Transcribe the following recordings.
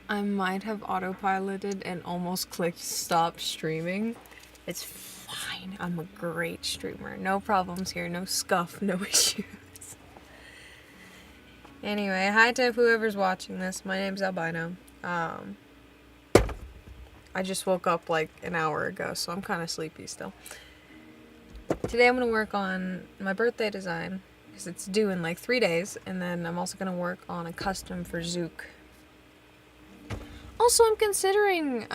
I might have autopiloted and almost clicked stop streaming. It's fine. I'm a great streamer. No problems here. No scuff. No issues. Anyway, hi to whoever's watching this. My name's Albino. I just woke up like an hour ago, so I'm kind of sleepy still. Today I'm going to work on my birthday design, because it's due in like 3 days, and then I'm also going to work on a custom for Zuke. Also, I'm considering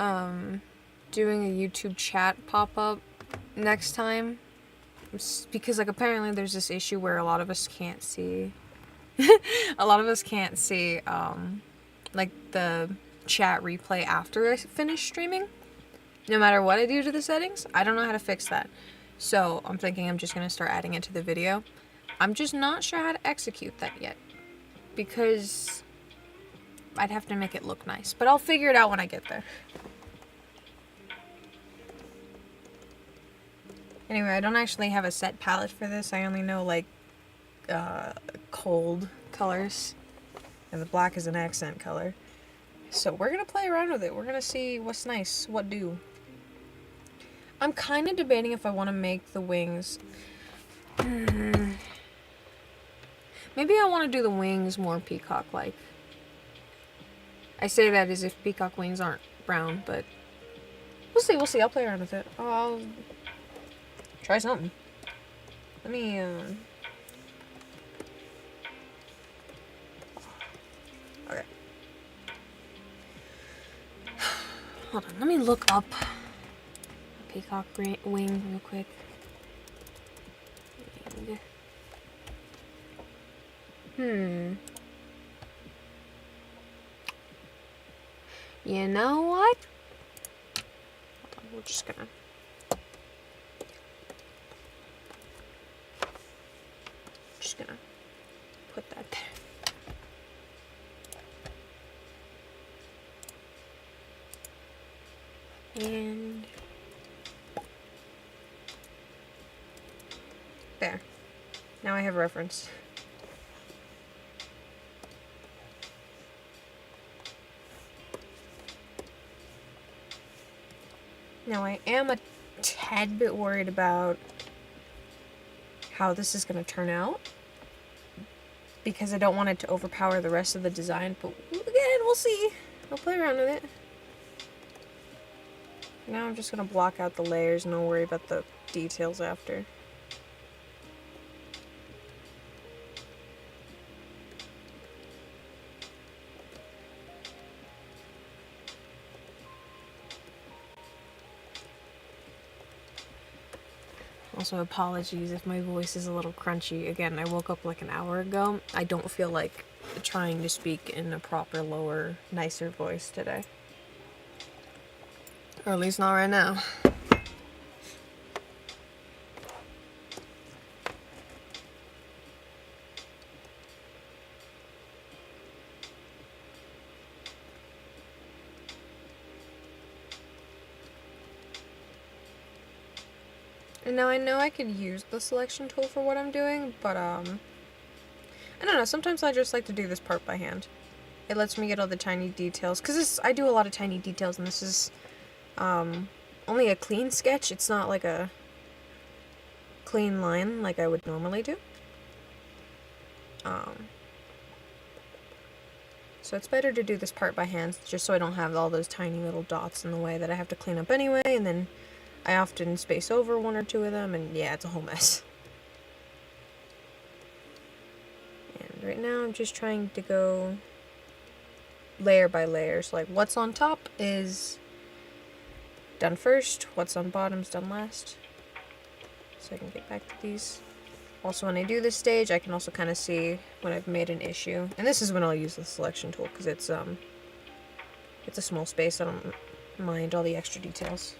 doing a YouTube chat pop-up next time, because like apparently there's this issue where a lot of us can't see like the chat replay after I finish streaming. No matter what I do to the settings, I don't know how to fix that. So I'm thinking I'm just gonna start adding it to the video. I'm just not sure how to execute that yet, because I'd have to make it look nice, but I'll figure it out when I get there. Anyway, I don't actually have a set palette for this. I only know like cold colors, and the black is an accent color. So we're gonna play around with it. We're gonna see what's nice, what do. I'm kind of debating if I want to make the wings. Maybe I want to do the wings more peacock-like. I say that as if peacock wings aren't brown, but we'll see. We'll see. I'll play around with it. I'll try something. Let me okay. Hold on. Let me look up a peacock wing real quick. You know what? Hold on, we're just gonna... put that there. And... there. Now I have a reference. Now I am a tad bit worried about how this is going to turn out, because I don't want it to overpower the rest of the design, but again, we'll see. I'll play around with it. Now I'm just going to block out the layers and I'll worry about the details after. Also, apologies if my voice is a little crunchy. Again, I woke up like an hour ago. I don't feel like trying to speak in a proper, lower, nicer voice today. Or at least not right now. And now I know I could use the selection tool for what I'm doing, but I don't know, sometimes I just like to do this part by hand. It lets me get all the tiny details, because I do a lot of tiny details, and this is only a clean sketch. It's not like a clean line like I would normally do. So it's better to do this part by hand, just so I don't have all those tiny little dots in the way that I have to clean up anyway, and then I often space over one or two of them, and yeah, it's a whole mess. And right now I'm just trying to go layer by layer. So like what's on top is done first, what's on bottom is done last. So I can get back to these. Also, when I do this stage, I can also kind of see when I've made an issue. And this is when I'll use the selection tool, because it's a small space. I don't mind all the extra details.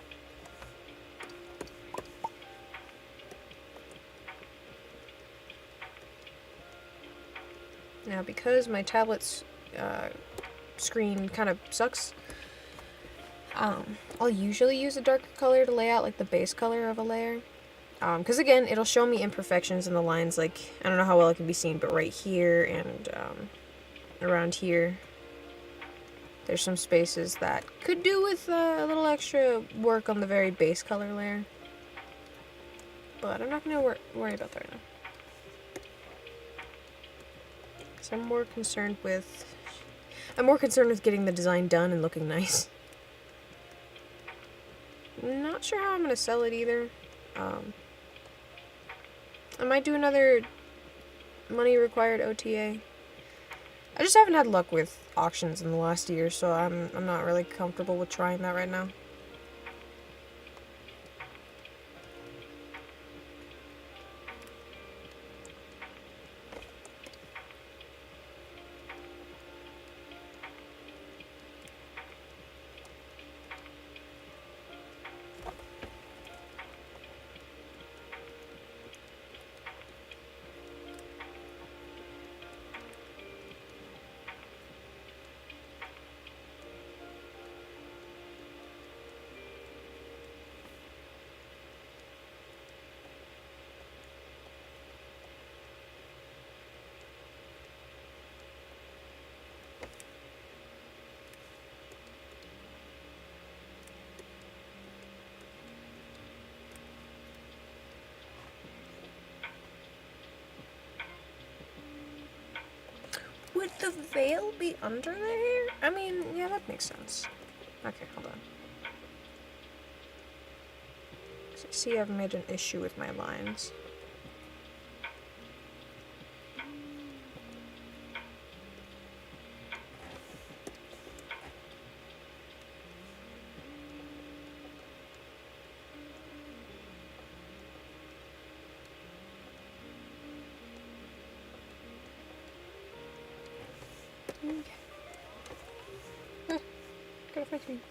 Now, because my tablet's screen kind of sucks, I'll usually use a darker color to lay out like the base color of a layer. Because again, it'll show me imperfections in the lines, like, I don't know how well it can be seen, but right here and around here, There's some spaces that could do with a little extra work on the very base color layer. But I'm not going to worry about that right now. Because I'm more concerned with getting the design done and looking nice. Not sure how I'm going to sell it either. I might do another money required OTA. I just haven't had luck with auctions in the last year, so I'm not really comfortable with trying that right now. Would the veil be under the hair? I mean, yeah, that makes sense. Okay, hold on. So I see I've made an issue with my lines. Okay. Get off my screen.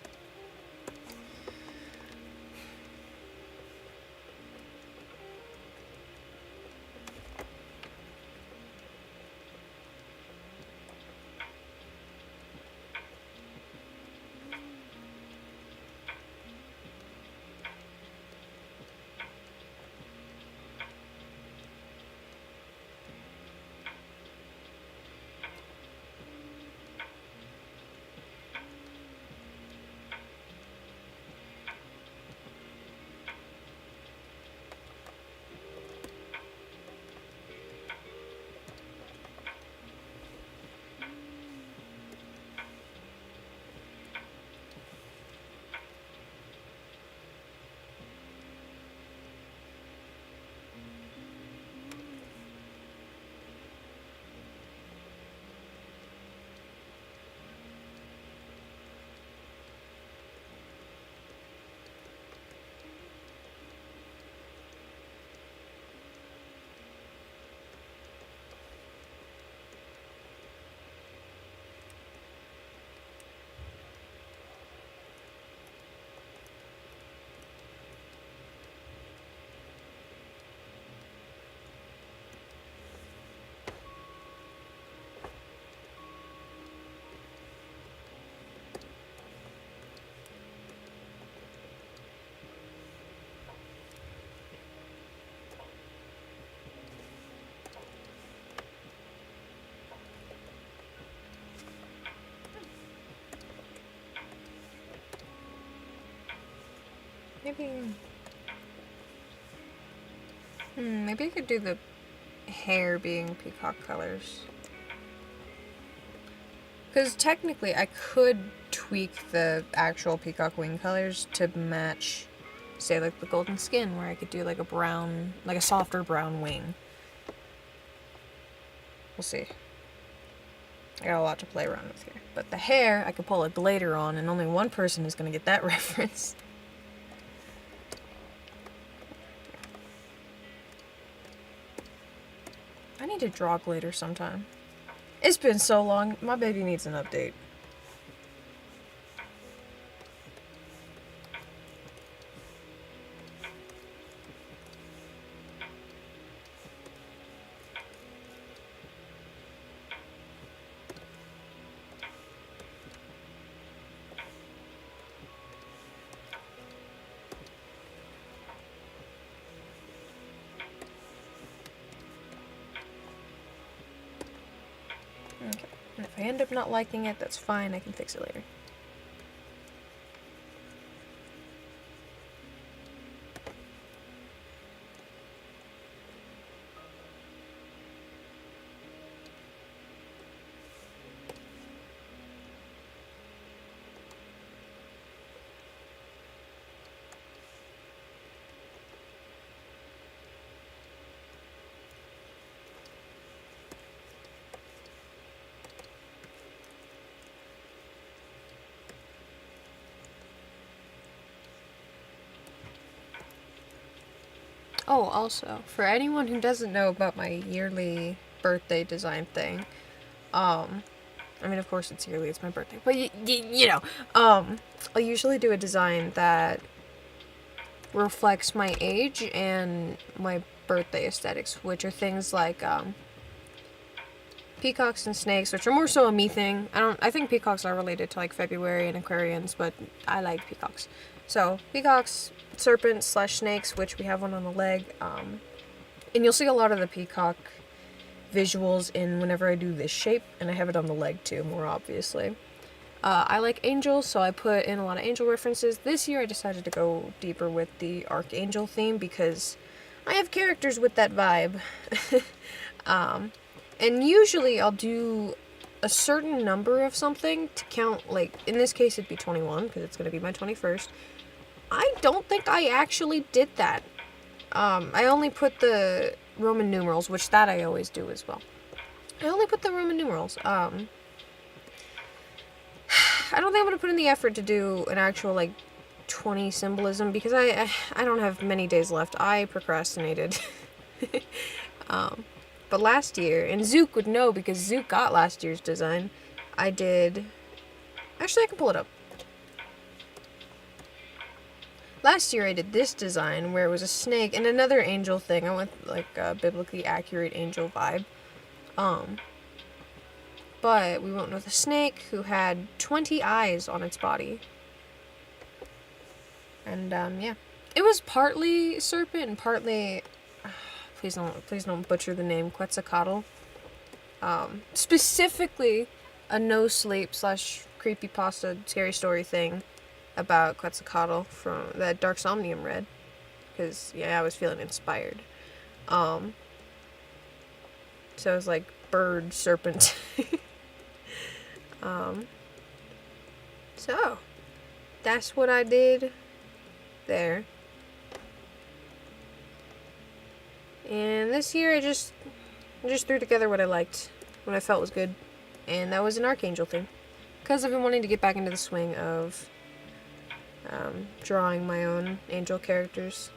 Maybe I could do the hair being peacock colors. Because technically I could tweak the actual peacock wing colors to match, say, like the golden skin, where I could do like a brown, like a softer brown wing. We'll see. I got a lot to play around with here. But the hair, I could pull a glider on, and only one person is going to get that reference. I need to draw glitter sometime. It's been so long, my baby needs an update. Okay. And if I end up not liking it, that's fine, I can fix it later. Oh, also, for anyone who doesn't know about my yearly birthday design thing, I mean, of course it's yearly, it's my birthday, but you know, I'll usually do a design that reflects my age and my birthday aesthetics, which are things like, peacocks and snakes, which are more so a me thing. I think peacocks are related to, like, February and Aquarians, but I like peacocks. So, peacocks, serpents / snakes, which we have one on the leg, and you'll see a lot of the peacock visuals in whenever I do this shape, and I have it on the leg too, more obviously. I like angels, so I put in a lot of angel references. This year I decided to go deeper with the archangel theme because I have characters with that vibe. And usually I'll do a certain number of something to count, like, in this case it'd be 21, because it's going to be my 21st. I don't think I actually did that. I only put the Roman numerals, which that I always do as well. I only put the Roman numerals. I don't think I'm going to put in the effort to do an actual, like, 20 symbolism, because I don't have many days left. I procrastinated. But last year, and Zuke would know because Zuke got last year's design, I did... Actually, I can pull it up. Last year I did this design where it was a snake and another angel thing. I went like a biblically accurate angel vibe. But we went with a snake who had 20 eyes on its body. And yeah. It was partly serpent and partly... Please don't butcher the name, Quetzalcoatl. Specifically a no-sleep / creepypasta scary story thing about Quetzalcoatl from that Dark Somnium read. Because, yeah, I was feeling inspired. So it was like bird, serpent. So, that's what I did there. And this year I just threw together what I liked, what I felt was good, and that was an archangel thing. Because I've been wanting to get back into the swing of drawing my own angel characters.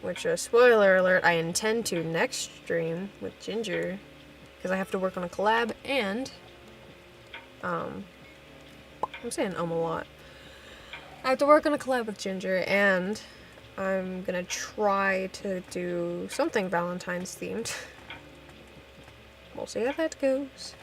Which, spoiler alert, I intend to next stream with Ginger, because I have to work on a collab, and, I'm saying a lot. I have to work on a collab with Ginger, and I'm gonna try to do something Valentine's themed. We'll see how that goes.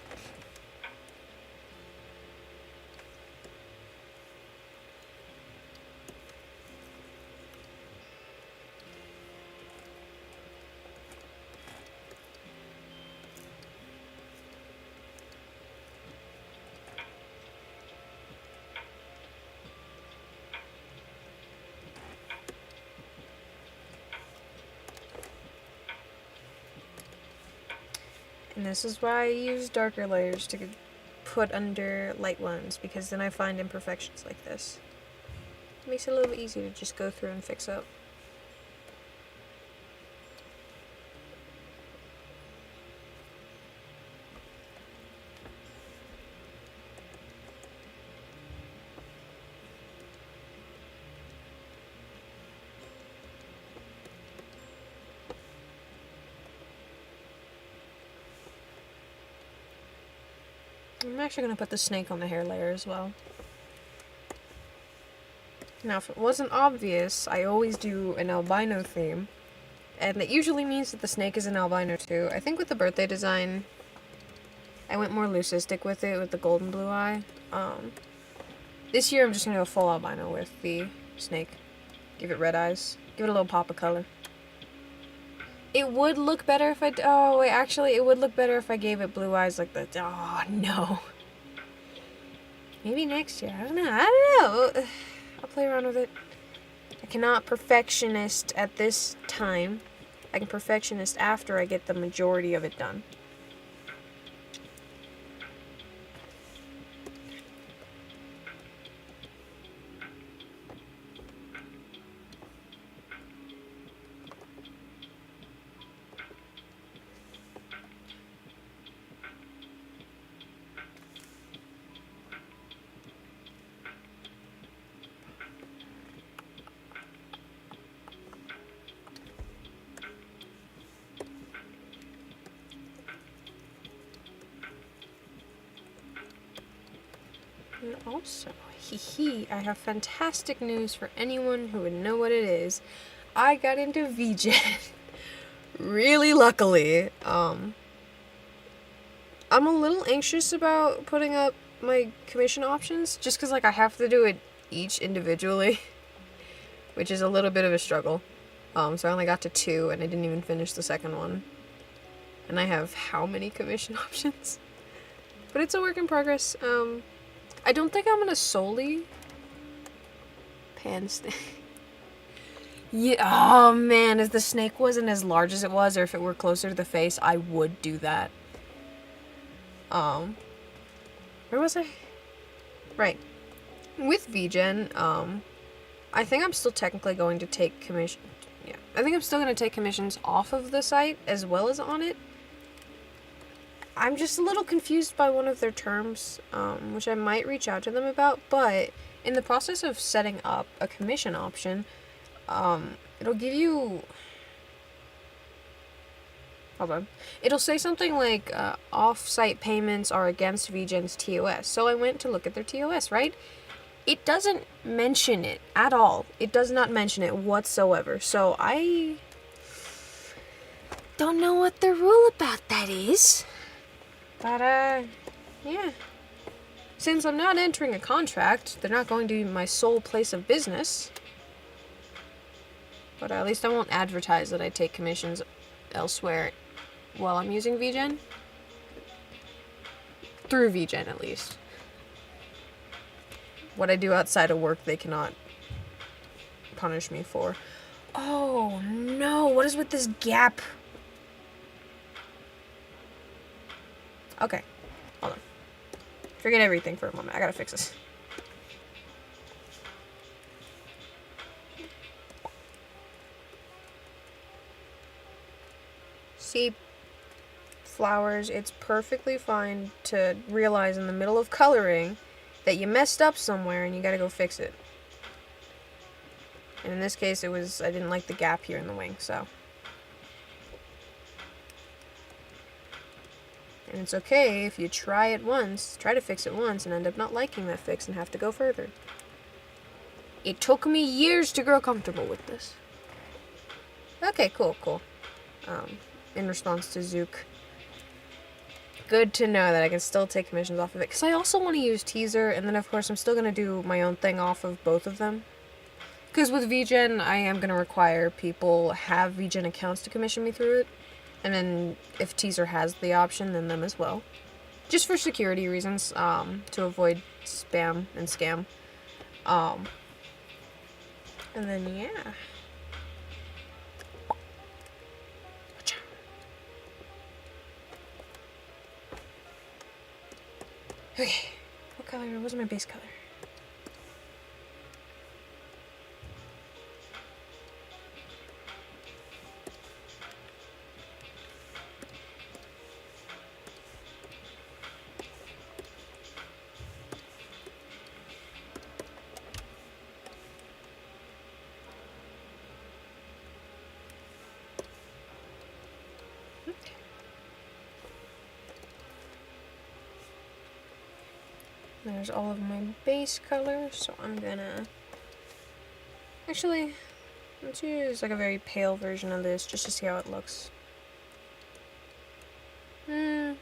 And this is why I use darker layers to put under light ones, because then I find imperfections like this. It makes it a little bit easier to just go through and fix up. I'm actually going to put the snake on the hair layer as well. Now, if it wasn't obvious, I always do an albino theme. And that usually means that the snake is an albino too. I think with the birthday design, I went more leucistic with it, with the golden blue eye. This year I'm just going to go full albino with the snake. Give it red eyes. Give it a little pop of color. It would look better if I... Oh, wait, actually, it would look better if I gave it blue eyes like that. Oh, no. Maybe next year. I don't know. I'll play around with it. I cannot perfectionist at this time. I can perfectionist after I get the majority of it done. And also, I have fantastic news for anyone who would know what it is. I got into VGen. Really luckily. I'm a little anxious about putting up my commission options, just because, like, I have to do it each individually, which is a little bit of a struggle. So I only got to 2, and I didn't even finish the second one. And I have how many commission options? But it's a work in progress. I don't think I'm gonna solely pan snake. Yeah, oh man, if the snake wasn't as large as it was, or if it were closer to the face, I would do that. Where was I? Right. With VGen, I think I'm still technically going to take commission. Yeah, I think I'm still going to take commissions off of the site as well as on it. I'm just a little confused by one of their terms, which I might reach out to them about, but in the process of setting up a commission option, it'll give you... Hold on. It'll say something like, off-site payments are against VGen's TOS. So I went to look at their TOS, right? It doesn't mention it at all. It does not mention it whatsoever. So I don't know what the rule about that is. But, yeah. Since I'm not entering a contract, they're not going to be my sole place of business. But at least I won't advertise that I take commissions elsewhere while I'm using VGen. Through VGen, at least. What I do outside of work, they cannot punish me for. Oh, no. What is with this gap? Okay. Hold on. Forget everything for a moment. I gotta fix this. See, flowers, it's perfectly fine to realize in the middle of coloring that you messed up somewhere and you gotta go fix it. And in this case, it was, I didn't like the gap here in the wing, so. And it's okay if you try to fix it once and end up not liking that fix and have to go further. It took me years to grow comfortable with this. Okay, cool. In response to Zuke. Good to know that I can still take commissions off of it. Because I also want to use Teaser, and then of course I'm still going to do my own thing off of both of them. Because with VGen, I am going to require people have VGen accounts to commission me through it. And then if Teaser has the option, then them as well. Just for security reasons, to avoid spam and scam. And then, yeah. Okay, what color? What was my base color? There's all of my base color, so I'm gonna... Actually, let's use like a very pale version of this just to see how it looks. I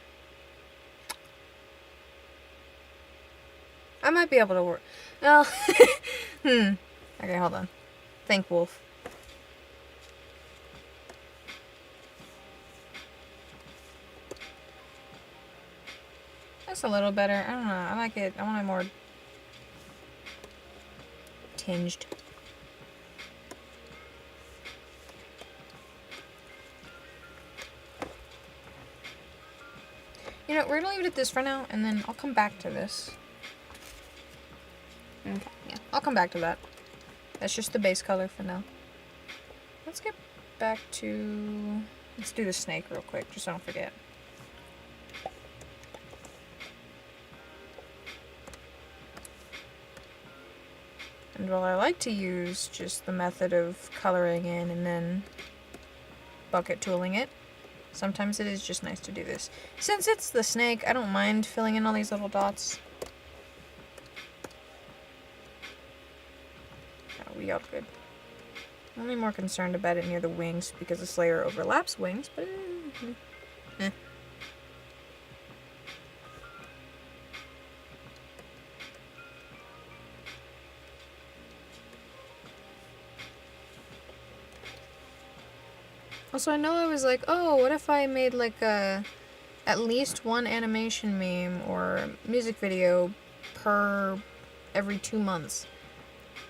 might be able to work... Well, Okay, hold on. Think Wolf. That's a little better. I don't know. I like it. I want it more tinged. You know, we're gonna leave it at this for now, and then I'll come back to this. Okay, yeah, I'll come back to that. That's just the base color for now. Let's get back to... Let's do the snake real quick, just so I don't forget. And while I like to use just the method of coloring in and then bucket tooling it, sometimes it is just nice to do this. Since it's the snake, I don't mind filling in all these little dots. Oh, we got good. I'm only more concerned about it near the wings because this layer overlaps wings, but eh. Also, I know I was like, oh, what if I made like at least one animation meme or music video per every 2 months.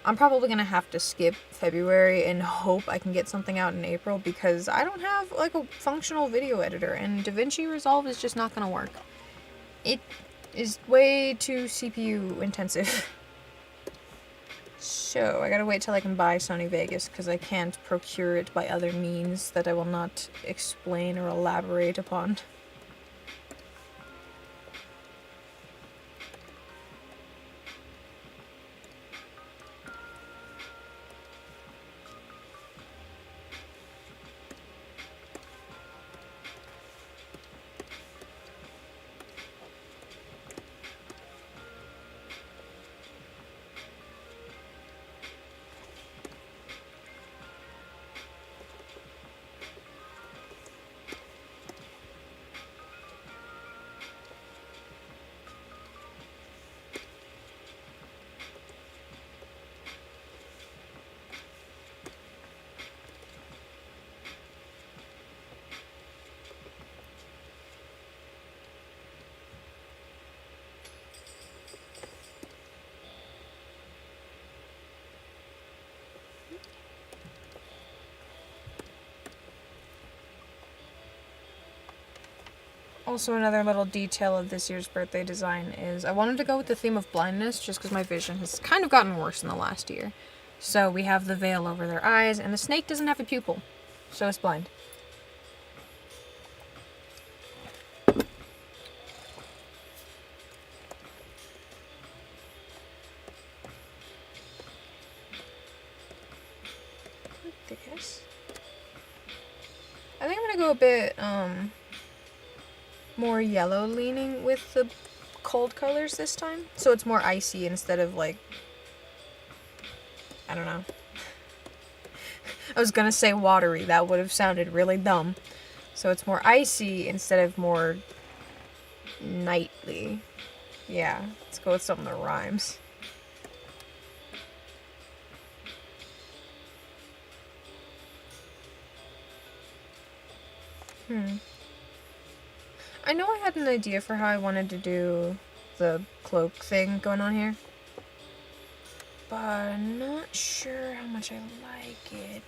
I'm probably gonna have to skip February and hope I can get something out in April because I don't have like a functional video editor and DaVinci Resolve is just not gonna work. It is way too CPU intensive. So, I gotta wait till I can buy Sony Vegas because I can't procure it by other means that I will not explain or elaborate upon. Also, another little detail of this year's birthday design is I wanted to go with the theme of blindness just because my vision has kind of gotten worse in the last year. So we have the veil over their eyes, and the snake doesn't have a pupil, so it's blind. I think I'm gonna go a bit, more yellow leaning with the cold colors this time. So it's more icy instead of like, I don't know. I was gonna say watery, that would have sounded really dumb. So it's more icy instead of more nightly. Yeah, let's go with something that rhymes. I know I had an idea for how I wanted to do the cloak thing going on here, but I'm not sure how much I like it.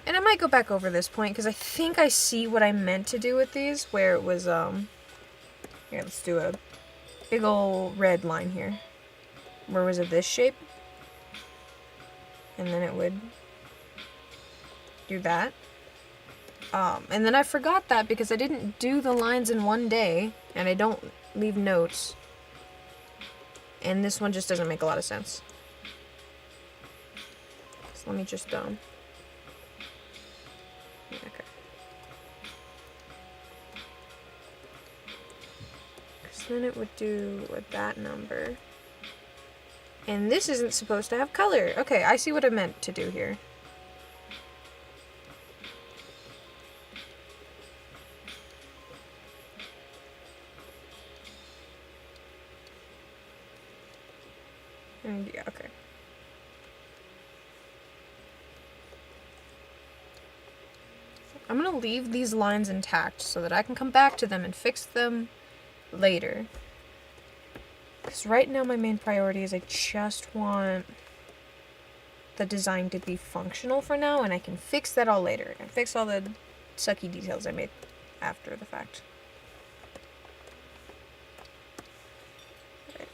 And I might go back over this point, because I think I see what I meant to do with these, where it was, here, let's do a big ol' red line here. Where was it this shape? And then it would do that. And then I forgot that because I didn't do the lines in one day, and I don't leave notes. And this one just doesn't make a lot of sense. So let me just, okay. Because then it would do with that number. And this isn't supposed to have color. Okay, I see what I meant to do here. Yeah, okay. I'm gonna leave these lines intact so that I can come back to them and fix them later. Because right now my main priority is I just want the design to be functional for now, and I can fix that all later. I can fix all the sucky details I made after the fact. Okay.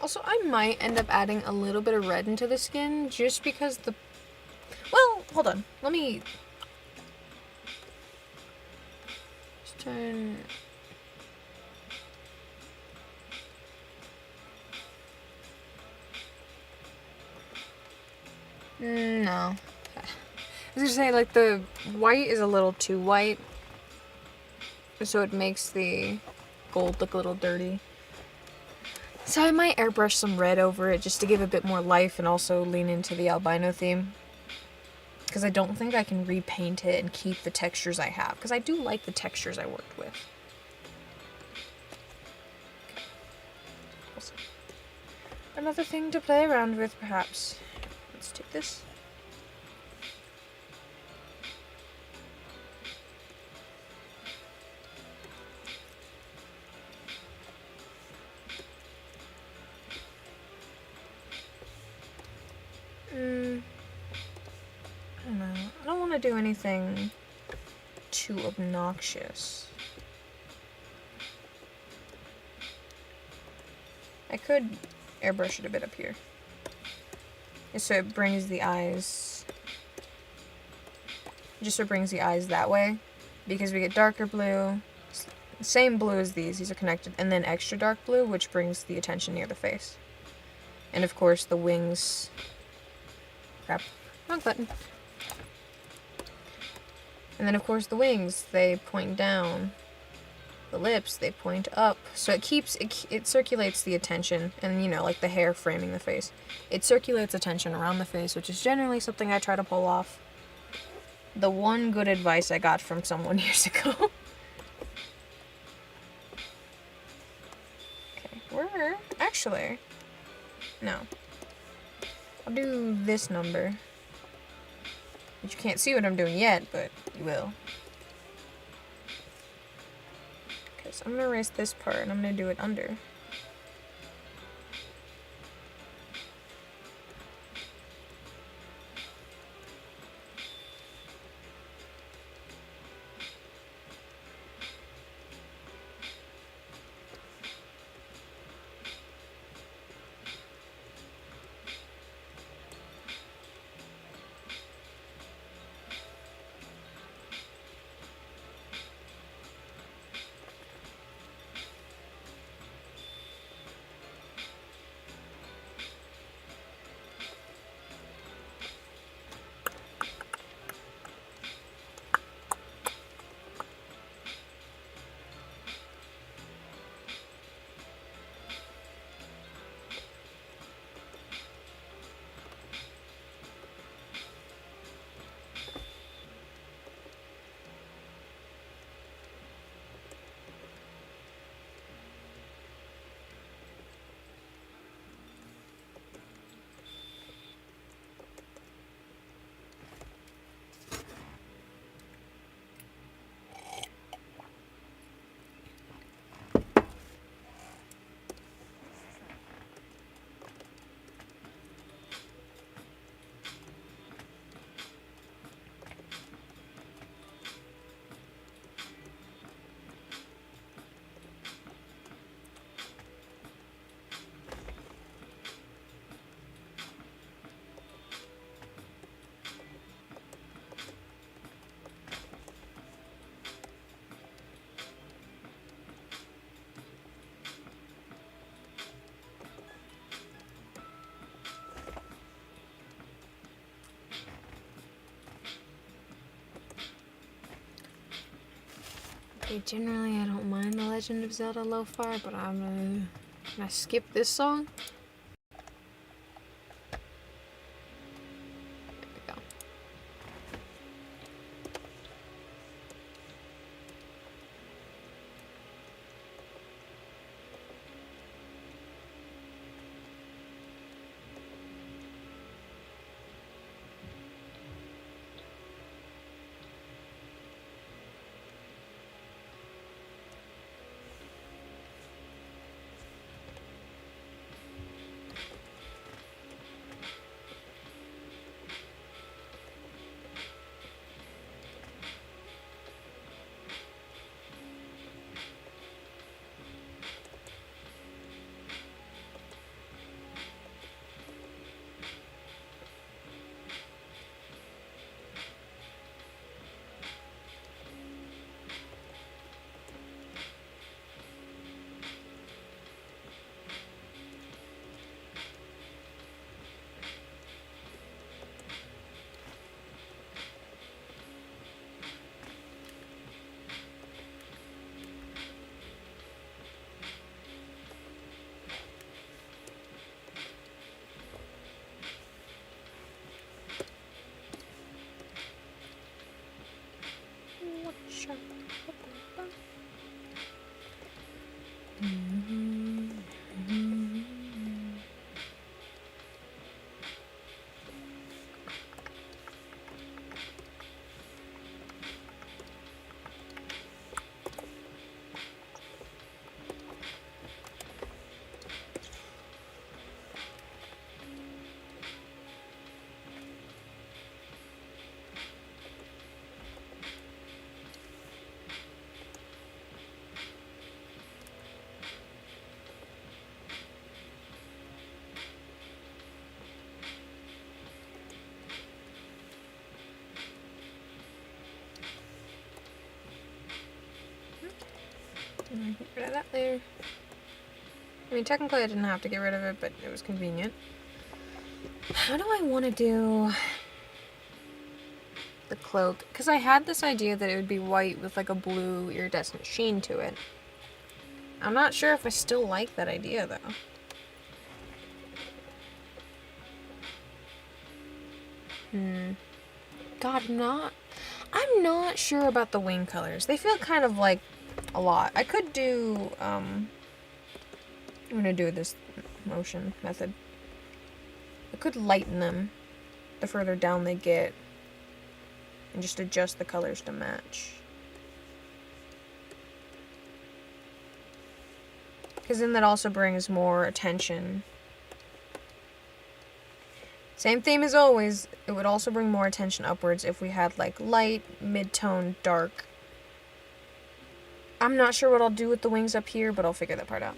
Also, I might end up adding a little bit of red into the skin, just because the... Well, hold on. Let me... Just turn... No. I was gonna say, like, the white is a little too white, so it makes the gold look a little dirty. So I might airbrush some red over it just to give a bit more life and also lean into the albino theme. Because I don't think I can repaint it and keep the textures I have. Because I do like the textures I worked with. Okay. Another thing to play around with, perhaps. Let's take this. I don't know. I don't want to do anything too obnoxious. I could airbrush it a bit up here. Just so it brings the eyes... Just so it brings the eyes that way. Because we get darker blue, same blue as these are connected, and then extra dark blue, which brings the attention near the face. And of course the wings... Crap. Wrong button. And then of course the wings, they point down. The lips, they point up. So it keeps, it circulates the attention, and you know, like the hair framing the face. It circulates attention around the face, which is generally something I try to pull off. The one good advice I got from someone years ago. Okay, we're, actually, no. I'll do this number. But you can't see what I'm doing yet, but you will. Okay, so I'm gonna erase this part and I'm gonna do it under. Okay, generally I don't mind The Legend of Zelda Lo-Fi, but I'm gonna skip this song. There we go. rid of that there. I mean, technically I didn't have to get rid of it, but it was convenient. How do I want to do the cloak? Because I had this idea that it would be white with like a blue iridescent sheen to it. I'm not sure if I still like that idea though. God, I'm not sure about the wing colors. They feel kind of like a lot. I could do, I'm gonna do this motion method. I could lighten them the further down they get and just adjust the colors to match. Because then that also brings more attention. Same theme as always, it would also bring more attention upwards if we had like light, mid-tone, dark. I'm not sure what I'll do with the wings up here, but I'll figure that part out.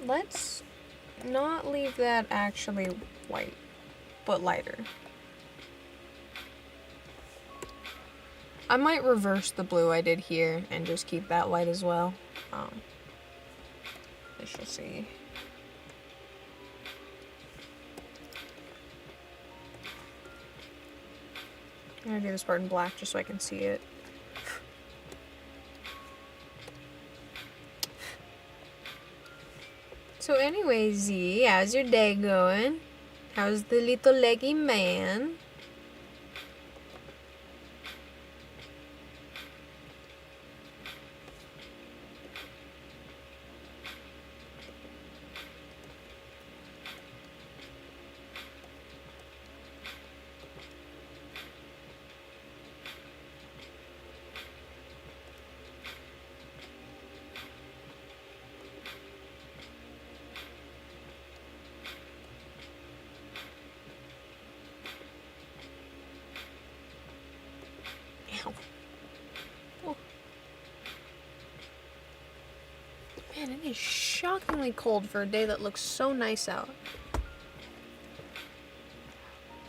Let's not leave that actually white, but lighter. I might reverse the blue I did here and just keep that white as well. I shall see. I'm gonna do this part in black just so I can see it. So anyway, Z, how's your day going? How's the little leggy man? Man, it is shockingly cold for a day that looks so nice out.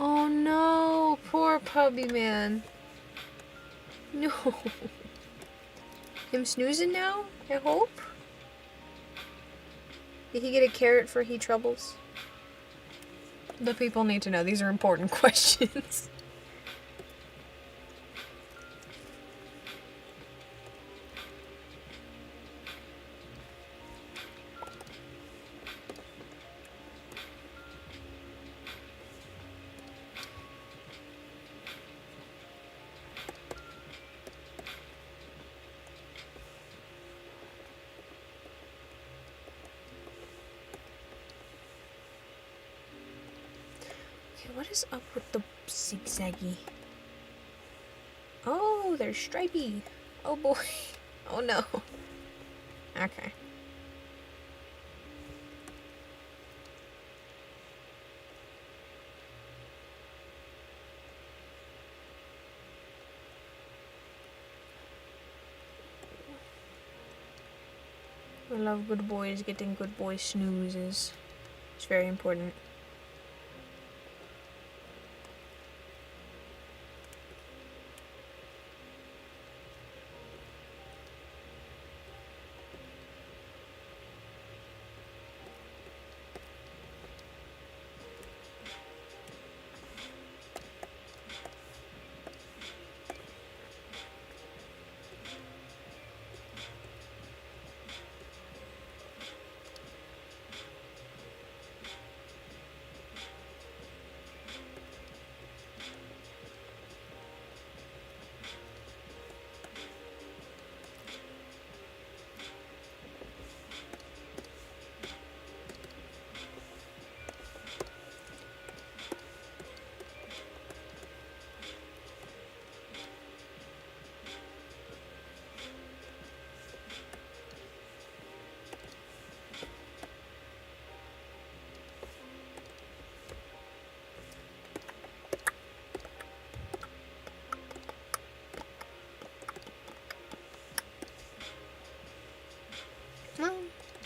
Oh no, poor puppy man. No. Him snoozing now, I hope? Did he get a carrot for he troubles? The people need to know. These are important questions. What is up with the zigzaggy? Oh, they're stripy. Oh boy. Oh no. Okay. I love good boys getting good boy snoozes. It's very important.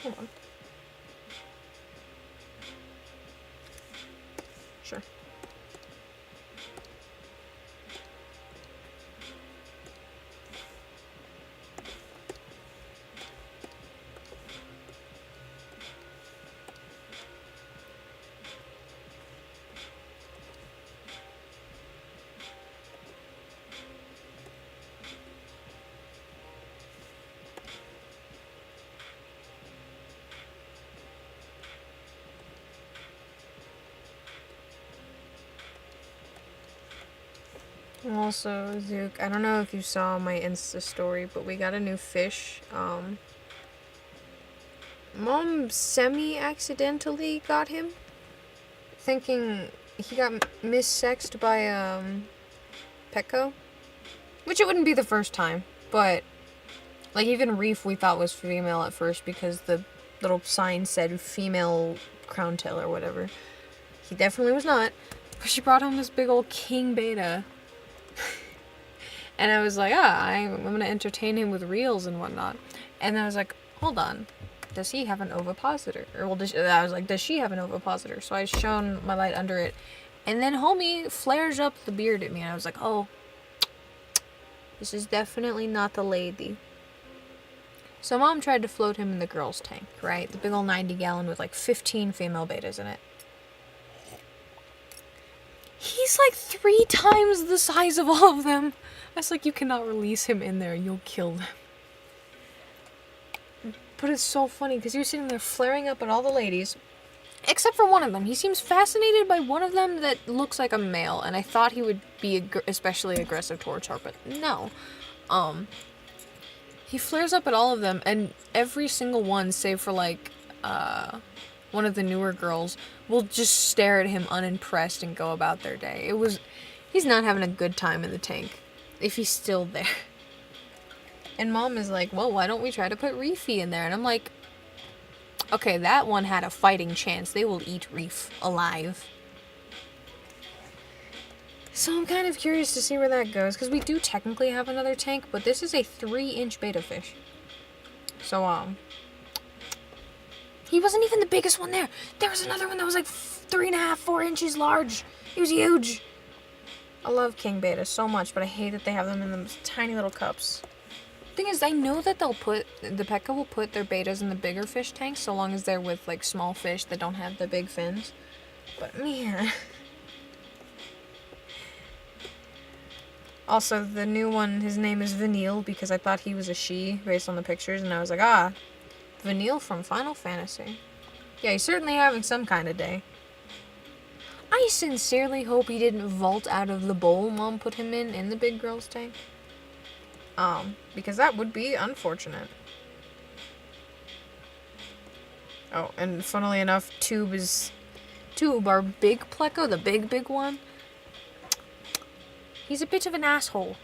Hold on. Sure. Also, Zuke, I don't know if you saw my Insta story, but we got a new fish. Mom semi-accidentally got him, thinking he got missexed by, Petco. Which it wouldn't be the first time, but, like, even Reef we thought was female at first because the little sign said female crown tail or whatever. He definitely was not. But she brought home this big old king beta. And I was like, I'm gonna entertain him with reels and whatnot. And I was like, hold on, does he have an ovipositor? Or well, I was like, does she have an ovipositor? So I shone my light under it, and then homie flares up the beard at me, and I was like, oh, this is definitely not the lady. So Mom tried to float him in the girls' tank, right? The big old 90-gallon with like 15 female betas in it. He's like 3 times the size of all of them. I was like, you cannot release him in there. You'll kill them. But it's so funny because he was sitting there flaring up at all the ladies. Except for one of them. He seems fascinated by one of them that looks like a male. And I thought he would be especially aggressive towards her. But no. He flares up at all of them. And every single one, save for like one of the newer girls, will just stare at him unimpressed and go about their day. He's not having a good time in the tank. If he's still there. And Mom is like, well, why don't we try to put Reefy in there? And I'm like, okay, that one had a fighting chance. They will eat Reef alive. So I'm kind of curious to see where that goes, because we do technically have another tank, but this is a 3-inch beta fish. So, he wasn't even the biggest one there. There was another one that was like 3.5, 4 inches large. He was huge. I love king beta so much, but I hate that they have them in those tiny little cups. Thing is, I know that the Petco will put their betas in the bigger fish tanks so long as they're with like small fish that don't have the big fins. But man. Also, the new one, his name is Vanille because I thought he was a she based on the pictures, and I was like, Vanille from Final Fantasy. Yeah, he's certainly having some kind of day. I sincerely hope he didn't vault out of the bowl Mom put him in the big girl's tank. Because that would be unfortunate. Oh, and funnily enough, Tube, our big pleco, the big one. He's a bit of an asshole.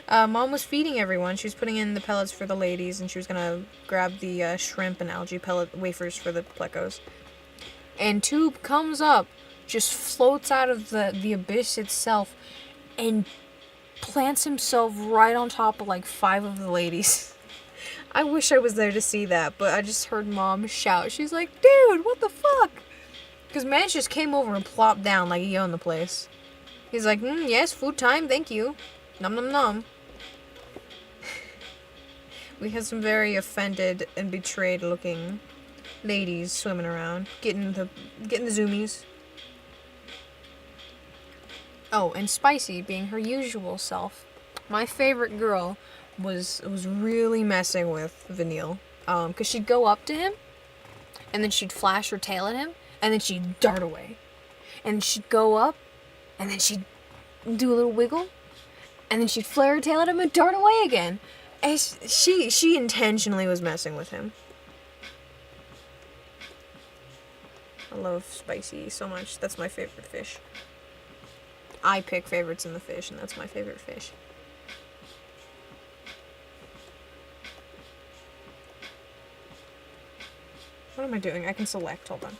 Mom was feeding everyone. She was putting in the pellets for the ladies, and she was gonna grab the shrimp and algae pellet wafers for the plecos. And Tube comes up, just floats out of the abyss itself, and plants himself right on top of like 5 of the ladies. I wish I was there to see that, but I just heard Mom shout. She's like, dude, what the fuck? Because Manch just came over and plopped down like he owned the place. He's like, yes, food time, thank you. Nom nom nom. We had some very offended and betrayed looking ladies swimming around, getting the zoomies. Oh, and Spicy, being her usual self, my favorite girl, was really messing with Vanille. Because she'd go up to him, and then she'd flash her tail at him, and then she'd dart away. And she'd go up, and then she'd do a little wiggle, and then she'd flare her tail at him and dart away again. And she intentionally was messing with him. I love Spicy so much. That's my favorite fish. I pick favorites in the fish, and that's my favorite fish. What am I doing? I can select. Hold on.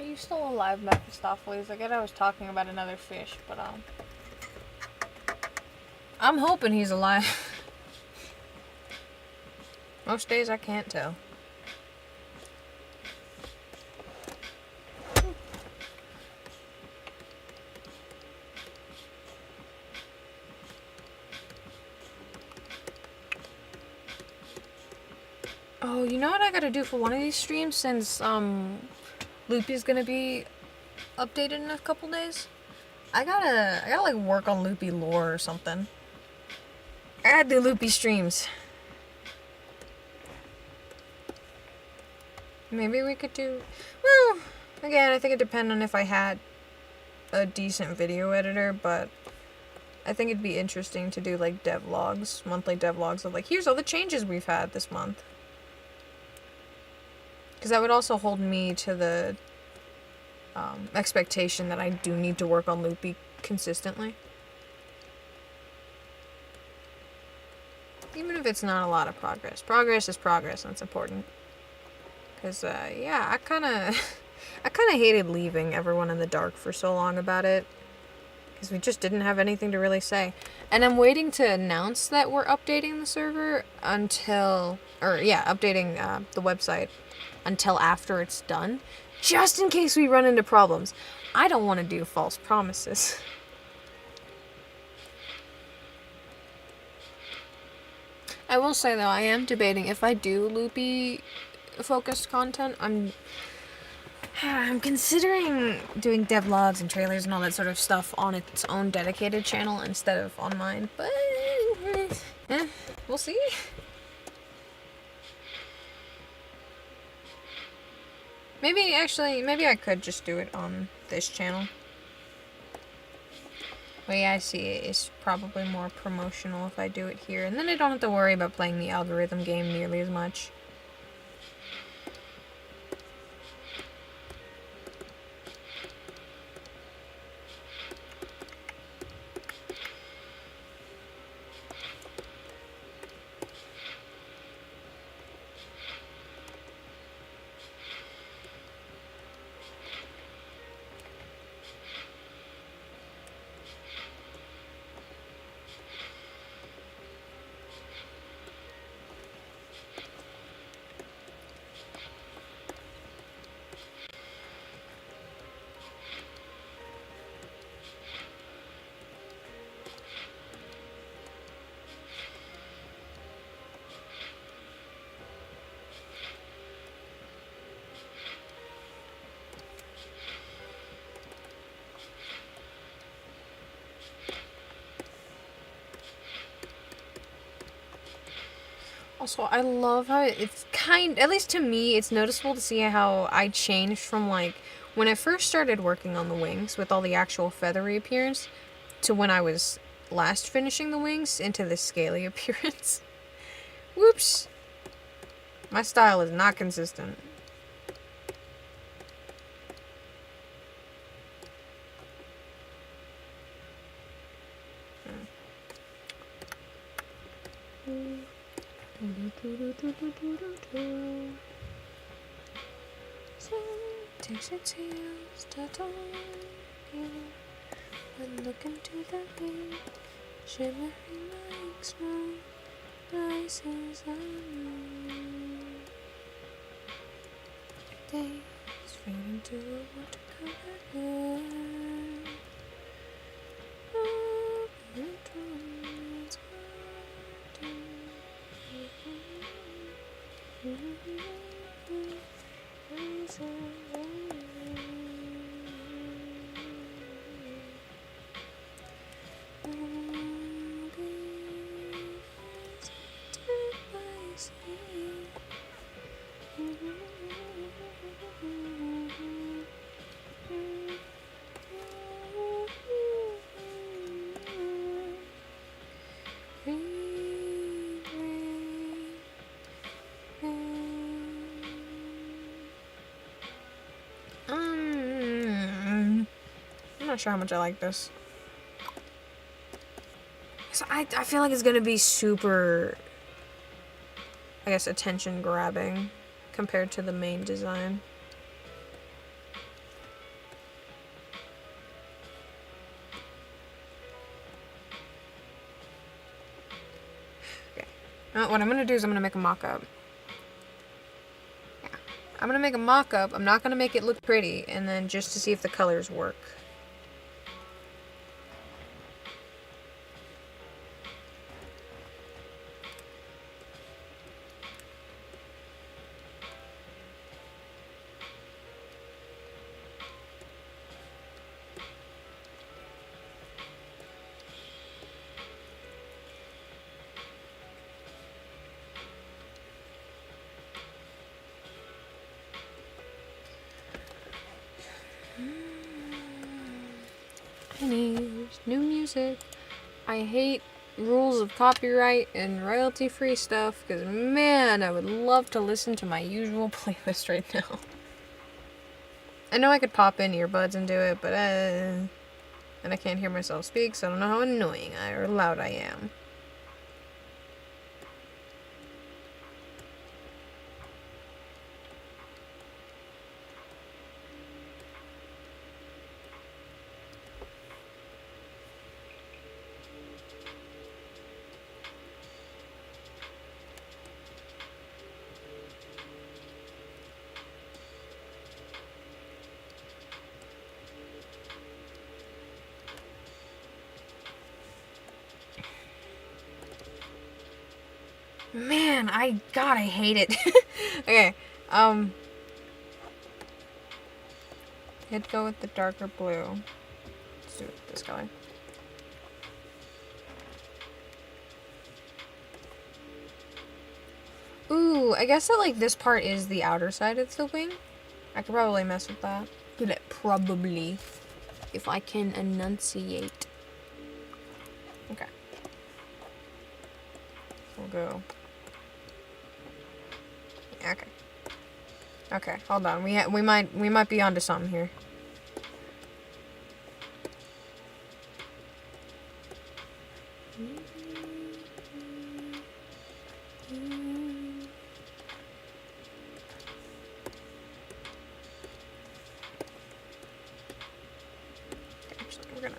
Are you still alive, Mephistopheles? I get I was talking about another fish, but I'm hoping he's alive. Most days I can't tell. Oh, you know what I gotta do for one of these streams since Loopy's gonna be updated in a couple days? I gotta like work on Loopy lore or something. I gotta do Loopy streams. Maybe we could do, well, again, I think it depends on if I had a decent video editor, but I think it'd be interesting to do like devlogs, monthly devlogs of like, here's all the changes we've had this month. Because that would also hold me to the expectation that I do need to work on Loopy consistently. Even if it's not a lot of progress. Progress is progress, and it's important. Because, yeah, I kind of hated leaving everyone in the dark for so long about it. Because we just didn't have anything to really say. And I'm waiting to announce that we're updating the server until, or yeah, updating the website until after it's done. Just in case we run into problems. I don't want to do false promises. I will say though, I am debating if I do Loopy focused content. I'm considering doing devlogs and trailers and all that sort of stuff on its own dedicated channel instead of on mine, but we'll see. Maybe I could just do it on this channel. The way I see it is probably more promotional if I do it here, and then I don't have to worry about playing the algorithm game nearly as much. Also, I love how it's at least to me, it's noticeable to see how I changed from, like, when I first started working on the wings with all the actual feathery appearance to when I was last finishing the wings into the scaly appearance. Whoops. My style is not consistent. Takes its heels to talking and look into the wind, shimmering like snow, rises on days fade into a watercolor. Oh, it runs I'm not sure how much I like this. So I feel like it's gonna be super, I guess, attention grabbing compared to the main design. What I'm gonna do is I'm gonna make a mock-up. Yeah. I'm gonna make a mock-up. I'm not gonna make it look pretty, and then just to see if the colors work. New music. I hate rules of copyright and royalty-free stuff, because man, I would love to listen to my usual playlist right now. I know I could pop in earbuds and do it, but and I can't hear myself speak, so I don't know how annoying or loud I am. Man, God, I hate it. Okay, I'd go with the darker blue. Let's do it this color. Ooh, I guess that, like, this part is the outer side of the wing. I could probably mess with that. Probably. If I can enunciate. Okay. We'll go. Okay. Okay, hold on. We might be onto something here. Actually, we're gonna.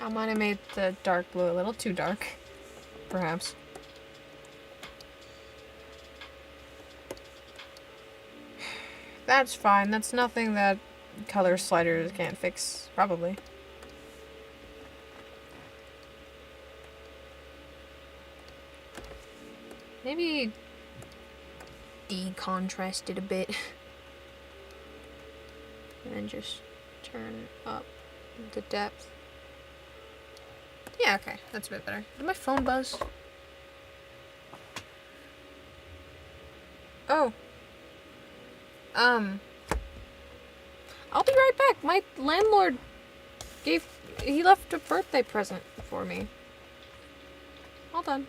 I might have made the dark blue a little too dark, perhaps. That's fine. That's nothing that color sliders can't fix, probably. Maybe decontrast it a bit. And then just turn up the depth. Yeah, okay. That's a bit better. Did my phone buzz? Oh. I'll be right back. My landlord he left a birthday present for me. Hold on.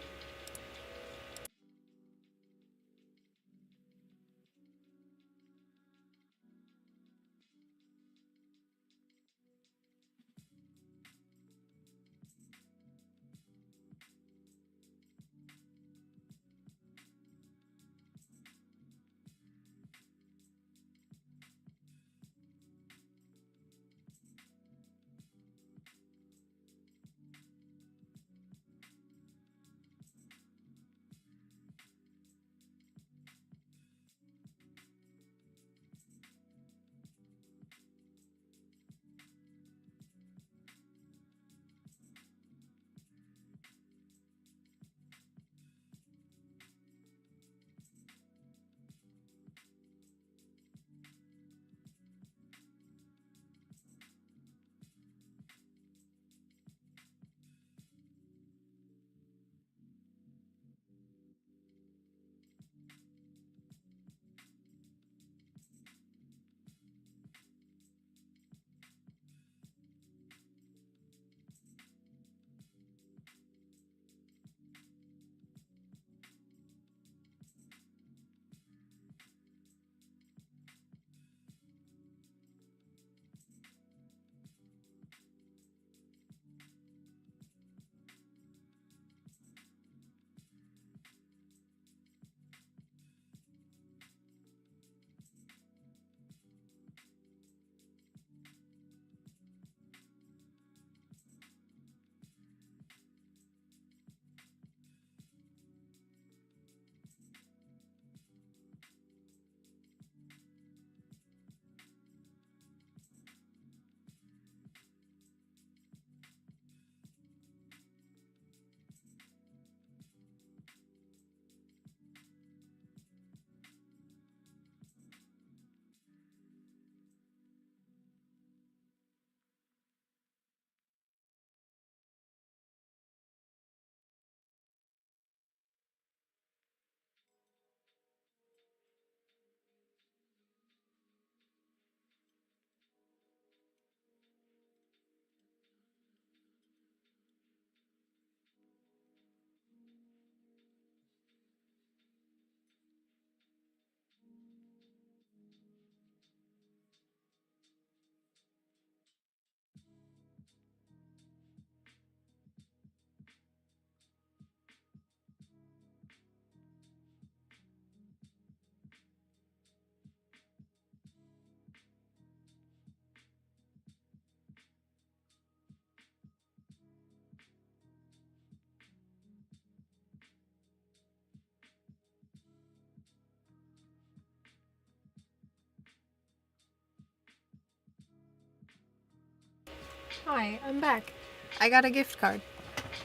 Hi, I'm back. I got a gift card.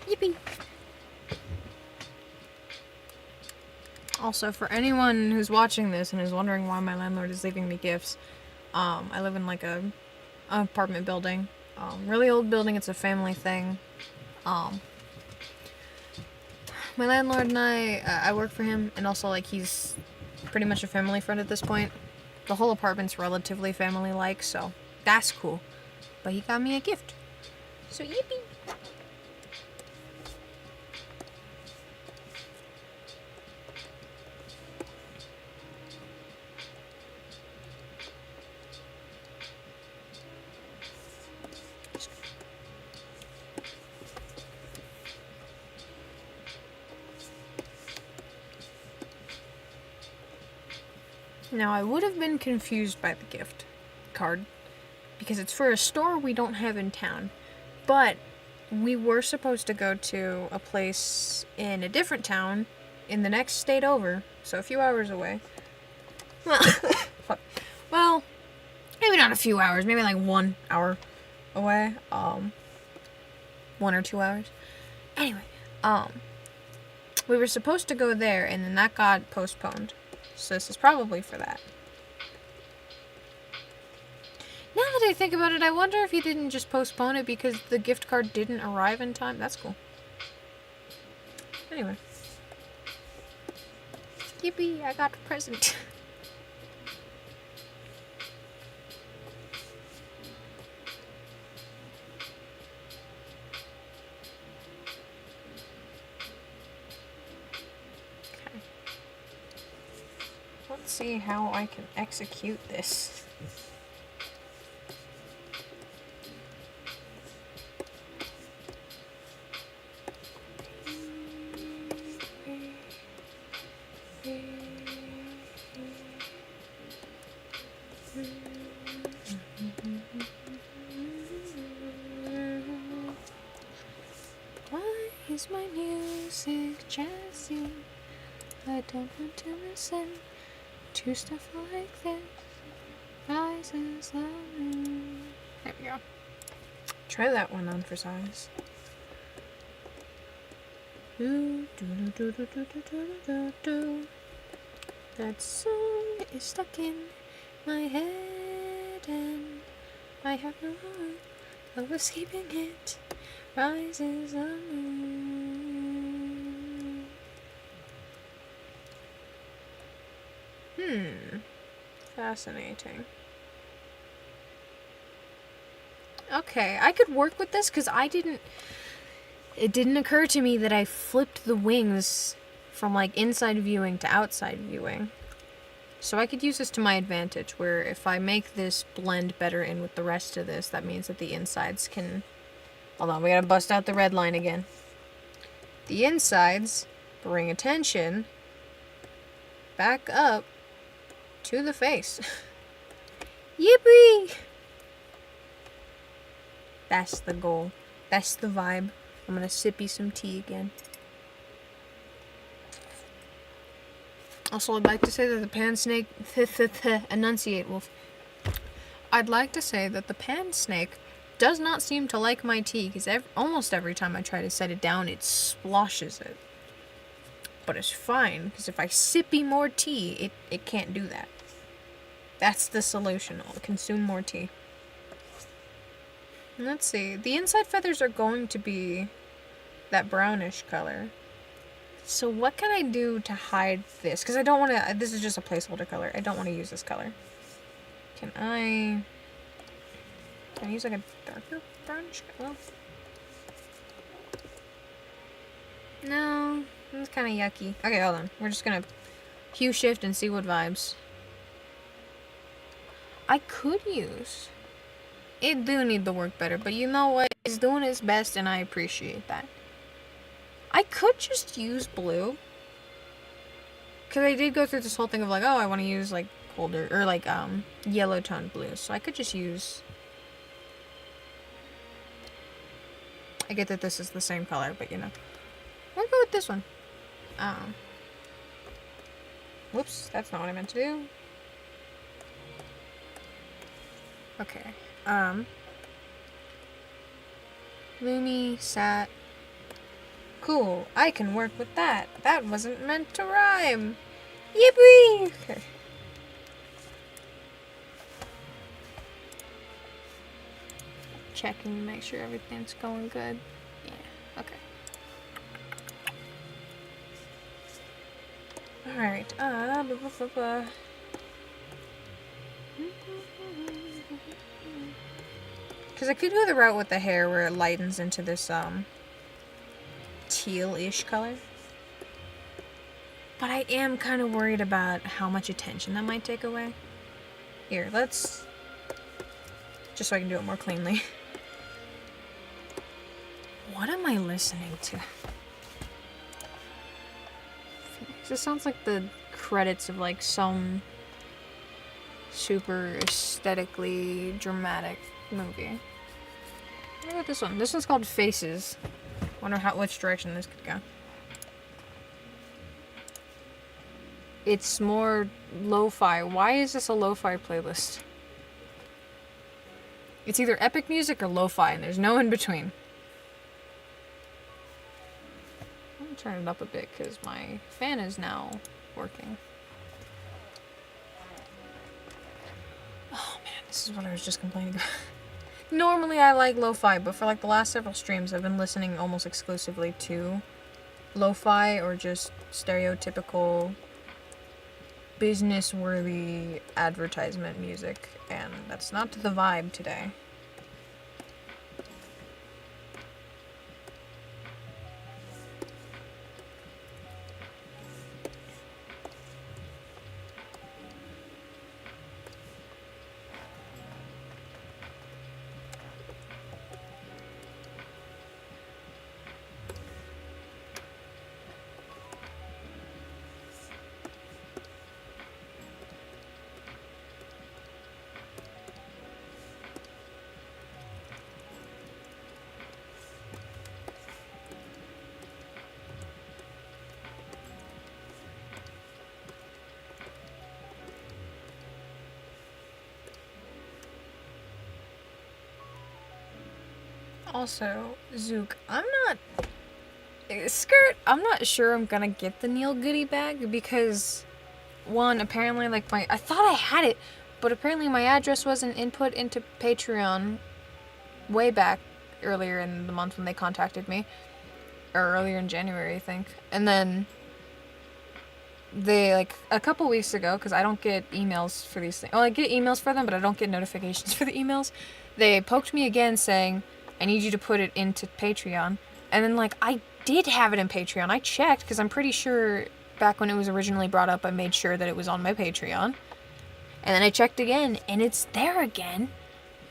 Yippee! Also, for anyone who's watching this and is wondering why my landlord is leaving me gifts, I live in like a apartment building. Really old building, it's a family thing. My landlord and I work for him, and also like he's pretty much a family friend at this point. The whole apartment's relatively family-like, so that's cool. But he got me a gift. So yippee! Now, I would have been confused by the gift card because it's for a store we don't have in town. But we were supposed to go to a place in a different town in the next state over, so a few hours away. Well, maybe not a few hours, maybe like 1 hour away. 1 or 2 hours. Anyway, we were supposed to go there, and then that got postponed. So this is probably for that. Now that I think about it, I wonder if he didn't just postpone it because the gift card didn't arrive in time. That's cool. Anyway. Yippee, I got a present. Okay. Let's see how I can execute this. Why is my music jazzy? I don't want to listen to stuff like this. Rises the moon. There we go. Try that one on for size. That song is stuck in my head and I have no hope of escaping it. Rises the moon. Fascinating. Okay, I could work with this because it didn't occur to me that I flipped the wings from like inside viewing to outside viewing. So I could use this to my advantage, where if I make this blend better in with the rest of this, that means that the insides can... Hold on, we gotta bust out the red line again. The insides bring attention back up to the face. Yippee! That's the goal. That's the vibe. I'm gonna sippy some tea again. Also, I'd like to say that the pan snake... enunciate, wolf. I'd like to say that the pan snake does not seem to like my tea, because almost every time I try to set it down, it sloshes it. But it's fine, because if I sippy more tea, it can't do that. That's the solution. I'll consume more tea. Let's see. The inside feathers are going to be that brownish color. So what can I do to hide this? Because I don't want to... This is just a placeholder color. I don't want to use this color. Can I use like a darker brownish color? No. It's kind of yucky. Okay, hold on. We're just going to hue shift and see what vibes. I could use... It do need to work better, but you know what? It's doing its best, and I appreciate that. I could just use blue. Because I did go through this whole thing of like, oh, I want to use like colder, or like yellow toned blue. So I could just use... I get that this is the same color, but you know. I'll go with this one. Whoops, that's not what I meant to do. Okay. Lumi, sat. Cool, I can work with that. That wasn't meant to rhyme. Yippee! Okay. Checking to make sure everything's going good. Yeah, okay. Alright, because I could go the route with the hair where it lightens into this, teal-ish color. But I am kind of worried about how much attention that might take away. Here, let's... just so I can do it more cleanly. What am I listening to? This sounds like the credits of, like, some super aesthetically dramatic movie. What about this one? This one's called Faces. Wonder which direction this could go. It's more lo-fi. Why is this a lo-fi playlist? It's either epic music or lo-fi, and there's no in between. I'm gonna turn it up a bit because my fan is now working. Oh man, this is what I was just complaining about. Normally I like lo-fi, but for like the last several streams I've been listening almost exclusively to lo-fi or just stereotypical business-worthy advertisement music, and that's not the vibe today. Also, Zuke, I'm not sure I'm gonna get the Neil goodie bag because, one, apparently, like, I thought I had it, but apparently my address wasn't input into Patreon way back earlier in the month when they contacted me, or earlier in January, I think, and then they, like, a couple weeks ago, because I don't get emails for these things, well, I get emails for them, but I don't get notifications for the emails, they poked me again saying, I need you to put it into Patreon. And then, like, I did have it in Patreon. I checked, because I'm pretty sure back when it was originally brought up, I made sure that it was on my Patreon. And then I checked again, and it's there again.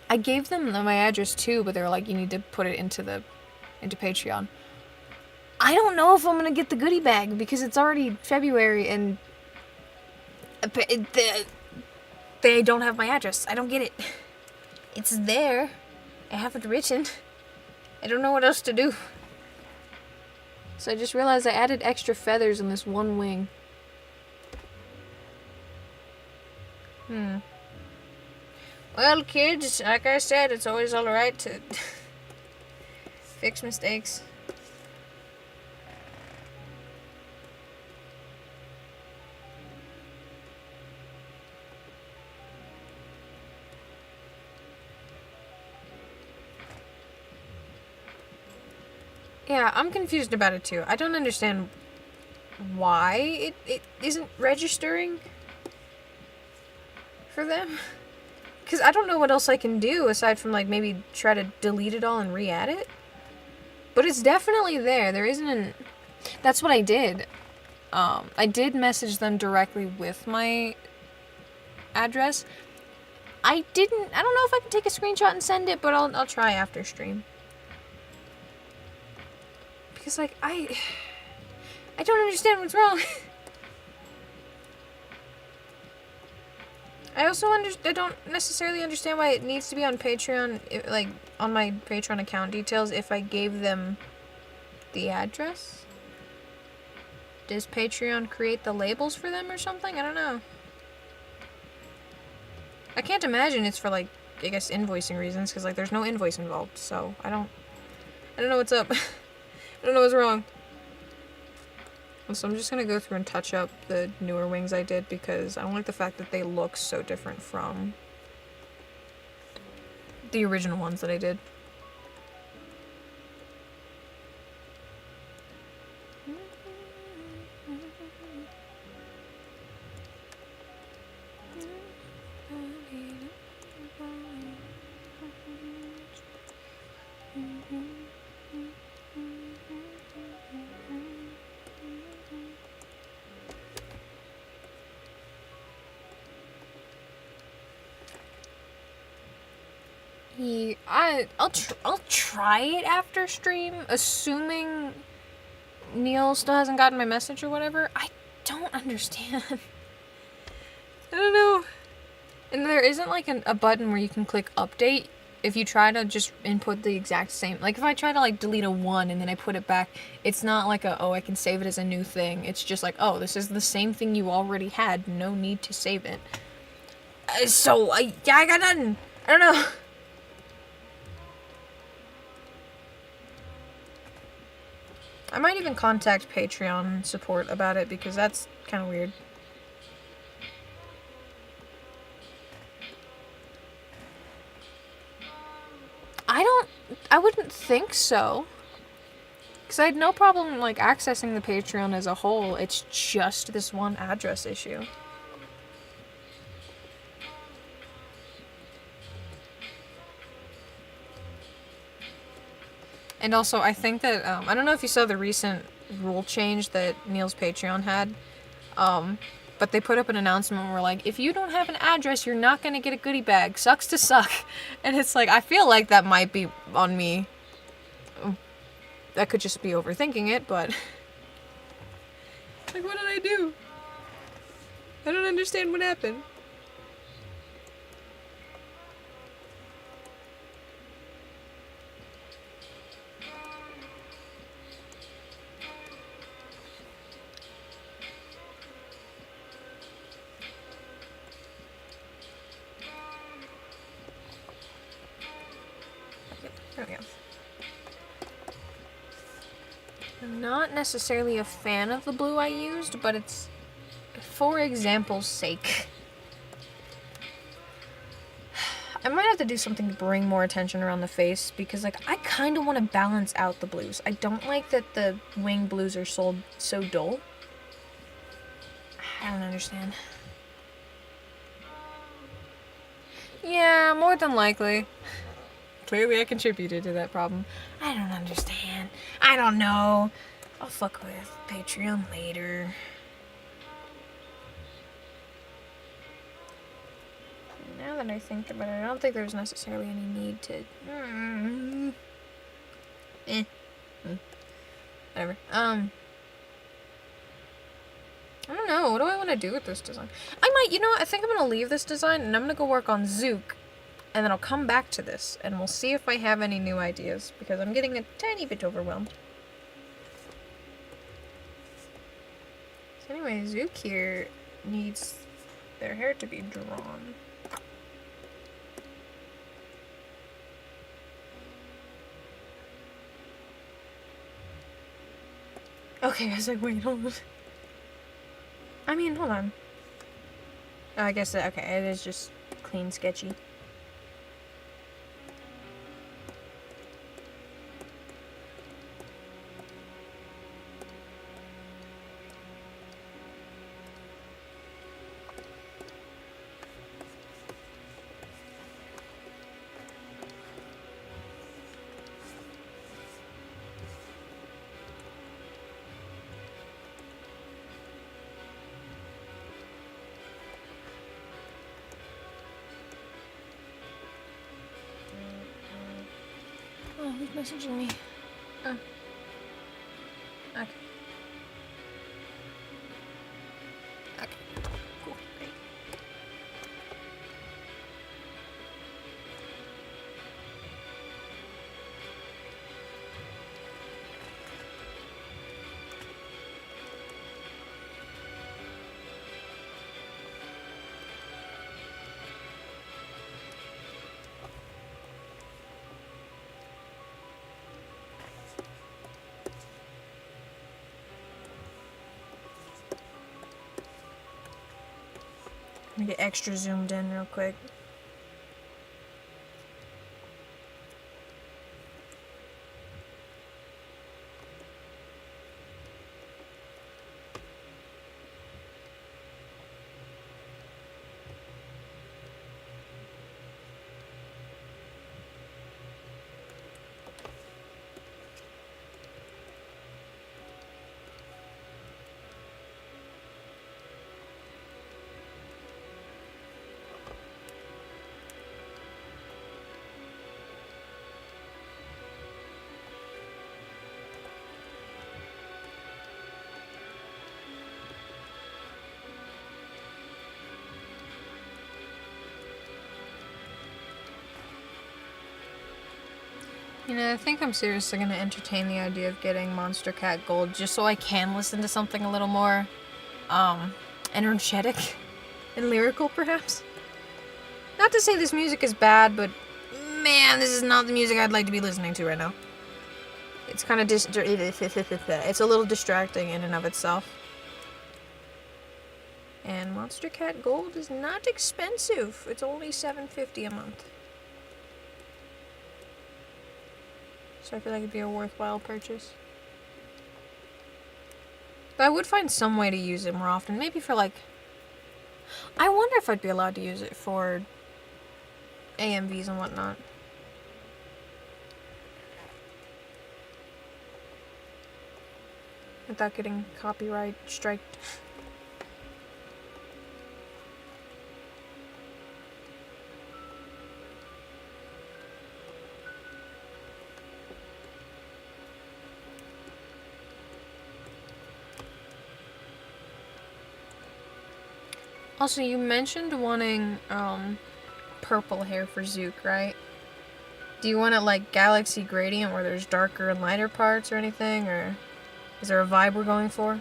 I gave them my address too, but they were like, you need to put it into Patreon. I don't know if I'm going to get the goodie bag, because it's already February, and they don't have my address. I don't get it. It's there. I have it written. I don't know what else to do. So I just realized I added extra feathers in this one wing. Well, kids, like I said, it's always alright to fix mistakes. Yeah, I'm confused about it too. I don't understand why it isn't registering for them. Because I don't know what else I can do aside from, like, maybe try to delete it all and re-add it. But it's definitely there. There isn't an... That's what I did. I did message them directly with my address. I don't know if I can take a screenshot and send it, but I'll try after stream. Because, like, I don't understand what's wrong. I also I don't necessarily understand why it needs to be on Patreon, like, on my Patreon account details if I gave them the address. Does Patreon create the labels for them or something? I don't know. I can't imagine it's for, like, I guess invoicing reasons, because, like, there's no invoice involved, so I don't I don't know what's up. I don't know what's wrong. So I'm just gonna go through and touch up the newer wings I did because I don't like the fact that they look so different from the original ones that I did. I'll try it after stream, assuming Neil still hasn't gotten my message or whatever. I don't understand. I don't know. And there isn't like a button where you can click update if you try to just input the exact same. Like if I try to like delete a 1 and then I put it back, it's not like oh, I can save it as a new thing. It's just like, oh, this is the same thing you already had. No need to save it. Yeah, I got nothing. I don't know. I might even contact Patreon support about it because that's kind of weird. I wouldn't think so. Because I had no problem, like, accessing the Patreon as a whole. It's just this one address issue. And also, I think that, I don't know if you saw the recent rule change that Neil's Patreon had, but they put up an announcement where, like, if you don't have an address, you're not gonna get a goodie bag. Sucks to suck. And it's like, I feel like that might be on me. That could just be overthinking it, but... like, what did I do? I don't understand what happened. There we go. I'm not necessarily a fan of the blue I used, but it's for example's sake. I might have to do something to bring more attention around the face because, like, I kind of want to balance out the blues. I don't like that the wing blues are so dull. I don't understand. Yeah, more than likely. Clearly I contributed to that problem. I don't understand. I don't know. I'll fuck with Patreon later. Now that I think about it, I don't think there's necessarily any need to... Whatever. I don't know. What do I want to do with this design? I might, you know what? I think I'm going to leave this design and I'm going to go work on Zuke. And then I'll come back to this, and we'll see if I have any new ideas, because I'm getting a tiny bit overwhelmed. So anyway, Zuke here needs their hair to be drawn. Okay, I was like, wait, hold on. I mean, hold on. Oh, I guess, okay, it is just clean sketchy. Oh, who's messaging me? Oh. Okay. Okay. Cool. Great. Let me get extra zoomed in real quick. You know, I think I'm seriously going to entertain the idea of getting Monster Cat Gold just so I can listen to something a little more, energetic and lyrical, perhaps. Not to say this music is bad, but man, this is not the music I'd like to be listening to right now. It's kind of it's a little distracting in and of itself. And Monster Cat Gold is not expensive. It's only $7.50 a month. So I feel like it'd be a worthwhile purchase. But I would find some way to use it more often. Maybe for like... I wonder if I'd be allowed to use it for AMVs and whatnot. Without getting copyright striked. Also, you mentioned wanting, purple hair for Zuke, right? Do you want it like Galaxy Gradient where there's darker and lighter parts or anything, or is there a vibe we're going for?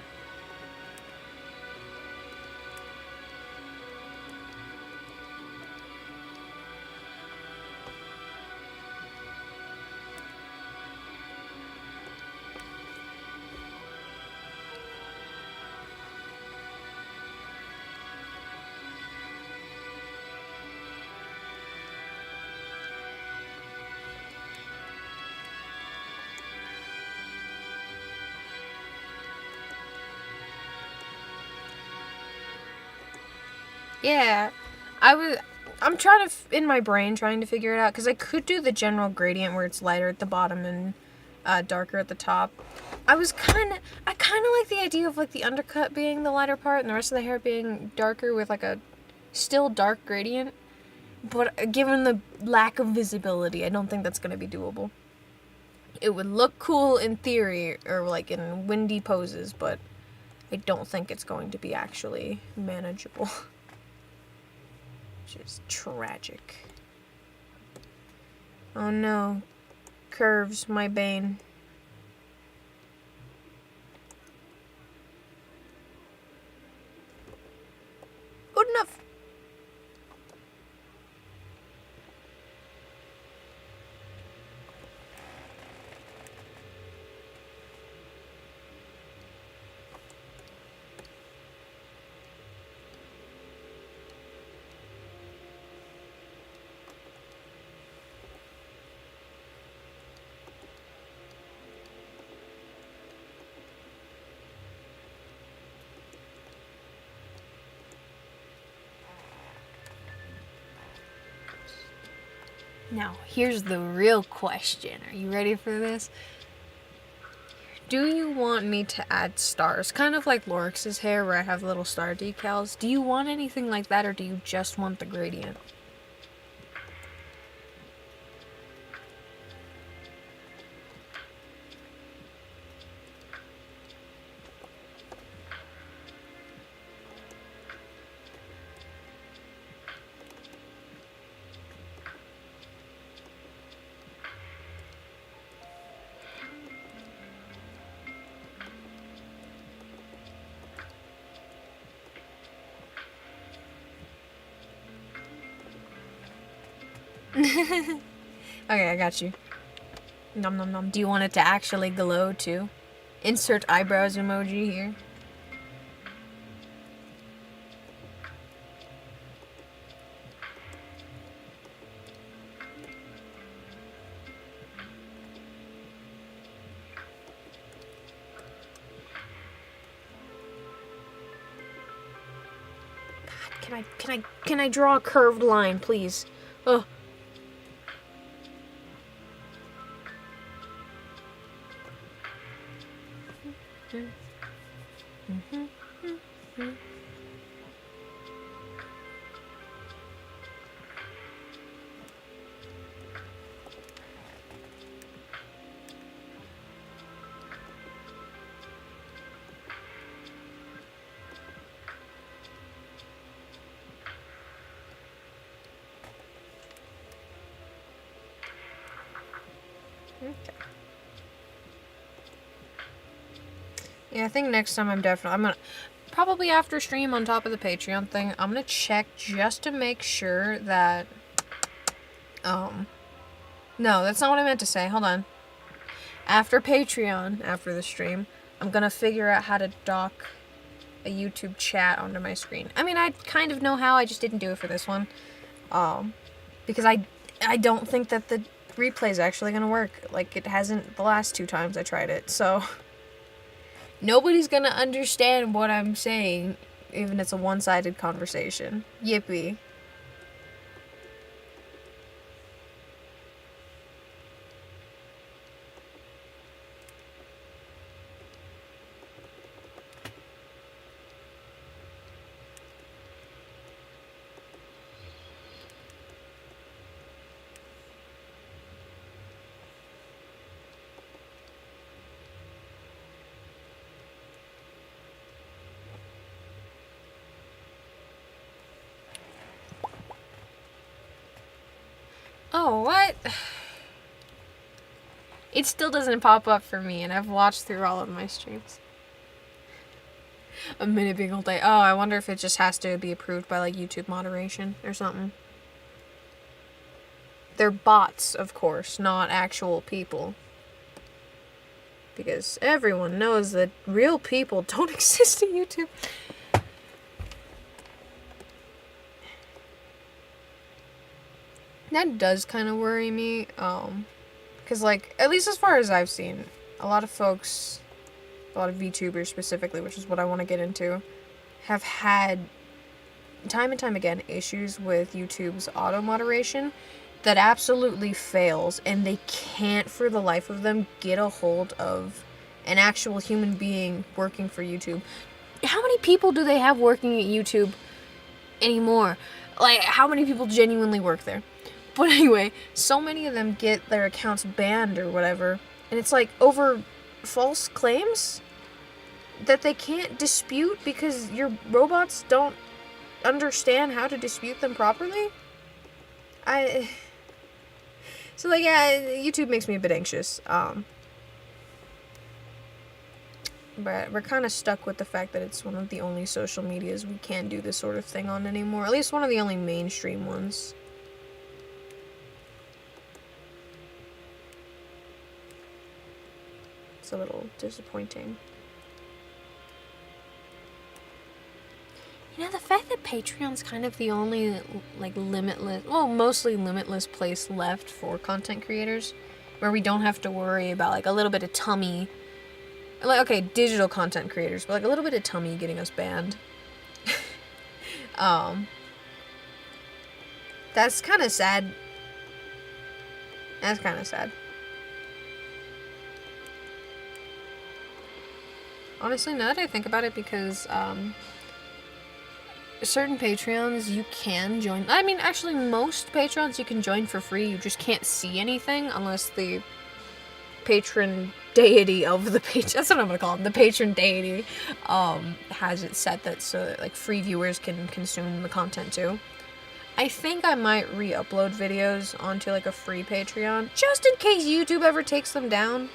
Yeah, I'm trying to, in my brain, trying to figure it out, because I could do the general gradient where it's lighter at the bottom and darker at the top. I kind of like the idea of, like, the undercut being the lighter part and the rest of the hair being darker with, like, a still dark gradient. But given the lack of visibility, I don't think that's going to be doable. It would look cool in theory, or, like, in windy poses, but I don't think it's going to be actually manageable. Which is tragic. Oh no. Curves, my bane. Good enough. Now, here's the real question. Are you ready for this? Do you want me to add stars? Kind of like Lorix's hair where I have little star decals. Do you want anything like that, or do you just want the gradient? Okay, I got you. Nom nom nom. Do you want it to actually glow too? Insert eyebrows emoji here. can I draw a curved line, please? Oh. Okay. Yeah, I think next time I'm gonna, probably after stream on top of the Patreon thing, I'm gonna check just to make sure that, no, that's not what I meant to say, hold on. After Patreon, after the stream, I'm gonna figure out how to dock a YouTube chat onto my screen. I mean, I kind of know how, I just didn't do it for this one. Because I don't think that the replay is actually gonna work. Like, it hasn't the last 2 times I tried it, so nobody's gonna understand what I'm saying, even if it's a one-sided conversation. Yippee. Oh, what? It still doesn't pop up for me, and I've watched through all of my streams. A minute being all day. Oh, I wonder if it just has to be approved by, like, YouTube moderation or something. They're bots, of course, not actual people. Because everyone knows that real people don't exist in YouTube. That does kind of worry me, because, like, at least as far as I've seen, a lot of folks, a lot of VTubers specifically, which is what I want to get into, have had, time and time again, issues with YouTube's auto-moderation that absolutely fails, and they can't, for the life of them, get a hold of an actual human being working for YouTube. How many people do they have working at YouTube anymore? Like, how many people genuinely work there? But anyway, so many of them get their accounts banned or whatever, and it's like over false claims that they can't dispute because your robots don't understand how to dispute them properly? So, like, yeah, YouTube makes me a bit anxious, but we're kind of stuck with the fact that it's one of the only social medias we can do this sort of thing on anymore, at least one of the only mainstream ones. It's a little disappointing. You know, the fact that Patreon's kind of the only, like, limitless, well, mostly limitless place left for content creators, where we don't have to worry about, like, a little bit of tummy, like, okay, digital content creators, but, like, a little bit of tummy getting us banned. That's kind of sad. That's kind of sad. Honestly, now that I think about it, because, certain Patreons you can join. I mean, actually, most Patreons you can join for free. You just can't see anything unless the patron deity of the page. That's what I'm gonna call him. The patron deity has it set that so that, like, free viewers can consume the content too. I think I might re-upload videos onto, like, a free Patreon just in case YouTube ever takes them down.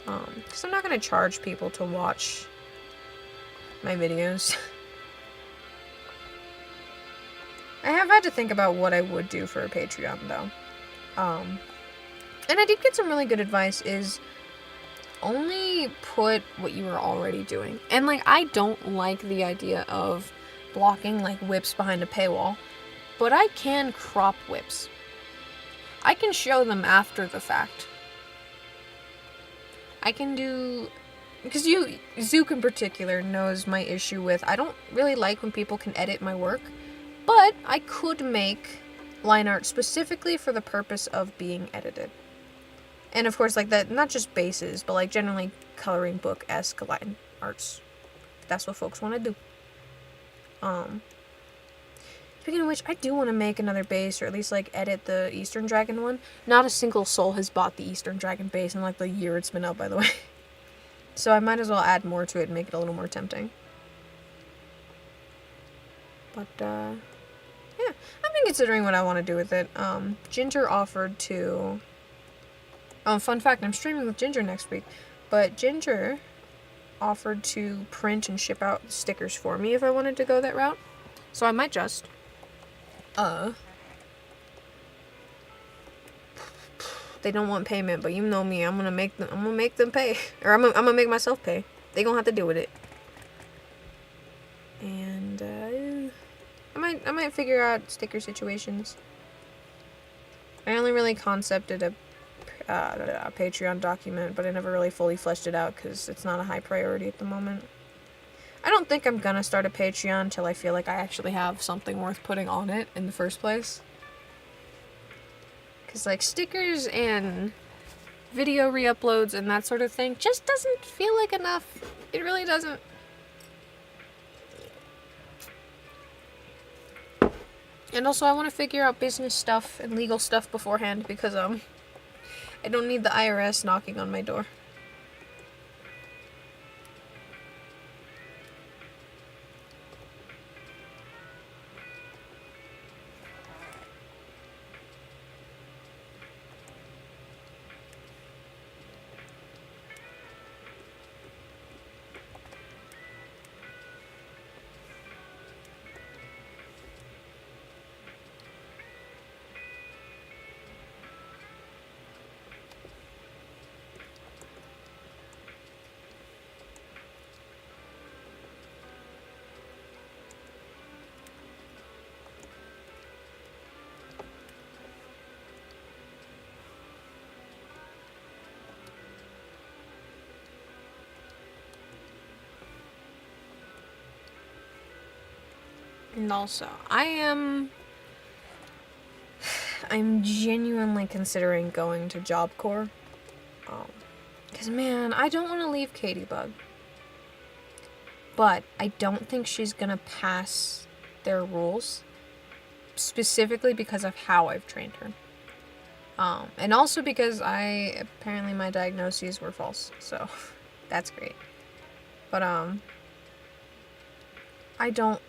Because I'm not gonna charge people to watch my videos. I have had to think about what I would do for a Patreon, though. And I did get some really good advice, is only put what you are already doing. And, like, I don't like the idea of blocking, like, whips behind a paywall, but I can crop whips. I can show them after the fact. I can do because Zuke in particular knows my issue with, I don't really like when people can edit my work, but I could make line art specifically for the purpose of being edited. And of course, like that, not just bases, but like generally coloring book-esque line arts. If that's what folks want to do. Speaking of which, I do want to make another base, or at least like edit the Eastern Dragon one. Not a single soul has bought the Eastern Dragon base in like the year it's been out, by the way. So I might as well add more to it and make it a little more tempting. But, yeah. I've been considering what I want to do with it. Ginger offered to... fun fact, I'm streaming with Ginger next week. But Ginger offered to print and ship out stickers for me if I wanted to go that route. So I might just... They don't want payment, but you know me, I'm gonna make them pay. Or I'm gonna make myself pay. They gonna have to deal with it. And I might figure out sticker situations. I only really concepted a Patreon document, but I never really fully fleshed it out because it's not a high priority at the moment. I don't think I'm gonna start a Patreon until I feel like I actually have something worth putting on it in the first place. Because, like, stickers and video re-uploads and that sort of thing just doesn't feel like enough. It really doesn't. And also, I want to figure out business stuff and legal stuff beforehand because, I don't need the IRS knocking on my door. And also, I'm genuinely considering going to Job Corps. Because, man, I don't want to leave Katybug. But I don't think she's going to pass their rules. Specifically because of how I've trained her. And also because apparently my diagnoses were false. So, that's great. But, I don't...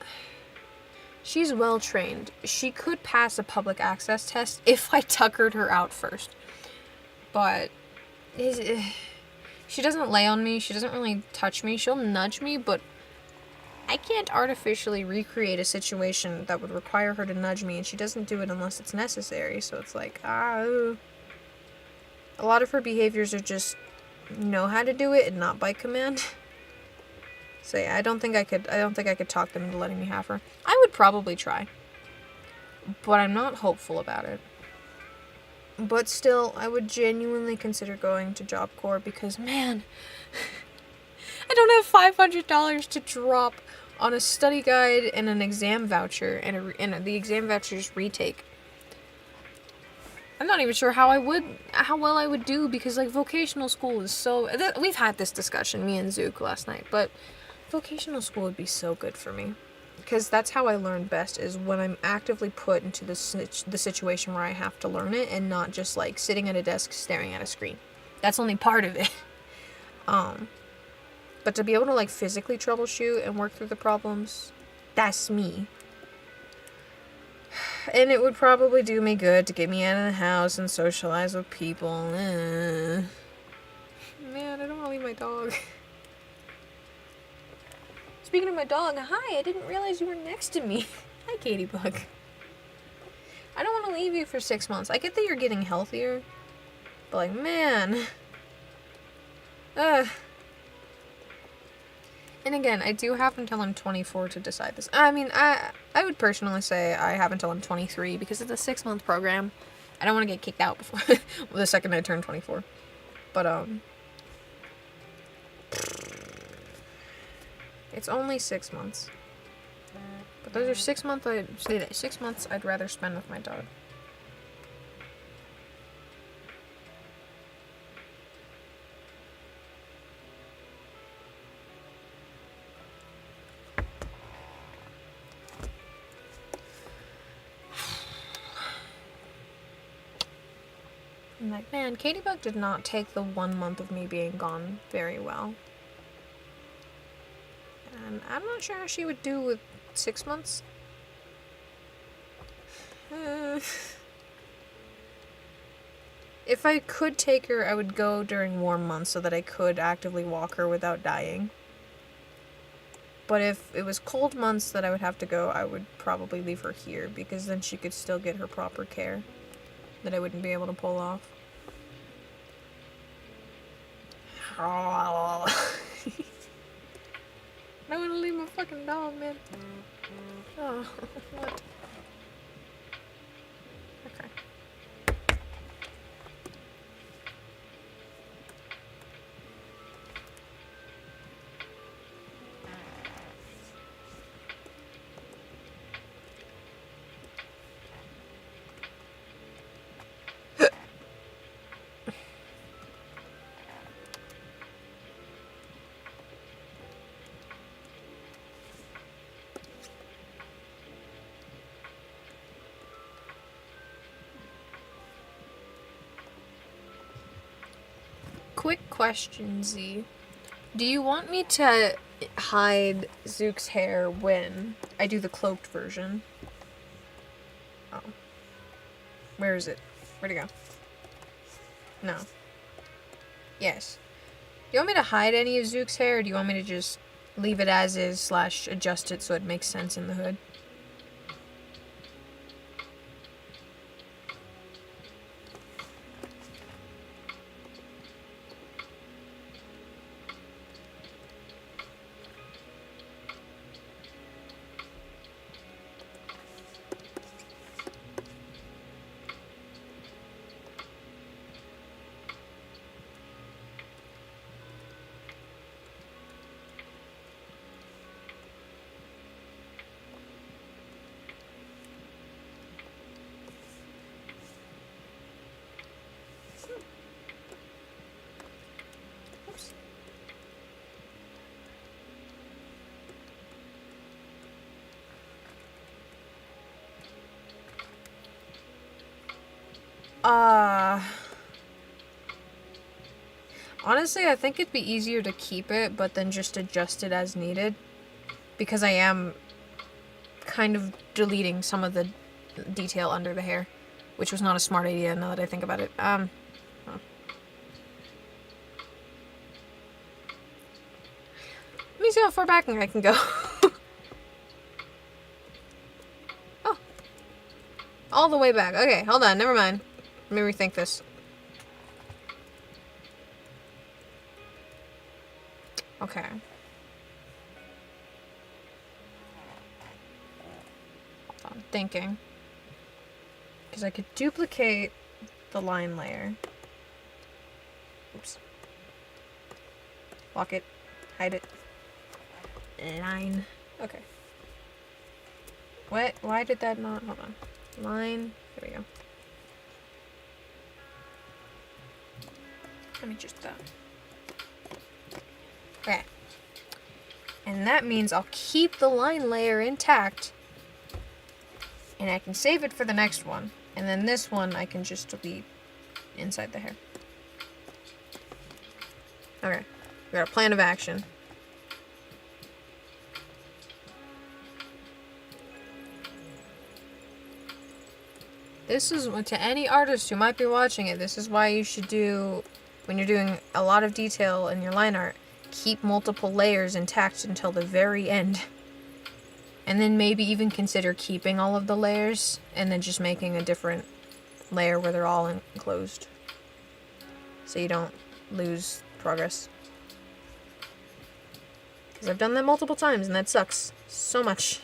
She's well trained. She could pass a public access test if I tuckered her out first. But she doesn't lay on me. She doesn't really touch me. She'll nudge me, but I can't artificially recreate a situation that would require her to nudge me, and she doesn't do it unless it's necessary. So it's like, a lot of her behaviors are just know how to do it and not by command. So yeah, I don't think I could talk them into letting me have her. I would probably try. But I'm not hopeful about it. But still, I would genuinely consider going to Job Corps because, man, I don't have $500 to drop on a study guide and an exam voucher and the exam voucher's retake. I'm not even sure how well I would do because, like, vocational school is so... We've had this discussion, me and Zuke, last night, but vocational school would be so good for me. Because that's how I learn best, is when I'm actively put into the situation where I have to learn it and not just, like, sitting at a desk staring at a screen. That's only part of it. But to be able to, like, physically troubleshoot and work through the problems, that's me. And it would probably do me good to get me out of the house and socialize with people. Man, I don't want to leave my dog. Speaking of my dog, hi, I didn't realize you were next to me. Hi, Katybug. I don't want to leave you for 6 months. I get that you're getting healthier, but, like, man. And again, I do have until I'm 24 to decide this. I mean, I would personally say I have until I'm 23 because it's a 6-month program. I don't want to get kicked out before the second I turn 24. But, It's only 6 months. But those are 6 months 6 months I'd rather spend with my dog. I'm like, man, Katybug did not take the 1 month of me being gone very well. And I'm not sure how she would do with 6 months. If I could take her, I would go during warm months so that I could actively walk her without dying. But if it was cold months that I would have to go, I would probably leave her here, because then she could still get her proper care that I wouldn't be able to pull off. I don't want to leave my fucking dog, man. Oh, what? Okay. Quick question, Z. Do you want me to hide Zuke's hair when I do the cloaked version? Oh. Where is it? Where'd it go? No. Yes. Do you want me to hide any of Zuke's hair, or do you want me to just leave it as is / adjust it so it makes sense in the hood? Honestly, I think it'd be easier to keep it, but then just adjust it as needed. Because I am kind of deleting some of the detail under the hair. Which was not a smart idea, now that I think about it. Let me see how far back I can go. Oh. All the way back. Okay, hold on, never mind. Let me rethink this. Okay. Hold on, thinking. Because I could duplicate the line layer. Oops. Lock it. Hide it. Line. Okay. What? Why did that not? Hold on. Line. There we go. Let me just okay. And that means I'll keep the line layer intact. And I can save it for the next one. And then this one I can just delete inside the hair. Okay. We got a plan of action. This is, to any artist who might be watching it, this is why you should do, when you're doing a lot of detail in your line art, keep multiple layers intact until the very end. And then maybe even consider keeping all of the layers and then just making a different layer where they're all enclosed. So you don't lose progress. Because I've done that multiple times and that sucks so much.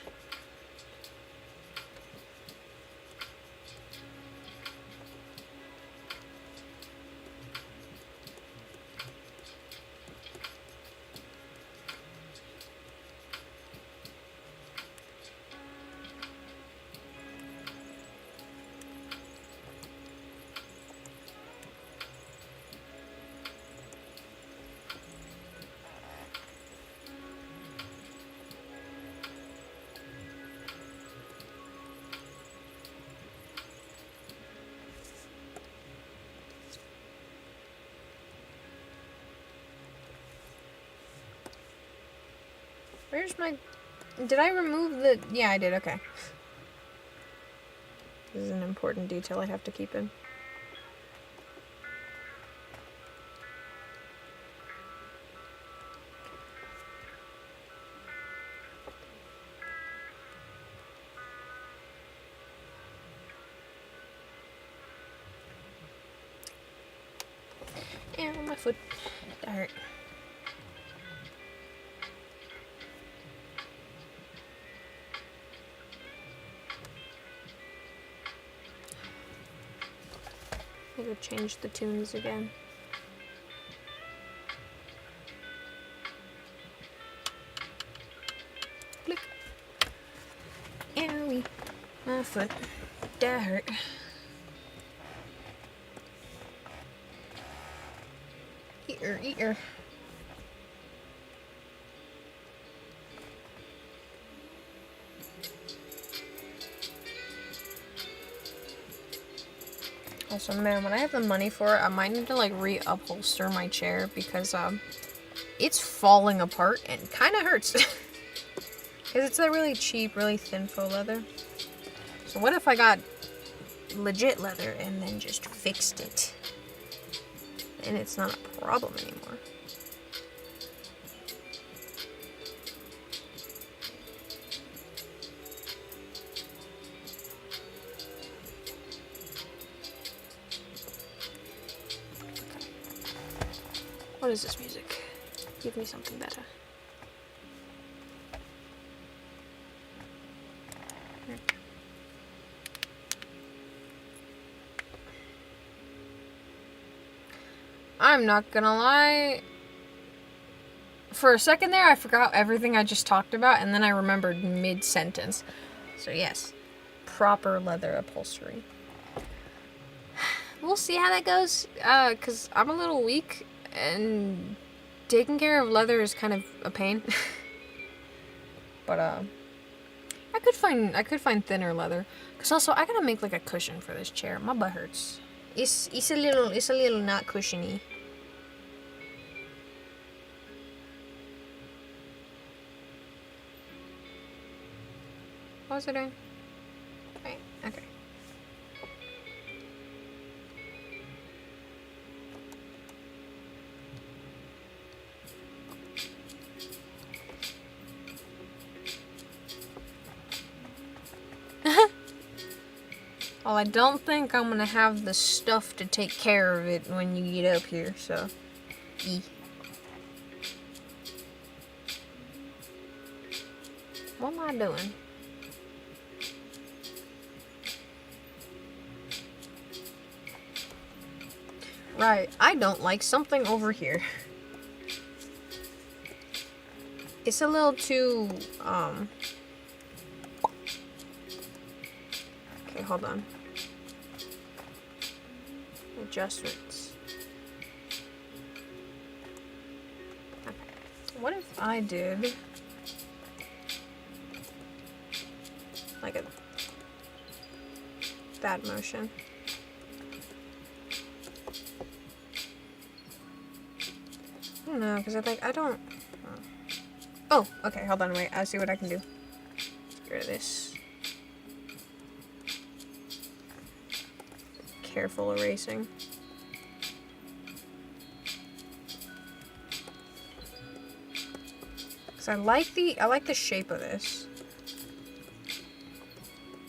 Where's my... Did I remove the... Yeah, I did, okay. This is an important detail I have to keep in. Ow, my foot. That hurt. I go change the tunes again. Click. Owie. My foot. That hurt. Eater. Also, man, when I have the money for it, I might need to like re-upholster my chair because it's falling apart and kind of hurts. Because it's a really cheap, really thin faux leather. So what if I got legit leather and then just fixed it? And it's not a problem anymore. What is this music? Give me something better. I'm not gonna lie. For a second there, I forgot everything I just talked about, and then I remembered mid-sentence. So yes, proper leather upholstery. We'll see how that goes, because I'm a little weak, and taking care of leather is kind of a pain. But, I could find thinner leather. Because also, I gotta make, like, a cushion for this chair. My butt hurts. It's a little not cushiony. What was I doing? Right, okay. Well, I don't think I'm gonna have the stuff to take care of it when you get up here, so... What am I doing? Right, I don't like something over here. It's a little too, Okay, hold on. Adjustments. Okay. What if I did... like a... that motion? I don't know, because I don't... Oh, okay, hold on, wait, I'll see what I can do. Get rid of this. Careful erasing. Because I like the shape of this.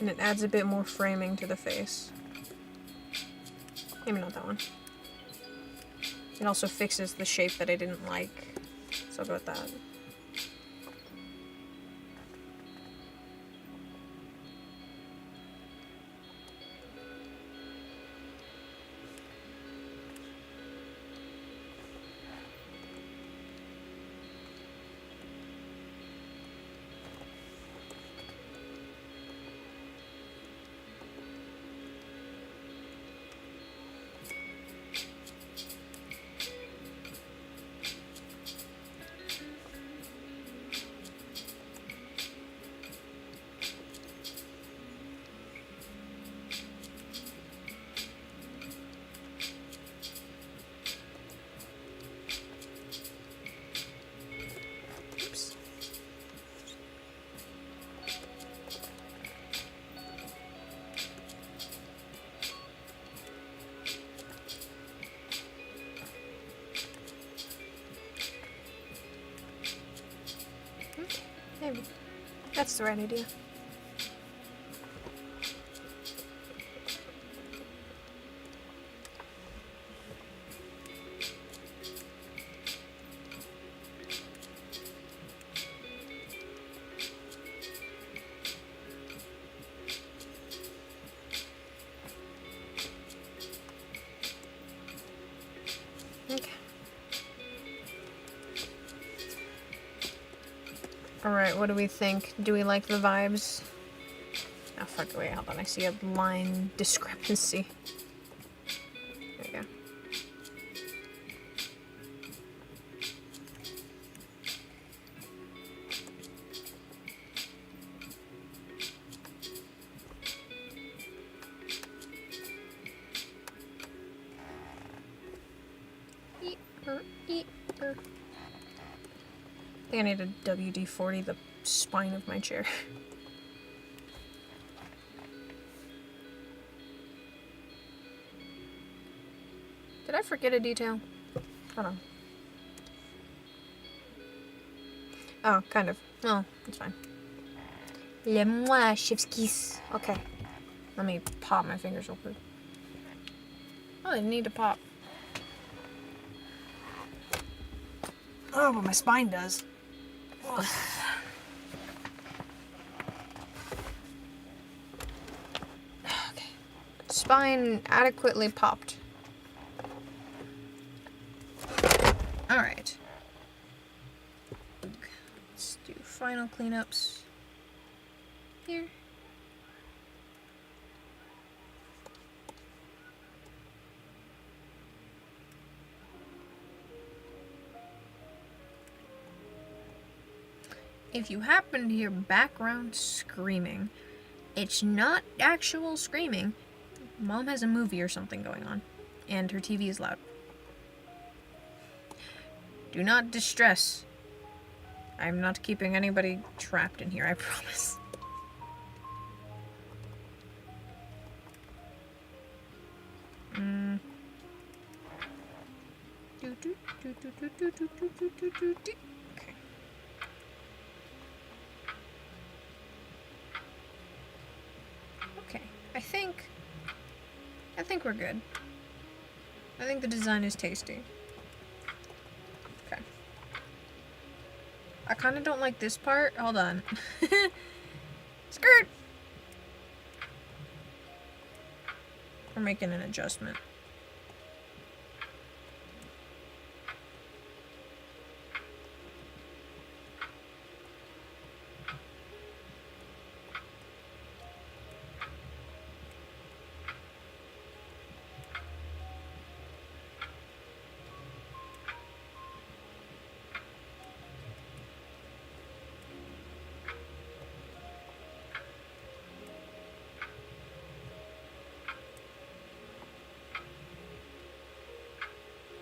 And it adds a bit more framing to the face. Maybe not that one. It also fixes the shape that I didn't like. So I'll go with that. That's the right idea. Okay. Alright, what do we think? Do we like the vibes? Oh, fuck, wait, hold on. I see a line discrepancy. There we go. I think I need to WD-40 the spine of my chair. Did I forget a detail? Hold on. Oh, kind of. Oh, it's fine. Le moi, chef's kiss. Okay. Let me pop my fingers real quick. Oh, they need to pop. Oh, but my spine does. Ugh. Okay. Spine adequately popped. Alright. Let's do final cleanups here. If you happen to hear background screaming, it's not actual screaming. Mom has a movie or something going on, and her TV is loud. Do not distress. I'm not keeping anybody trapped in here, I promise. Okay. Okay, I think we're good. I think the design is tasty. Okay. I kind of don't like this part. Hold on. Skirt! We're making an adjustment.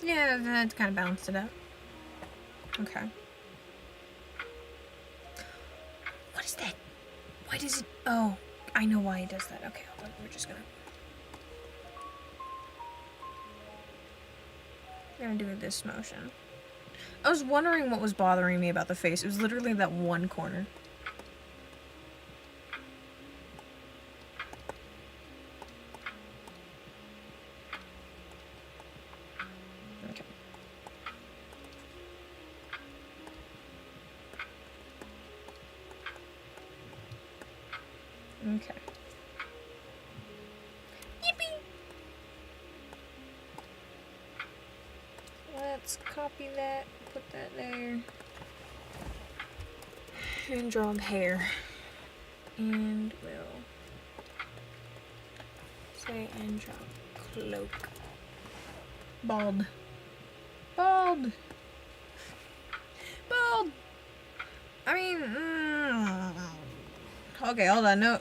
Yeah, that kind of balanced it out. Okay. What is that? Why does it... Oh, I know why it does that. Okay, hold on. We're gonna do this motion. I was wondering what was bothering me about the face. It was literally that one corner. Okay. Yippee! Let's copy that, put that there, and draw hair. And we'll say and draw cloak. Bald. Bald! Bald! I mean, okay, hold on, no.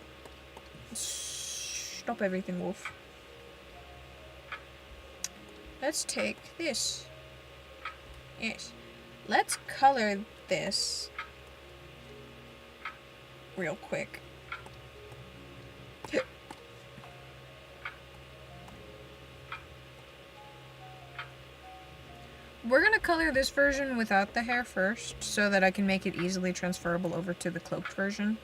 Stop everything, Wolf. Let's take this. Yes. Let's color this real quick. We're gonna color this version without the hair first, so that I can make it easily transferable over to the cloaked version.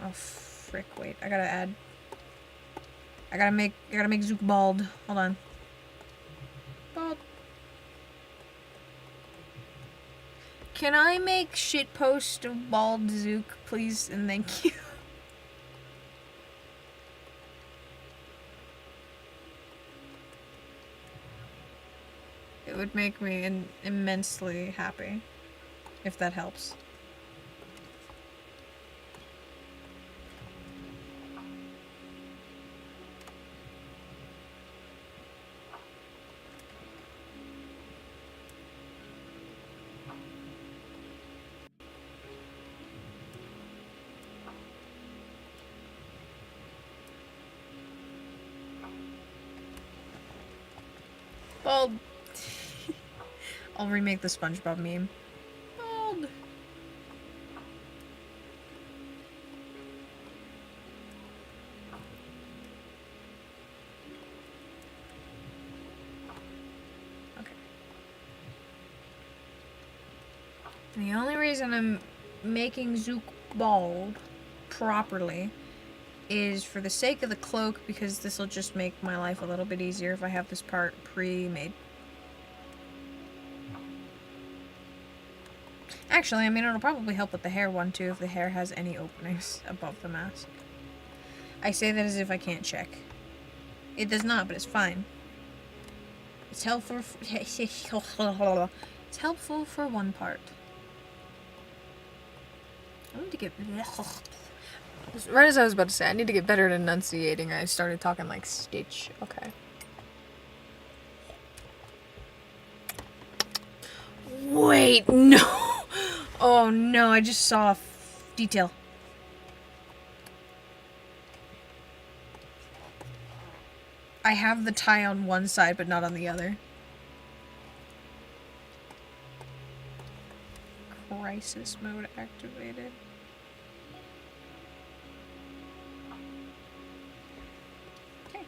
Oh frick, wait, I gotta make Zuke bald. Hold on. Bald. Can I make shitpost of bald Zuke, please, and thank you? It would make me immensely happy, if that helps. Bald. I'll remake the SpongeBob meme. Bald. Okay. And the only reason I'm making Zuke bald properly is for the sake of the cloak, because this will just make my life a little bit easier if I have this part pre-made. Actually, I mean, it'll probably help with the hair one too, if the hair has any openings above the mask. I say that as if I can't check. It does not, but it's fine. It's helpful. It's helpful for one part. I need to get... Right as I was about to say, I need to get better at enunciating. I started talking like Stitch. Okay. Wait, no! Oh no, I just saw a detail. I have the tie on one side, but not on the other. Crisis mode activated. Okay.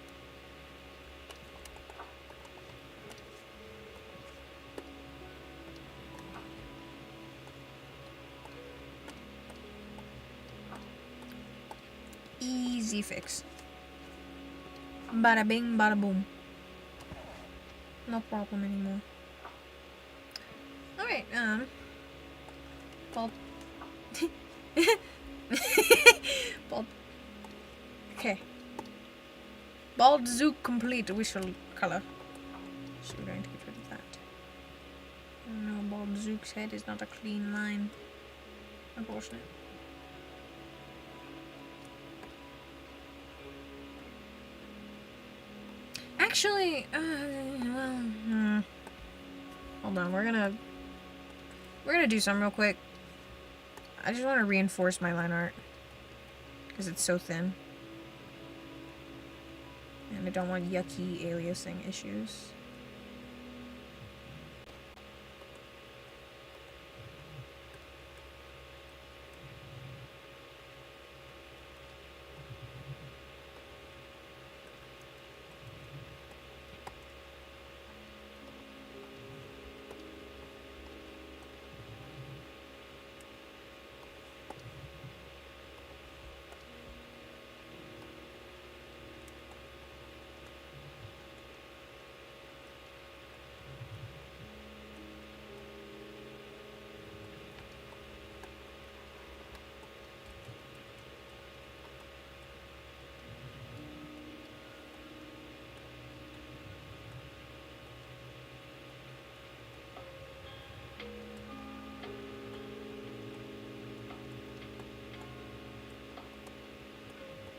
Easy fix. Bada bing, bada boom. No problem anymore. Alright, bald. Bald. Okay. Bald Zuke complete. We shall color. So we're going to get rid of that. Oh no, Bald Zuke's head is not a clean line. Unfortunate. Actually, well, hold on. We're gonna do something real quick. I just want to reinforce my line art because it's so thin, and I don't want yucky aliasing issues.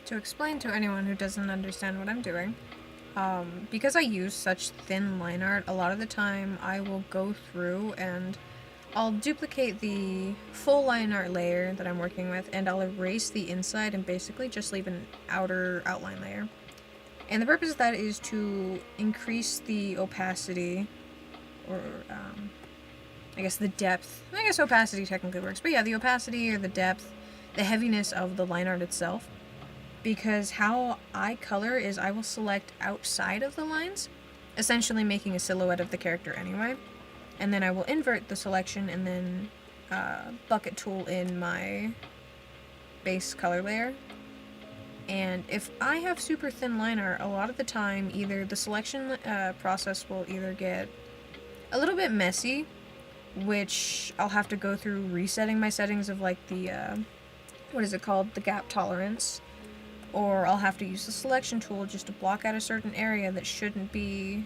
To explain to anyone who doesn't understand what I'm doing, because I use such thin line art, a lot of the time I will go through and I'll duplicate the full line art layer that I'm working with, and I'll erase the inside and basically just leave an outer outline layer. And the purpose of that is to increase the opacity, or I guess the depth. I guess opacity technically works, but yeah, the opacity or the depth, the heaviness of the line art itself. Because how I color is I will select outside of the lines, essentially making a silhouette of the character anyway. And then I will invert the selection and then bucket tool in my base color layer. And if I have super thin line art, a lot of the time either the selection process will either get a little bit messy, which I'll have to go through resetting my settings of like the, what is it called, the gap tolerance, or I'll have to use the selection tool just to block out a certain area that shouldn't be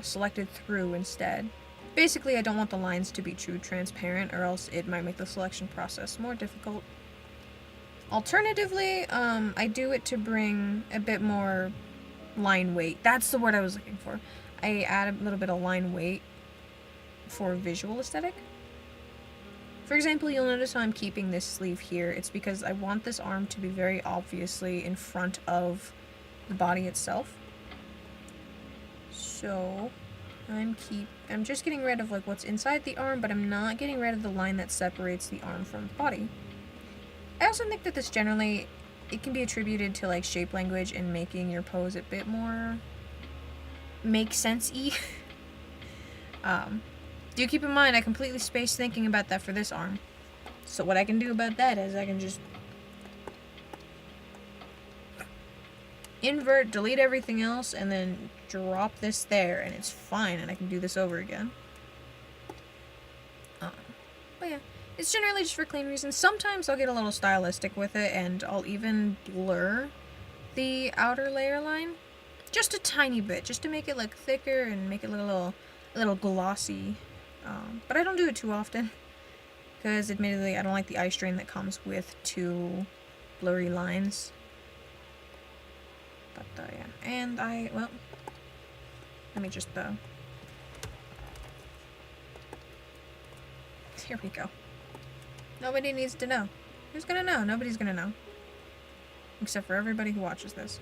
selected through instead. Basically, I don't want the lines to be too transparent, or else it might make the selection process more difficult. Alternatively, I do it to bring a bit more line weight. That's the word I was looking for. I add a little bit of line weight for visual aesthetic. For example, you'll notice how I'm keeping this sleeve here. It's because I want this arm to be very obviously in front of the body itself. So I'm just getting rid of like what's inside the arm, but I'm not getting rid of the line that separates the arm from the body. I also think that this generally, it can be attributed to like shape language and making your pose a bit more make sense-y. Do keep in mind, I completely spaced thinking about that for this arm. So what I can do about that is I can just invert, delete everything else, and then drop this there, and it's fine, and I can do this over again. But yeah, it's generally just for clean reasons. Sometimes I'll get a little stylistic with it, and I'll even blur the outer layer line. Just a tiny bit, just to make it look thicker and make it look a little glossy. But I don't do it too often, because admittedly I don't like the eye strain that comes with too blurry lines. But yeah, and well, let me just, here we go. Nobody needs to know. Who's gonna know? Nobody's gonna know. Except for everybody who watches this.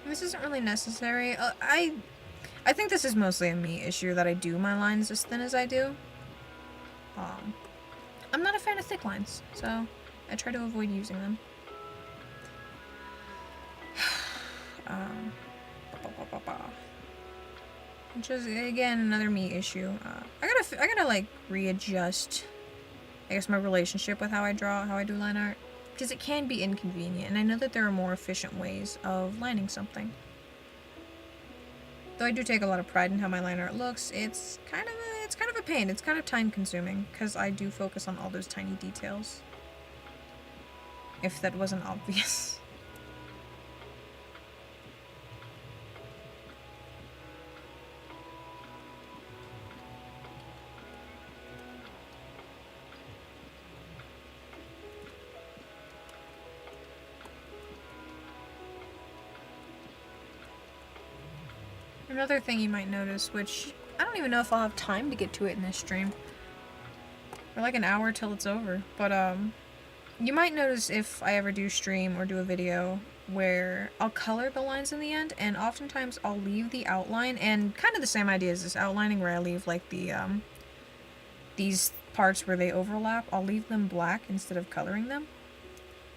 This isn't really necessary. I think this is mostly a me issue that I do my lines as thin as I do. I'm not a fan of thick lines, so I try to avoid using them. Which is, again, another me issue. I gotta like readjust, I guess, my relationship with how I draw, how I do line art. Because it can be inconvenient, and I know that there are more efficient ways of lining something. Though I do take a lot of pride in how my line art looks, it's kind of a pain. It's kind of time consuming, because I do focus on all those tiny details. If that wasn't obvious. Another thing you might notice, which I don't even know if I'll have time to get to it in this stream. We're like an hour till it's over. But you might notice if I ever do stream or do a video where I'll color the lines in the end, and oftentimes I'll leave the outline, and kind of the same idea as this outlining where I leave like the these parts where they overlap, I'll leave them black instead of coloring them.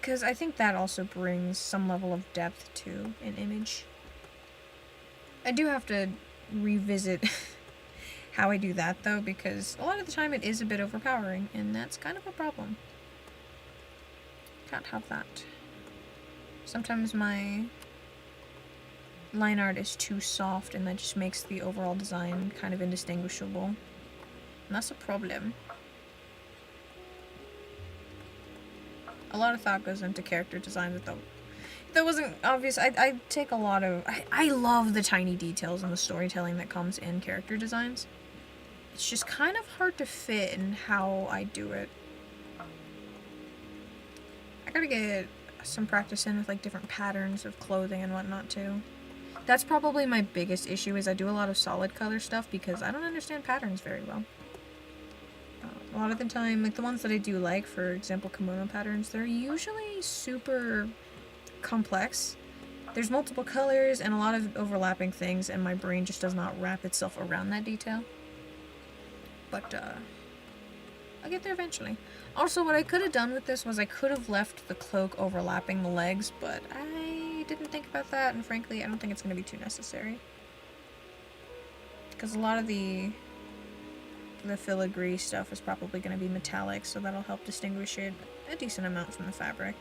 Because I think that also brings some level of depth to an image. I do have to revisit how I do that, though, because a lot of the time it is a bit overpowering, and that's kind of a problem. Can't have that. Sometimes my line art is too soft, and that just makes the overall design kind of indistinguishable. And that's a problem. A lot of thought goes into character design, but that wasn't obvious. I take a lot of... I love the tiny details and the storytelling that comes in character designs. It's just kind of hard to fit in how I do it. I gotta get some practice in with like different patterns of clothing and whatnot too. That's probably my biggest issue, is I do a lot of solid color stuff because I don't understand patterns very well. A lot of the time, like the ones that I do like, for example, kimono patterns, they're usually super complex. There's multiple colors and a lot of overlapping things, and my brain just does not wrap itself around that detail. But, I'll get there eventually. Also, what I could have done with this was I could have left the cloak overlapping the legs, but I didn't think about that, and frankly, I don't think it's going to be too necessary. Because a lot of the filigree stuff is probably going to be metallic, so that'll help distinguish it a decent amount from the fabric.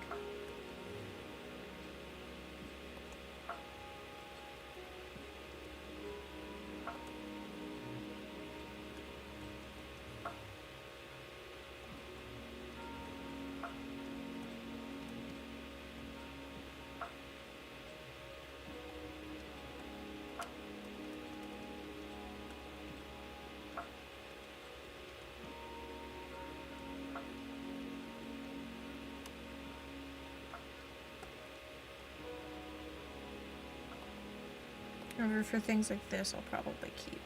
However, for things like this, I'll probably keep.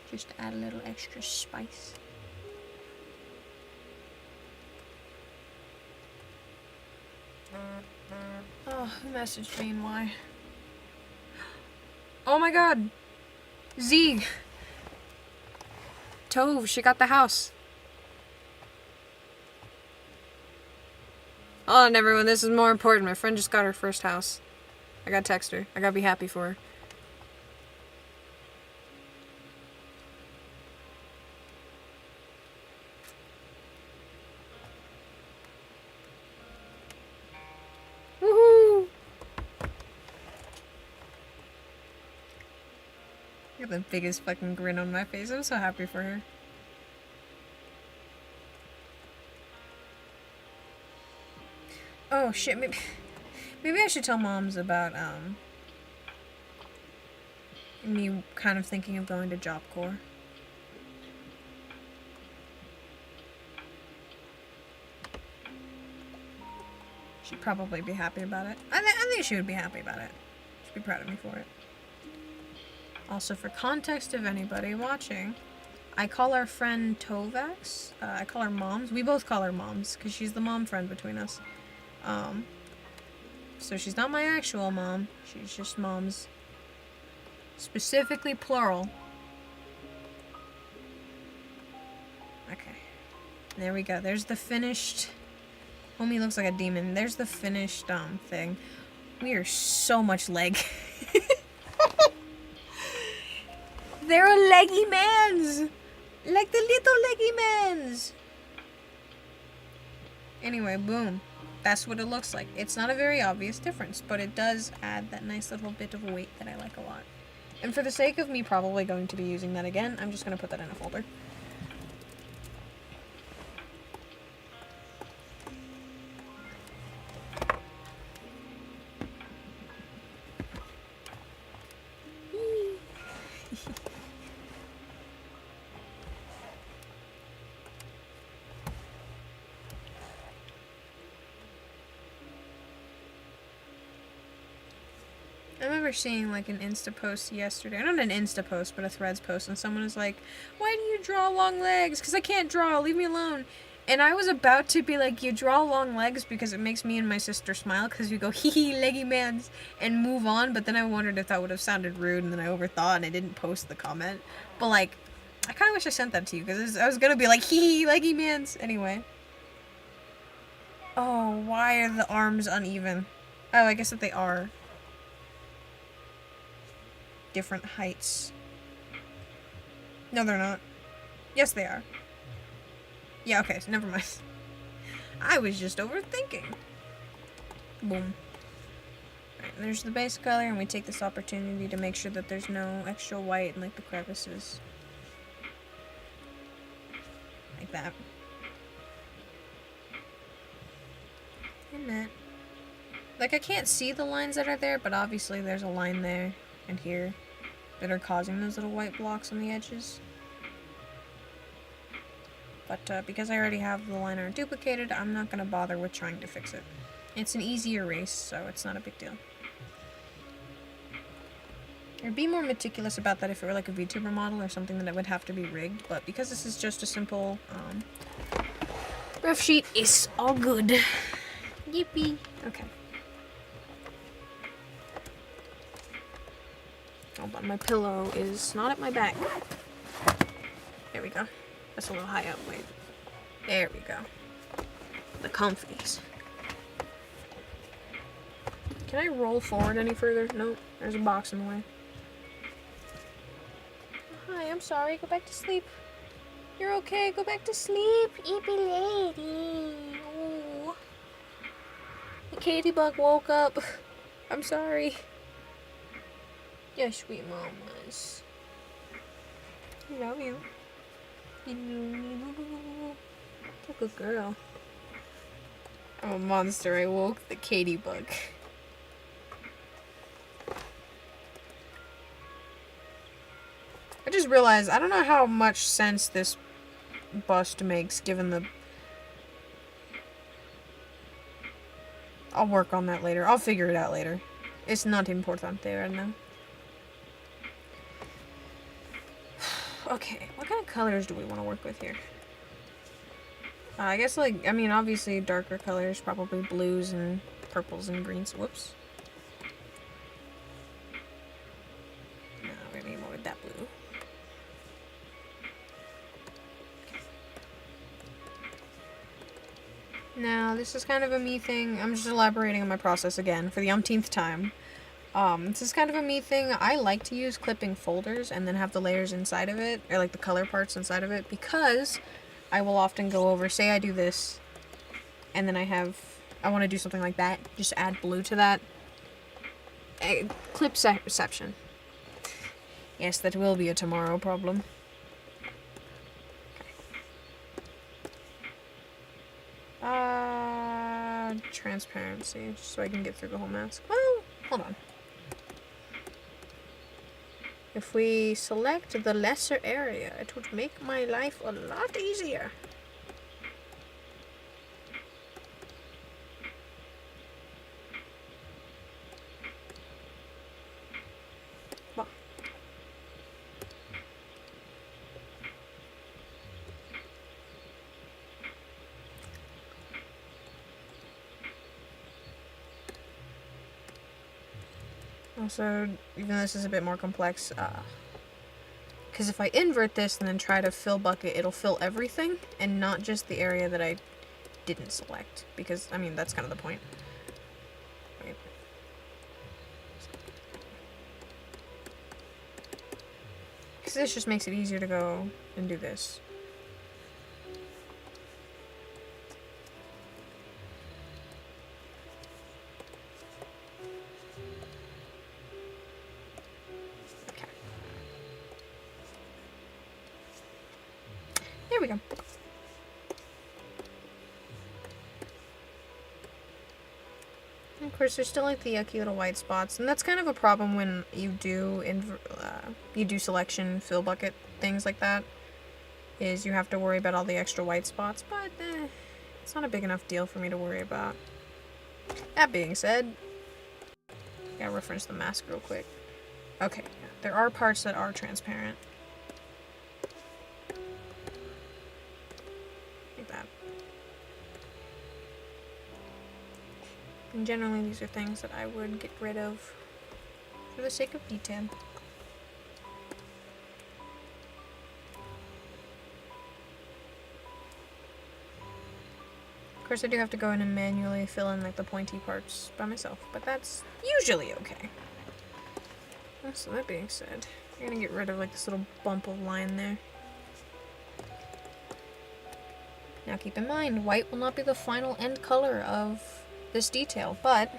Just to add a little extra spice. Oh, who messaged me and why? Oh my god! Z! Tove, she got the house. Oh, and everyone, this is more important. My friend just got her first house. I gotta text her. I gotta be happy for her. Woohoo! I got the biggest fucking grin on my face. I'm so happy for her. Oh shit, maybe I should tell moms about me kind of thinking of going to Job Corps. She'd probably be happy about it. I think she would be happy about it. She'd be proud of me for it. Also, for context of anybody watching, I call our friend Tovax. I call her Moms. We both call her Moms, because she's the mom friend between us. So she's not my actual mom. She's just Mom's. Specifically plural. Okay. There we go. There's the finished... Homie looks like a demon. There's the finished, thing. We are so much leg. They're leggy mans! Like the little leggy mans! Anyway, boom. That's what it looks like. It's not a very obvious difference, but it does add that nice little bit of weight that I like a lot. And for the sake of me probably going to be using that again, I'm just going to put that in a folder. I remember seeing like an Insta post yesterday, not an Insta post, but a Threads post, and someone was like, why do you draw long legs? Because I can't draw, leave me alone. And I was about to be like, you draw long legs because it makes me and my sister smile, because we go, hee hee, leggy mans, and move on, but then I wondered if that would have sounded rude, and then I overthought, and I didn't post the comment. But like, I kind of wish I sent that to you, because I was going to be like, hee hee, leggy mans. Anyway. Oh, why are the arms uneven? Oh, I guess that they are. Different heights. No, they're not. Yes, they are. Yeah, okay, so never mind. I was just overthinking. Boom. Alright, there's the base color, and we take this opportunity to make sure that there's no extra white in, like, the crevices. Like that. And that. Like, I can't see the lines that are there, but obviously there's a line there and here that are causing those little white blocks on the edges. But because I already have the line art duplicated, I'm not going to bother with trying to fix it. It's an easy erase, so it's not a big deal. I'd be more meticulous about that if it were like a VTuber model or something that would have to be rigged, but because this is just a simple rough sheet, it's all good. Yippee. Okay. Oh, but my pillow is not at my back. There we go. That's a little high up. Wait. There we go. The comfies. Can I roll forward any further? Nope. There's a box in the way. Hi, I'm sorry. Go back to sleep. You're okay. Go back to sleep. Eepy lady. Ooh. The Katybug woke up. I'm sorry. Yeah, sweet mamas. Love you. A good girl. I'm a monster. I woke the Katybug. I just realized I don't know how much sense this bust makes given the... I'll work on that later. I'll figure it out later. It's not importante right now. Okay, what kind of colors do we want to work with here? I guess, like, I mean, obviously darker colors, probably blues and purples and greens. Whoops. No, we need more with that blue. Now, this is kind of a me thing. I'm just elaborating on my process again for the umpteenth time. This is kind of a me thing. I like to use clipping folders and then have the layers inside of it, or like the color parts inside of it, because I will often go over, say I do this, and then I want to do something like that, just add blue to that. Clipception. Yes, that will be a tomorrow problem. Transparency, just so I can get through the whole mask. Well, hold on. If we select the lesser area, it would make my life a lot easier. Well. Also, even though this is a bit more complex, because if I invert this and then try to fill bucket, it'll fill everything, and not just the area that I didn't select. Because, I mean, that's kind of the point. Right. Because this just makes it easier to go and do this. There we go. And of course, there's still like the yucky little white spots, and that's kind of a problem when you do selection, fill bucket, things like that. Is you have to worry about all the extra white spots, but it's not a big enough deal for me to worry about. That being said, gotta reference the mask real quick. Okay, yeah, there are parts that are transparent. And generally these are things that I would get rid of for the sake of detail. Of course I do have to go in and manually fill in like the pointy parts by myself, but that's usually okay. So that being said, I'm gonna get rid of like this little bump of line there. Now keep in mind, white will not be the final end color of this detail, but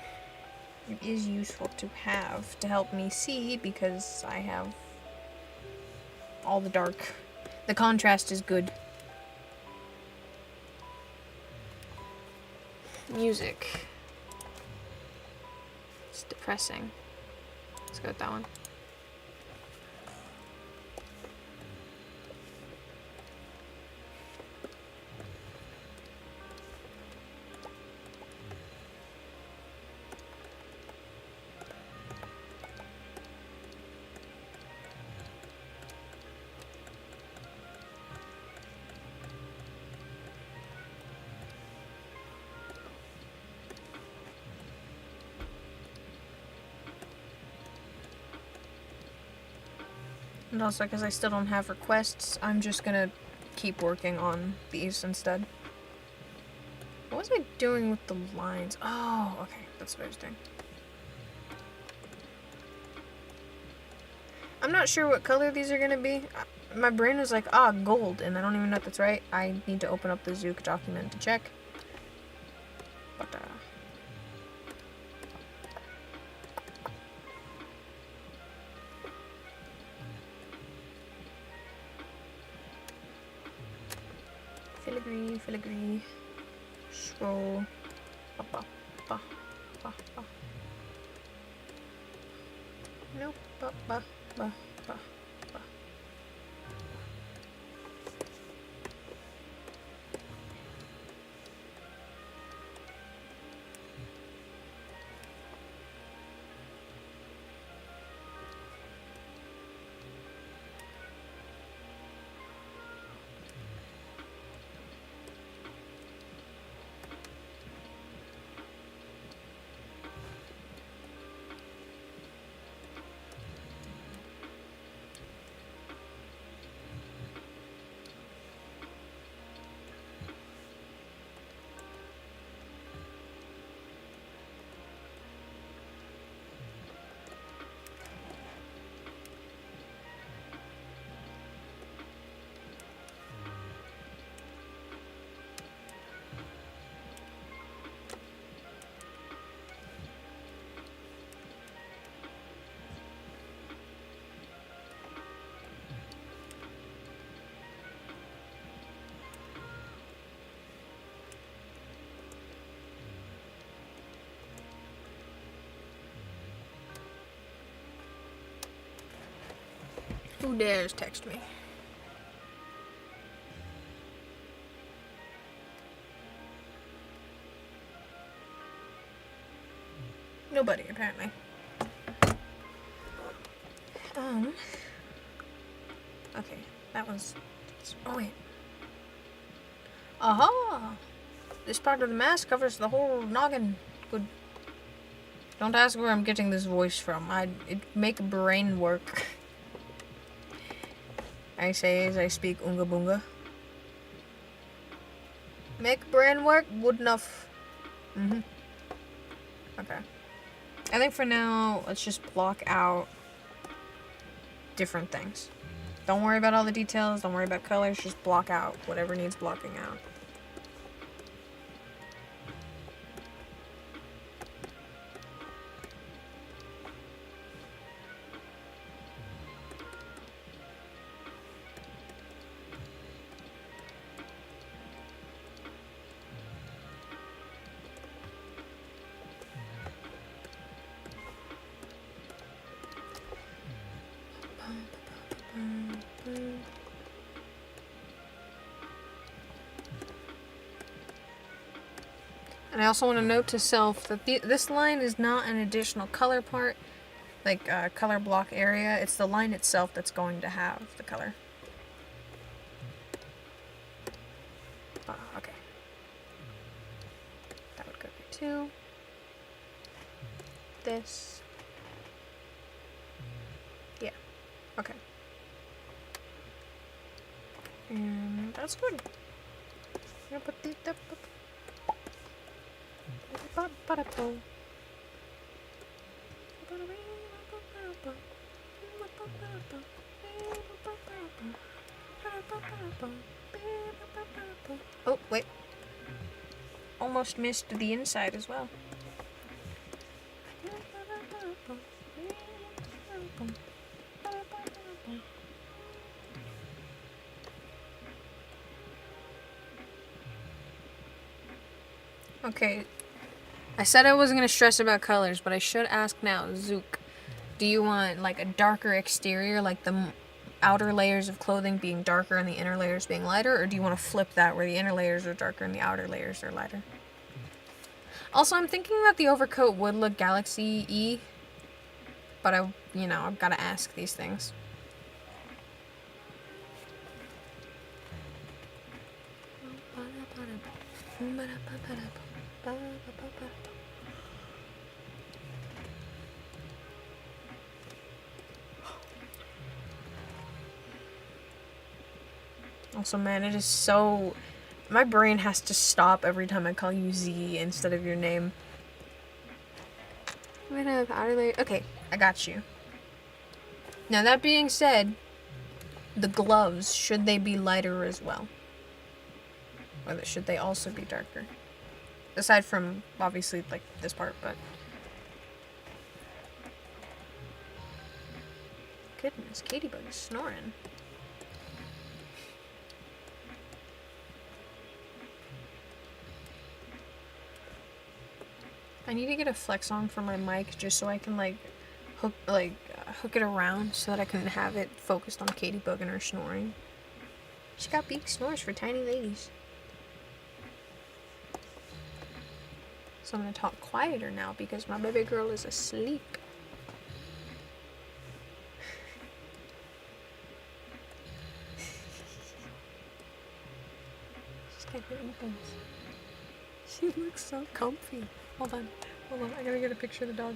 it is useful to have to help me see because I have all the dark. The contrast is good. Music. It's depressing. Let's go with that one. And also, because I still don't have requests, I'm just gonna keep working on these instead. What was I doing with the lines? Oh, okay, that's what I was doing. I'm not sure what color these are gonna be. My brain was like, gold, and I don't even know if that's right. I need to open up the Zuke document to check. But, filigree, scroll, ba, ba, ba, ba. Nope, ba, ba, ba, ba, ba. Who dares text me? Nobody, apparently. Okay, that was... Oh, wait. Aha! This part of the mask covers the whole noggin. Good. Don't ask where I'm getting this voice from. It make brain work. I say as I speak Unga Bunga. Make brain work? Good enough. Okay. I think for now, let's just block out different things. Don't worry about all the details, don't worry about colors, just block out whatever needs blocking out. And I also want to note to self that this line is not an additional color part, like color block area. It's the line itself that's going to have the color. Okay. That would go here too. This. Yeah. Okay. And that's good. I'm gonna put these up. Oh, wait. Almost missed the inside as well. Okay. I said I wasn't going to stress about colors, but I should ask now, Zuke, do you want like a darker exterior, like the outer layers of clothing being darker and the inner layers being lighter, or do you want to flip that where the inner layers are darker and the outer layers are lighter? Also, I'm thinking that the overcoat would look Galaxy-y, but I've got to ask these things. Also, man, it is so... My brain has to stop every time I call you Z instead of your name. I'm gonna have outer layer... Okay, I got you. Now, that being said, the gloves, should they be lighter as well? Or should they also be darker? Aside from, obviously, like, this part, but... Goodness, Katybug is snoring. I need to get a flex on for my mic just so I can, like, hook it around so that I can have it focused on Katybug and her snoring. She got big snores for tiny ladies. So I'm gonna talk quieter now because my baby girl is asleep. She's got her earphones. She looks so comfy. Hold on, I gotta get a picture of the dog.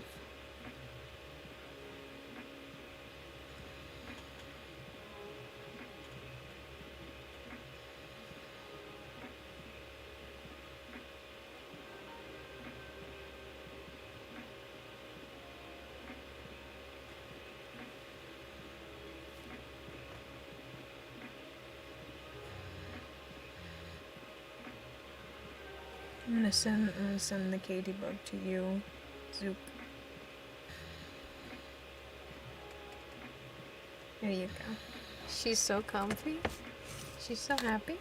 I'm gonna send the Katybug to you, Zuke. There you go. She's so comfy. She's so happy.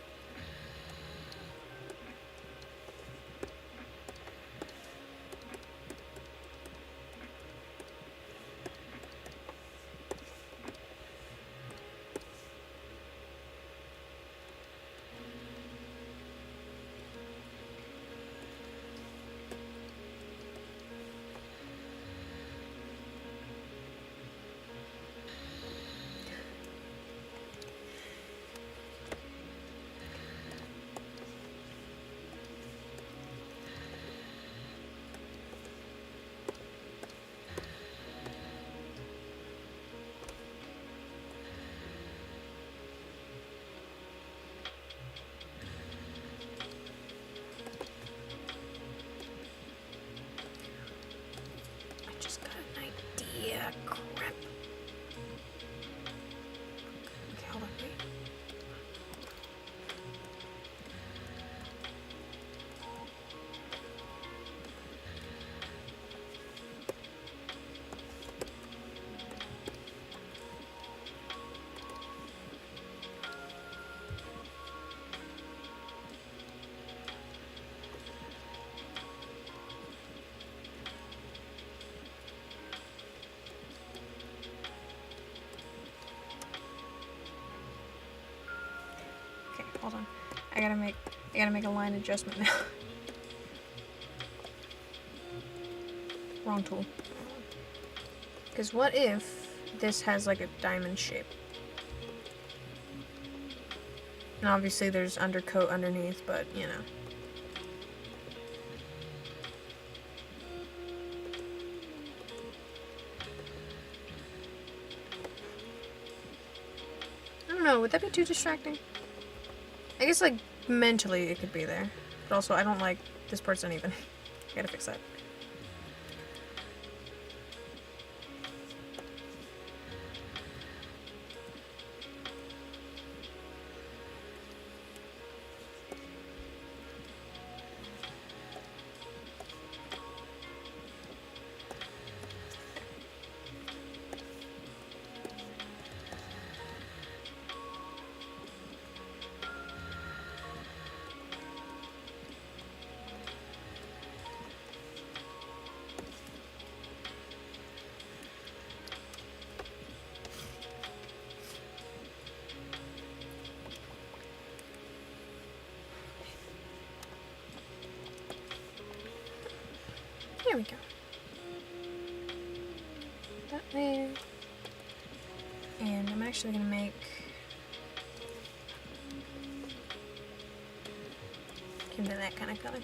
Hold on. I gotta make a line adjustment now. Wrong tool. Because what if this has like a diamond shape? And obviously there's undercoat underneath, but you know. I don't know, would that be too distracting? I guess, like, mentally it could be there. But also, I don't like this part's uneven. I gotta fix that. There we go. That there. And I'm actually gonna make give me that kind of color.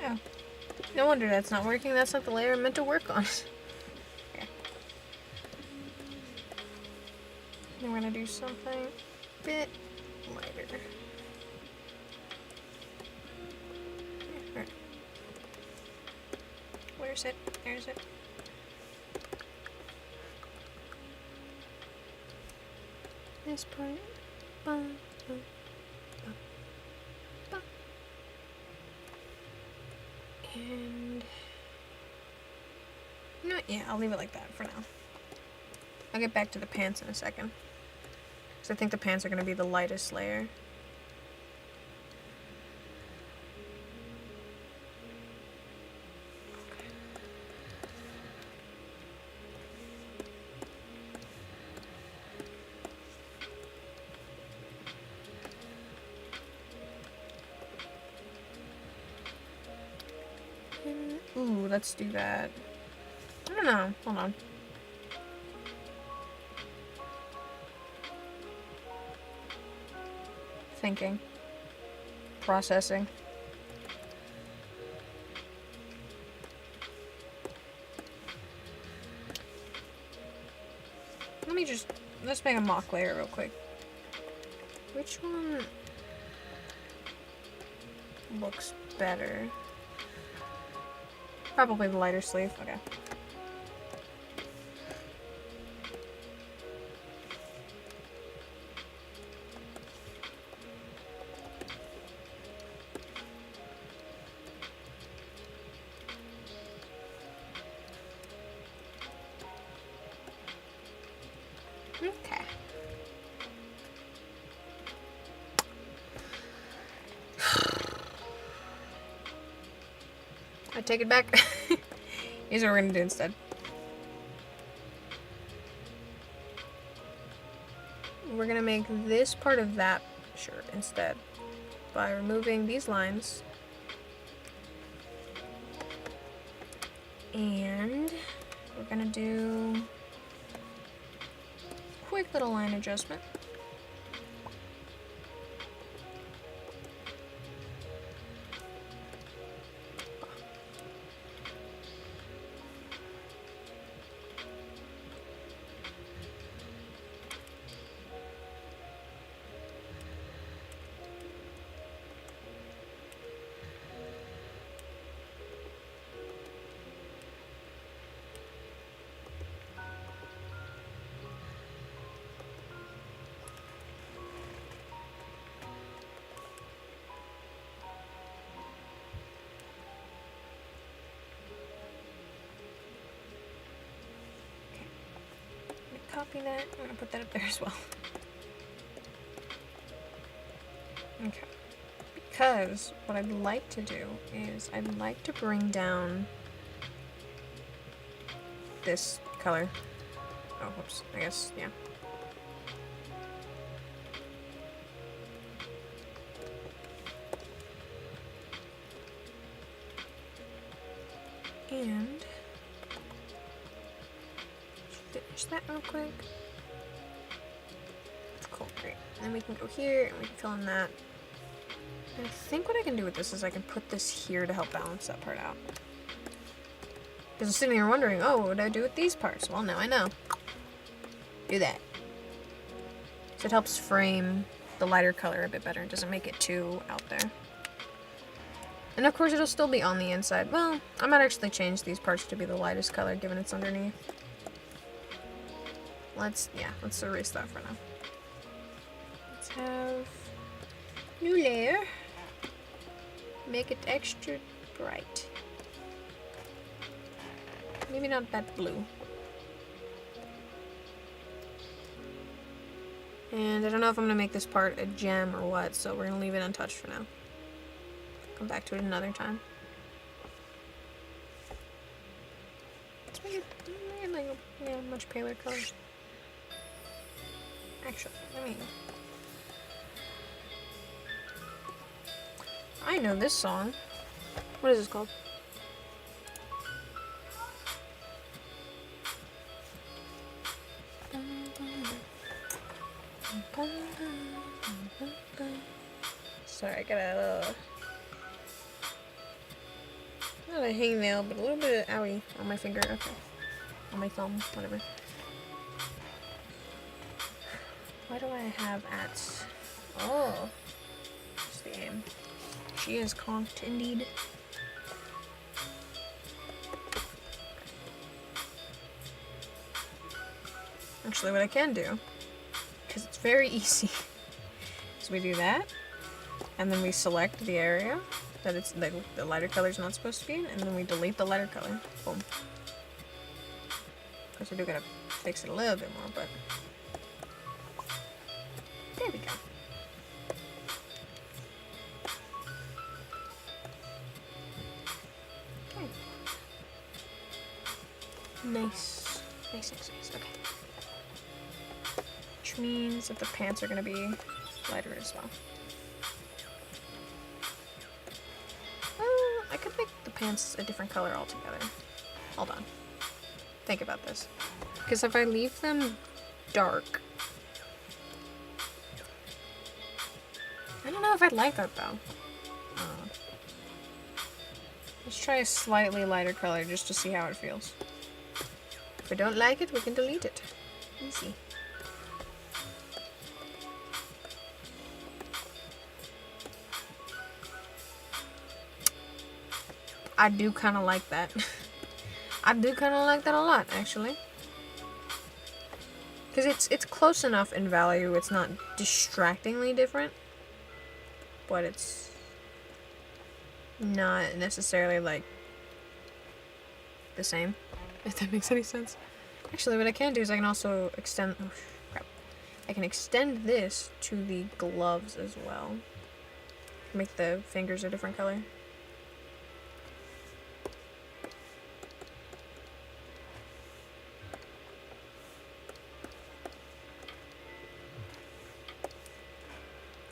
Oh. No wonder that's not working. That's not the layer I meant to work on. Okay. Then we're gonna do something a bit lighter. Right. Where's it? There's it. This part. Bum, bum, bum, bum. And no, yeah, I'll leave it like that for now. I'll get back to the pants in a second, because I think the pants are going to be the lightest layer. Ooh, let's do that. I don't know. Hold on. Thinking. Processing. Let's make a mock layer real quick. Which one looks better? Probably the lighter sleeve. Okay. Okay. I take it back. Here's what we're gonna do instead. We're gonna make this part of that shirt instead by removing these lines. And we're gonna do a quick little line adjustment. Copy that. I'm gonna put that up there as well. Okay. Because what I'd like to do is I'd like to bring down this color. Oh, whoops. I guess, yeah. And finish that real quick. Cool, great. And then we can go here and we can fill in that. And I think what I can do with this is I can put this here to help balance that part out. Because I'm sitting here wondering, oh, what would I do with these parts? Well, now I know. Do that. So it helps frame the lighter color a bit better. It doesn't make it too out there. And of course it'll still be on the inside. Well, I might actually change these parts to be the lightest color given it's underneath. Let's erase that for now. Let's have new layer. Make it extra bright. Maybe not that blue. And I don't know if I'm gonna make this part a gem or what, so we're gonna leave it untouched for now. Come back to it another time. Let's make it like a much paler color. Actually, I know this song. What is this called? Sorry, I got a little, not a hangnail, but a little bit of owie on my finger. Okay. On my thumb, whatever. Why do I have ats? Oh, that's the aim. She is conked indeed. Actually, what I can do, because it's very easy, is we do that, and then we select the area that it's the lighter color is not supposed to be in, and then we delete the lighter color. Boom. Of course, I do gotta fix it a little bit more, but there we go. Okay. Nice. Nice, nice, nice. Okay. Which means that the pants are gonna be lighter as well. I could make the pants a different color altogether. Hold on. Think about this. Because if I leave them dark, I don't know if I'd like that though. Let's try a slightly lighter color just to see how it feels. If I don't like it, we can delete it. Easy. I do kind of like that. I do kind of like that a lot, actually. Because it's close enough in value, it's not distractingly different. But it's not necessarily, like, the same. If that makes any sense. Actually, what I can do is I can also extend... Oh, crap. I can extend this to the gloves as well. Make the fingers a different color.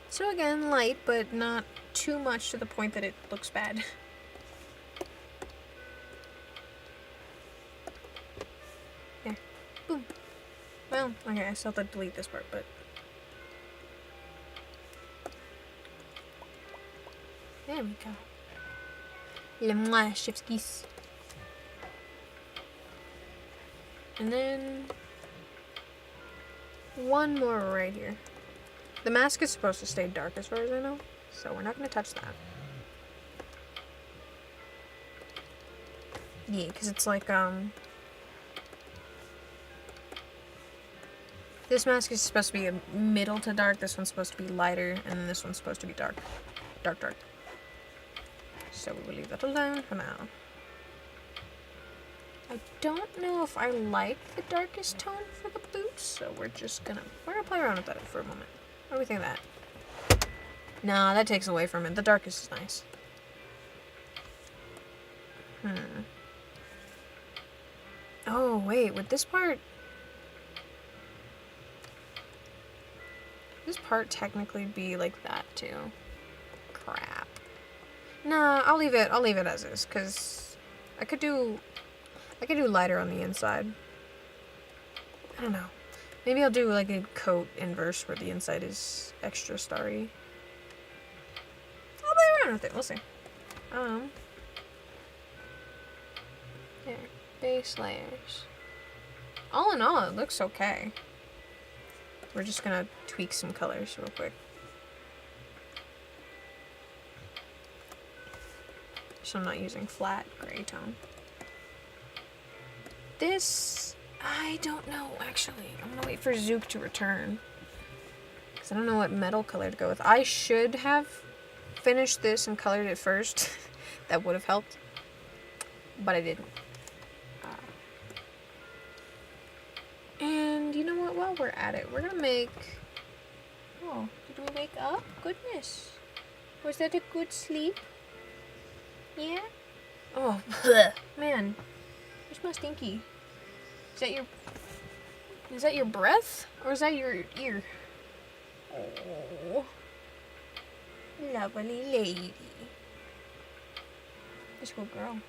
So again, light, but not too much to the point that it looks bad. There. Boom. Well, okay, I still have to delete this part, but... There we go. Le moi, chef's kiss. And then... one more right here. The mask is supposed to stay dark as far as I know, so we're not going to touch that. Yeah, because it's like, this mask is supposed to be a middle to dark, this one's supposed to be lighter, and then this one's supposed to be dark. Dark, dark. So we will leave that alone for now. I don't know if I like the darkest tone for the boots, so we're gonna play around with that for a moment. What do we think of that? Nah, that takes away from it. The darkest is nice. Oh, wait. Would this part... this part technically be like that, too? Crap. Nah, I'll leave it as is, because I could do lighter on the inside. I don't know. Maybe I'll do like a coat inverse where the inside is extra starry. I'll play around with it. We'll see. There. Base layers. All in all, it looks okay. We're just gonna tweak some colors real quick. So I'm not using flat gray tone. This... I don't know, actually. I'm gonna wait for Zuke to return. Because I don't know what metal color to go with. I should have finished this and colored it first. That would have helped. But I didn't. And you know what? While we're at it, we're gonna make... Oh, did we wake up? Goodness. Was that a good sleep? Yeah? Oh, man. Where's my stinky? Is that your breath? Or is that your ear? Oh. Lovely lady. This good girl.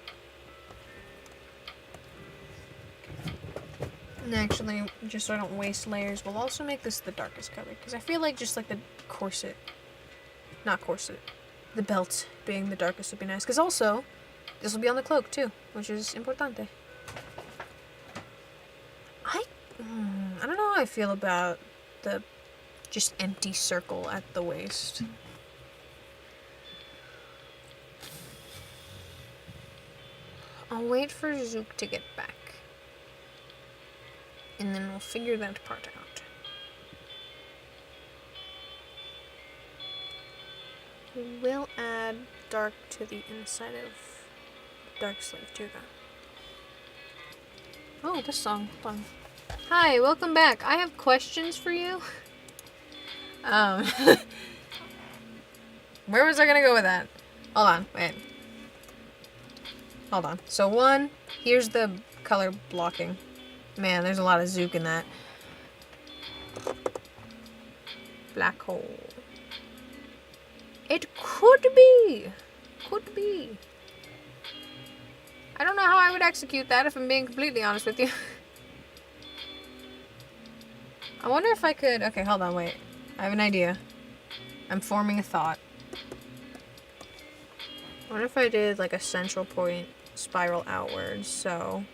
And actually, just so I don't waste layers, we'll also make this the darkest color. Because I feel like just like the corset. Not corset. The belt being the darkest would be nice. Because also, this will be on the cloak too. Which is importante. I don't know how I feel about the just empty circle at the waist. I'll wait for Zuke to get back. And then we'll figure that part out. We will add dark to the inside of dark sleeve too, though. Oh, this song. Fun. Hi, welcome back. I have questions for you. Where was I gonna go with that? Hold on, wait. Hold on. So one, here's the color blocking. Man, there's a lot of Zuke in that. Black hole. It could be. Could be. I don't know how I would execute that if I'm being completely honest with you. I wonder if I could... Okay, hold on, wait. I have an idea. I'm forming a thought. I wonder if I did like a central point spiral outwards, so...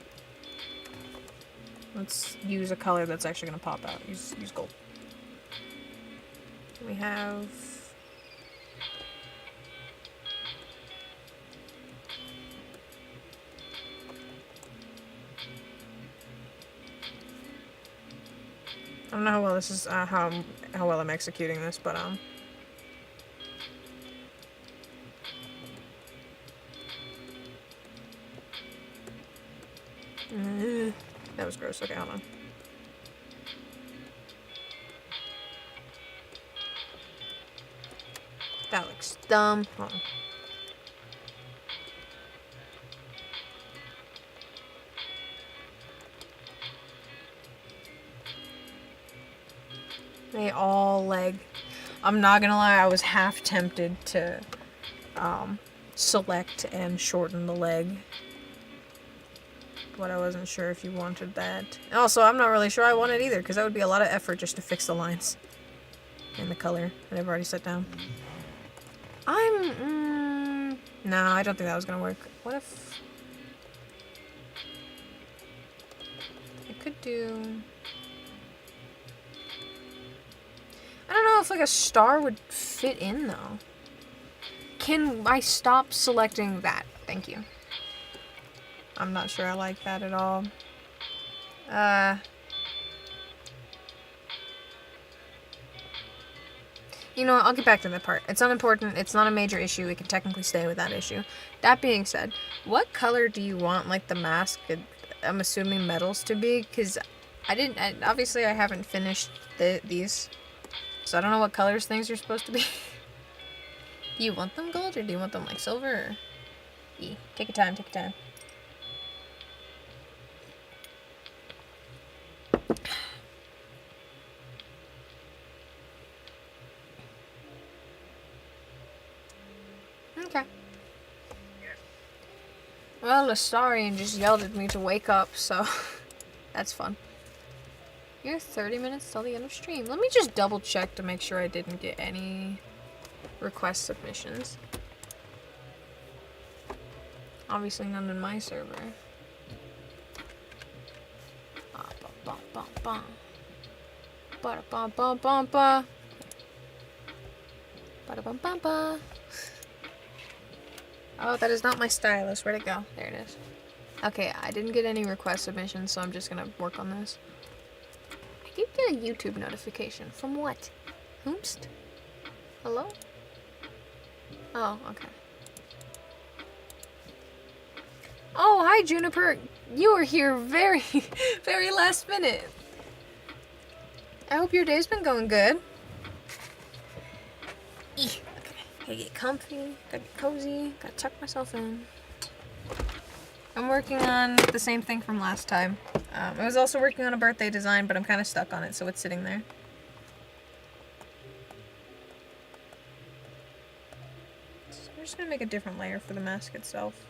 Let's use a color that's actually going to pop out. Use gold. We have... I don't know how well this is, how well I'm executing this, but, that was gross. Okay, hold on. That looks dumb. Hold on. They all leg. I'm not gonna lie, I was half tempted to select and shorten the leg. But I wasn't sure if you wanted that. Also, I'm not really sure I want it either, because that would be a lot of effort just to fix the lines. And the color that I've already set down. No, I don't think that was gonna work. What if... I could do... I don't know if like a star would fit in though. Can I stop selecting that? Thank you. I'm not sure I like that at all. You know what, I'll get back to that part. It's unimportant, it's not a major issue, we can technically stay with that issue. That being said, what color do you want like the mask, I'm assuming metals to be? Because obviously I haven't finished these. So I don't know what colors things are supposed to be. Do you want them gold or do you want them like silver? Or... Take your time, take your time. Okay. Well, Astarian just yelled at me to wake up, so that's fun. You're 30 minutes till the end of stream. Let me just double check to make sure I didn't get any request submissions. Obviously none in my server. Oh, that is not my stylus. Where'd it go? There it is. Okay, I didn't get any request submissions, so I'm just gonna work on this. I did get a YouTube notification. From what? Whomst? Hello? Oh, okay. Oh, hi, Juniper. You were here very, very last minute. I hope your day's been going good. Okay, gotta get comfy, gotta get cozy, gotta tuck myself in. I'm working on the same thing from last time. I was also working on a birthday design, but I'm kind of stuck on it, so it's sitting there. So I'm just gonna make a different layer for the mask itself.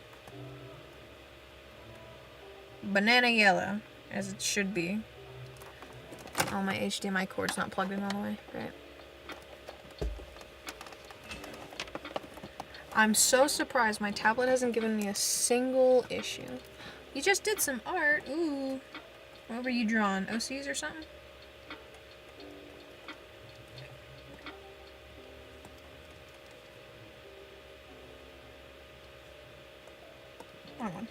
Banana yellow, as it should be. Oh, my HDMI cord's not plugged in all the way. Great. I'm so surprised my tablet hasn't given me a single issue. You just did some art. Ooh. What were you drawing? OCs or something? Wrong one.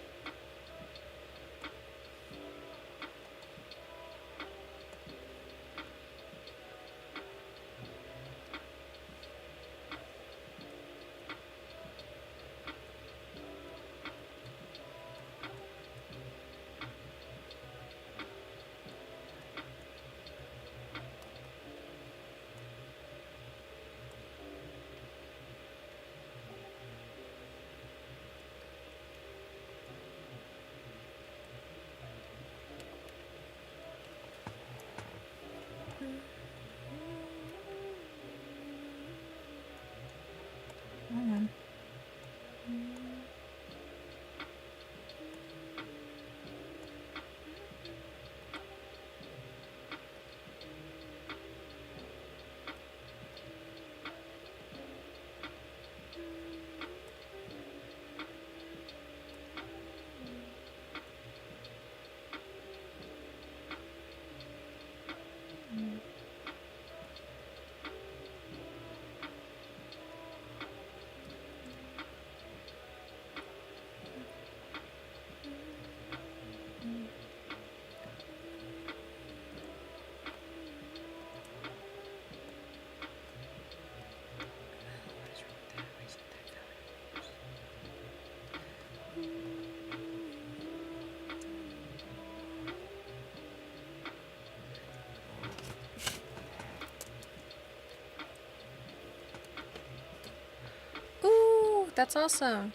That's awesome.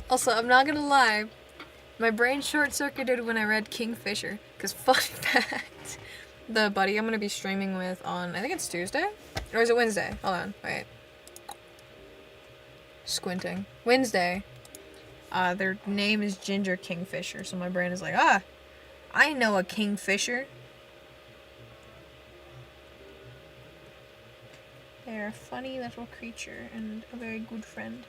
Also, I'm not gonna lie, my brain short-circuited when I read Kingfisher. Because fun fact, the buddy I'm gonna be streaming with on, I think it's Tuesday? Or is it Wednesday? Hold on, wait. Squinting. Wednesday. Their name is Ginger Kingfisher, so my brain is like, I know a kingfisher. They're a funny little creature and a very good friend.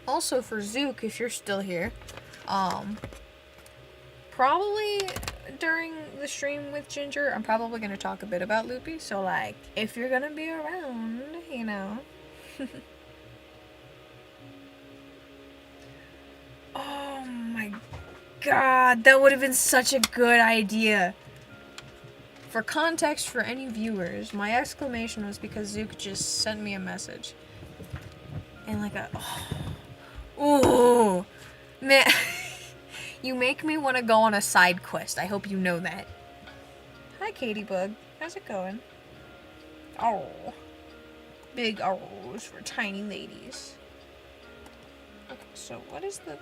Also for Zuke, if you're still here, probably during the stream with Ginger, I'm probably going to talk a bit about Loopy, so like, if you're going to be around, you know. Oh my god, that would have been such a good idea. For context for any viewers, my exclamation was because Zuke just sent me a message. And like ooh, man, you make me want to go on a side quest. I hope you know that. Hi, Katybug. How's it going? Oh, big O's for tiny ladies. Okay, so what is the...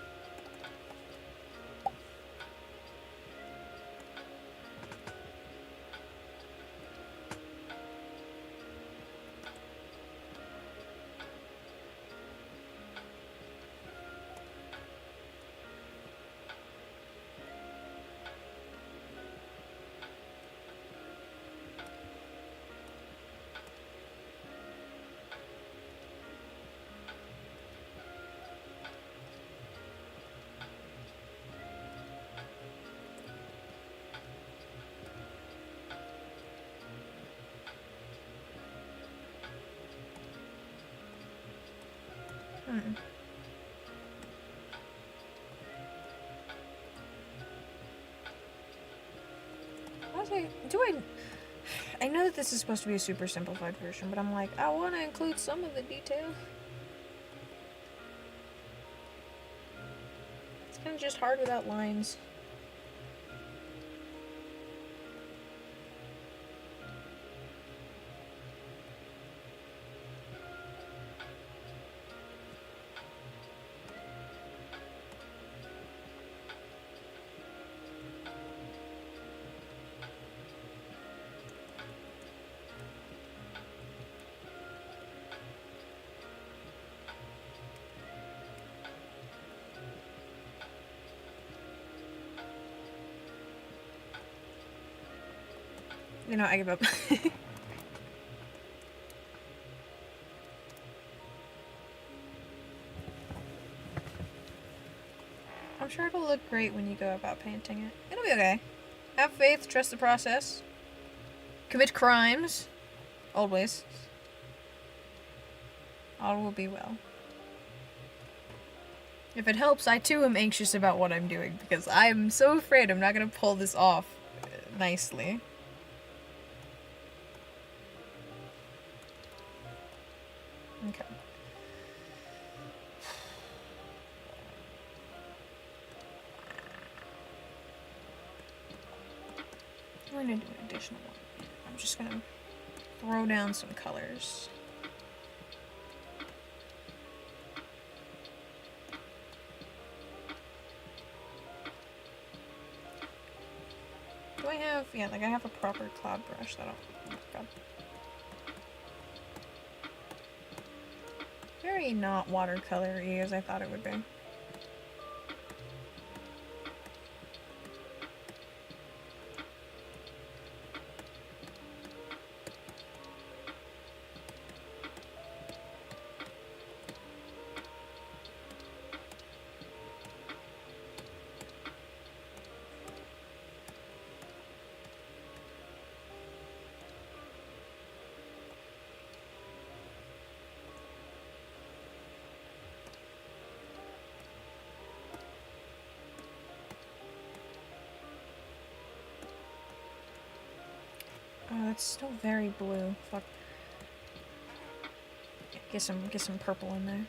I know that this is supposed to be a super simplified version, but I'm like, I want to include some of the detail. It's kind of just hard without lines. You know, I give up. I'm sure it'll look great when you go about painting it. It'll be okay. Have faith, trust the process. Commit crimes. Always. All will be well. If it helps, I too am anxious about what I'm doing, because I'm so afraid I'm not going to pull this off nicely. Okay. I'm going to do an additional one. I'm just going to throw down some colors. Do I have, yeah, like I have a proper cloud brush that'll, oh god. Very not watercolor-y as I thought it would be. Oh, that's still very blue. Fuck. Get some purple in there.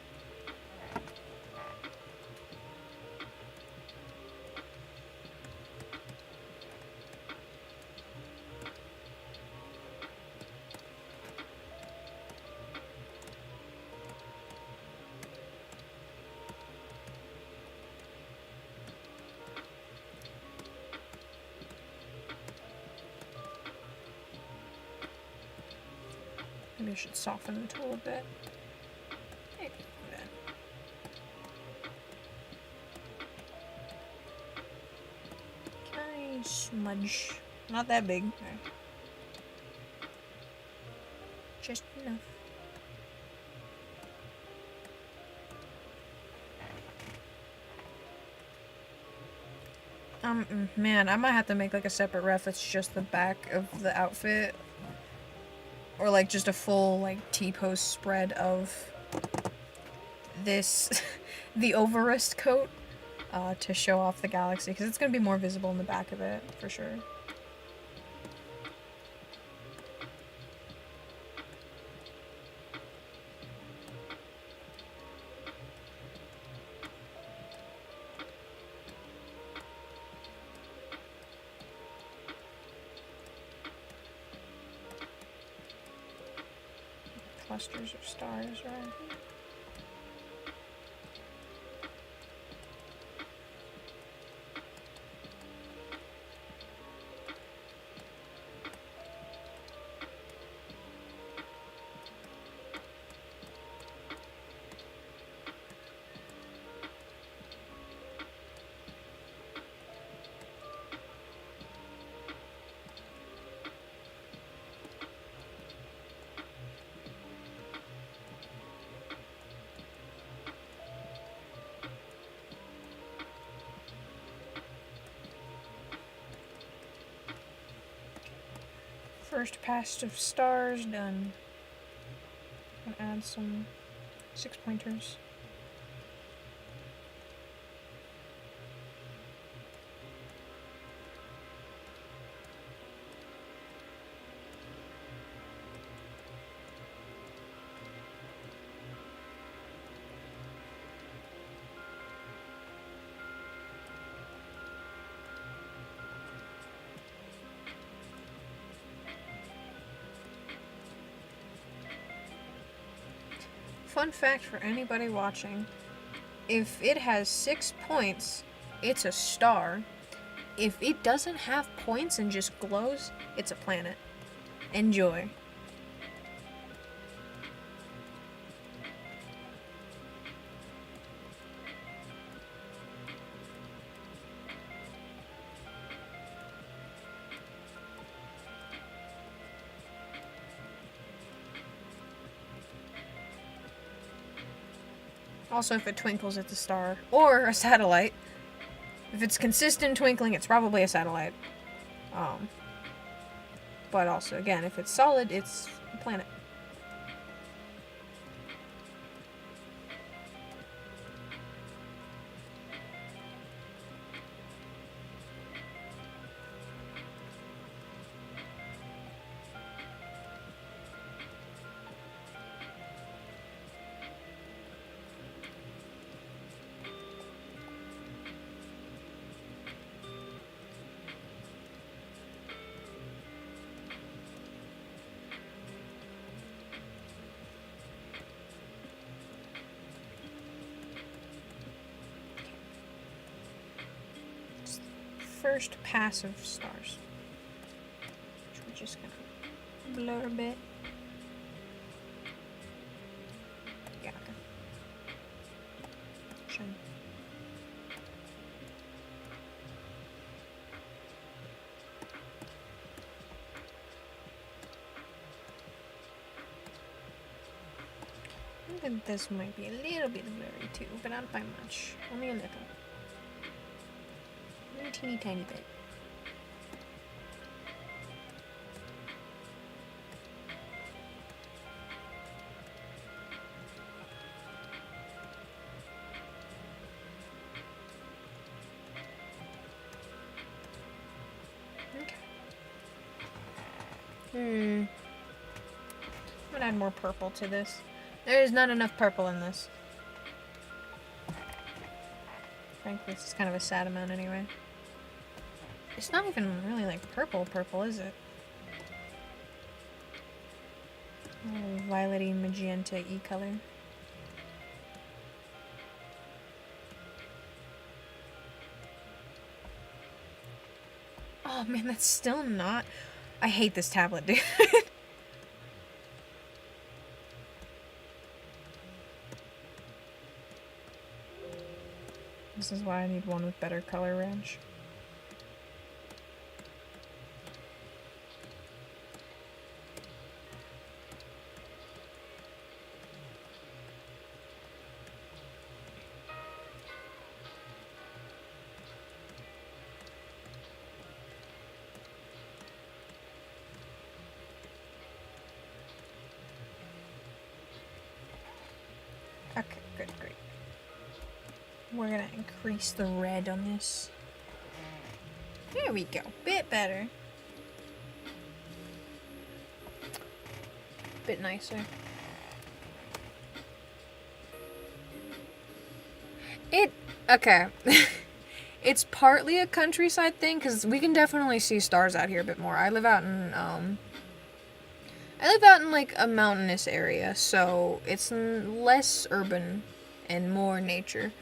Maybe I should soften the tool a bit. Maybe a bit. Can I smudge? Not that big. Okay. Just enough. Man, I might have to make like a separate ref that's just the back of the outfit. Or like just a full like T-post spread of this, the Overest coat, to show off the galaxy, because it's going to be more visible in the back of it, for sure. Clusters of stars around here. First pass of stars done. I'm gonna add some 6-pointers. Fun fact for anybody watching, if it has 6 points, it's a star. If it doesn't have points and just glows, it's a planet. Enjoy. Also, if it twinkles, it's a star. Or a satellite. If it's consistent twinkling, it's probably a satellite. But also, again, if it's solid, it's a planet. first pass of stars. Which we're just gonna blur a bit. Yeah, okay. Shine. I think this might be a little bit blurry too, but not by much. Only a little. A teeny tiny bit. Okay. I'm gonna add more purple to this. There is not enough purple in this. Frankly, this is kind of a sad amount anyway. It's not even really like purple, is it? Oh, violety, magenta, E-color. Oh man, that's still not... I hate this tablet, dude. This is why I need one with better color range. Okay, good, great. We're gonna increase the red on this. There we go. Bit better. Bit nicer. Okay. It's partly a countryside thing, because we can definitely see stars out here a bit more. I live out in like a mountainous area, so it's less urban and more nature.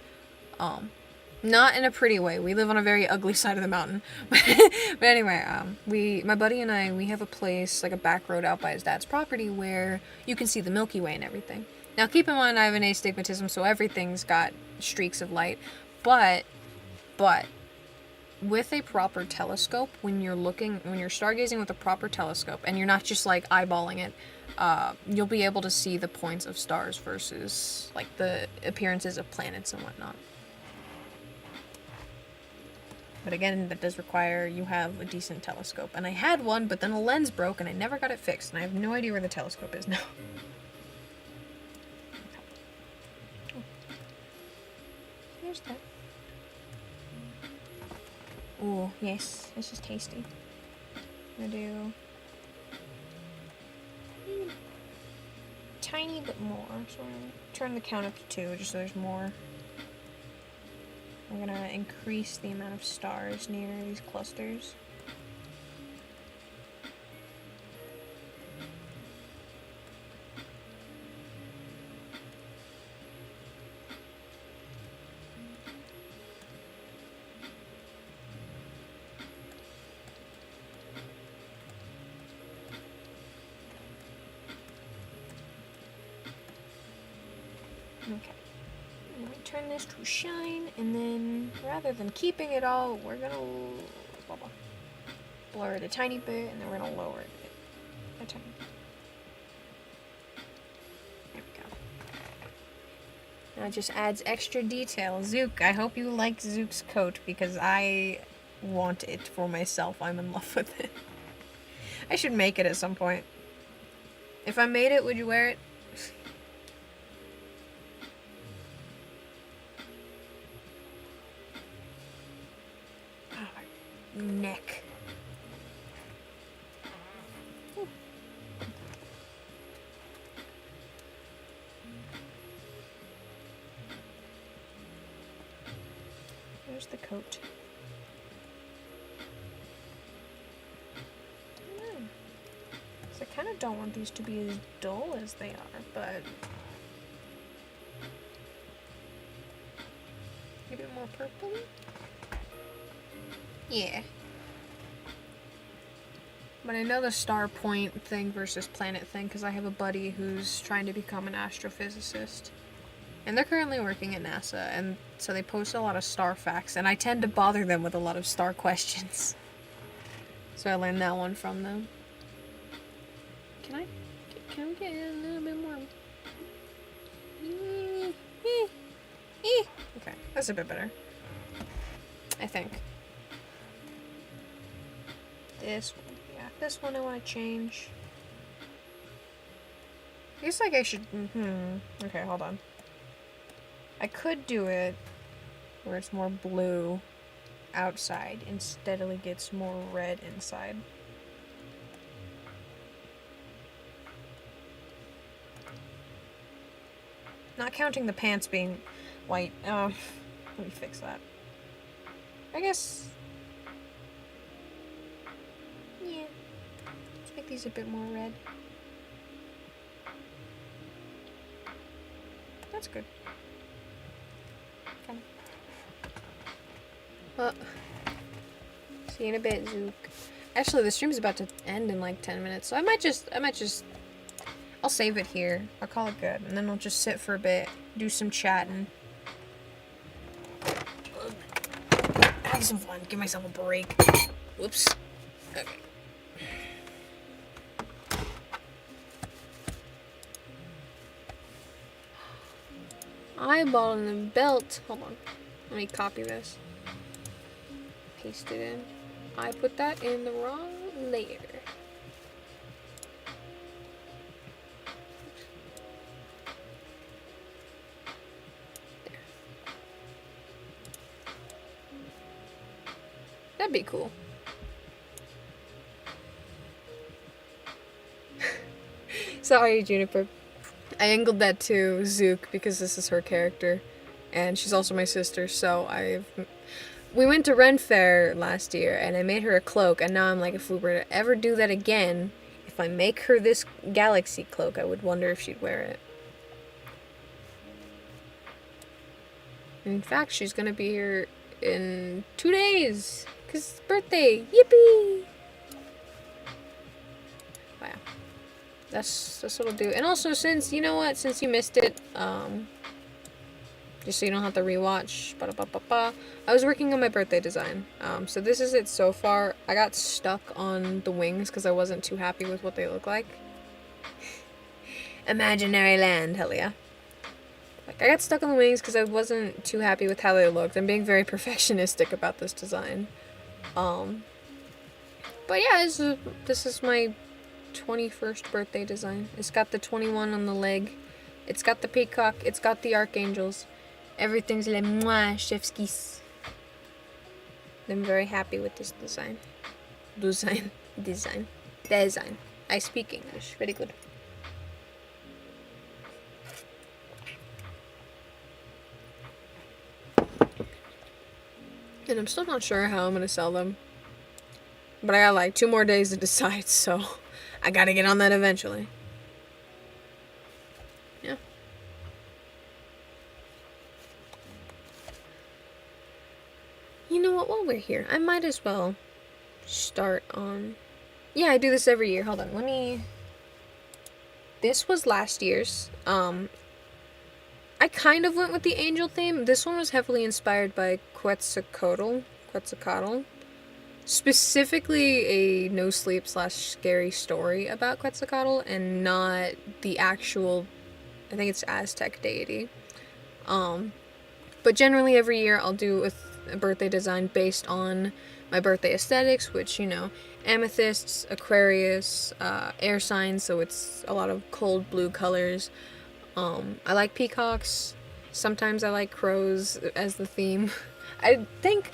Not in a pretty way. We live on a very ugly side of the mountain. But anyway, my buddy and I, we have a place, like a back road out by his dad's property where you can see the Milky Way and everything. Now keep in mind I have an astigmatism, so everything's got streaks of light. But with a proper telescope, when you're stargazing with a proper telescope, and you're not just like eyeballing it, you'll be able to see the points of stars versus like the appearances of planets and whatnot. But again, that does require you have a decent telescope. And I had one, but then the lens broke and I never got it fixed, and I have no idea where the telescope is now. Oh. Here's that. Ooh, yes, this is tasty. I'm gonna do a tiny bit more. So I'm gonna turn the count up to 2, just so there's more. I'm gonna increase the amount of stars near these clusters. Okay. I'm going to turn this to shine, and then rather than keeping it all, we're going to blur it a tiny bit, and then we're going to lower it a tiny bit. There we go. Now it just adds extra detail. Zuke, I hope you like Zuke's coat, because I want it for myself. I'm in love with it. I should make it at some point. If I made it, would you wear it? Neck. Ooh. There's the coat. So I kind of don't want these to be as dull as they are, but maybe more purple. Yeah. But I know the star point thing versus planet thing because I have a buddy who's trying to become an astrophysicist. And they're currently working at NASA, and so they post a lot of star facts, and I tend to bother them with a lot of star questions. So I learned that one from them. Can we get a little bit more? Okay, that's a bit better. I think. This one I want to change. I guess like I should, okay, hold on. I could do it where it's more blue outside and steadily gets more red inside. Not counting the pants being white. Let me fix that. I guess, yeah, let's make these a bit more red. That's good. Okay. Well, see you in a bit, Zuke. Actually, the stream's about to end in like 10 minutes, so I might just, I'll save it here. I'll call it good, and then I'll just sit for a bit, do some chatting. Have some fun, give myself a break. Whoops. Okay. Eyeball in the belt. Hold on. Let me copy this. Paste it in. I put that in the wrong layer. There. That'd be cool. Sorry, Juniper. I angled that to Zuke because this is her character, and she's also my sister, so we went to Ren Fair last year, and I made her a cloak, and now I'm like, if we were to ever do that again, if I make her this galaxy cloak, I would wonder if she'd wear it. In fact, she's gonna be here in 2 days, because it's birthday, yippee! Wow. That's what I'll do. And also, since you missed it, just so you don't have to rewatch, I was working on my birthday design. So this is it so far. I got stuck on the wings because I wasn't too happy with what they look like. Imaginary land, hell yeah. Like, I got stuck on the wings because I wasn't too happy with how they looked. I'm being very perfectionistic about this design. But yeah, this is my 21st birthday design. It's got the 21 on the leg. It's got the peacock. It's got the archangels. Everything's le moi, chef's kiss. I'm very happy with this design. Design. I speak English. Very good. And I'm still not sure how I'm gonna sell them. But I got like 2 more days to decide, so I gotta get on that eventually. Yeah. You know what, while we're here, I might as well start on... Yeah, I do this every year. Hold on, this was last year's. I kind of went with the angel theme. This one was heavily inspired by Quetzalcoatl. Specifically a no-sleep / scary story about Quetzalcoatl and not the actual, I think it's Aztec deity. But generally every year I'll do a birthday design based on my birthday aesthetics, which, amethysts, Aquarius, air signs, so it's a lot of cold blue colors. I like peacocks. Sometimes I like crows as the theme. I think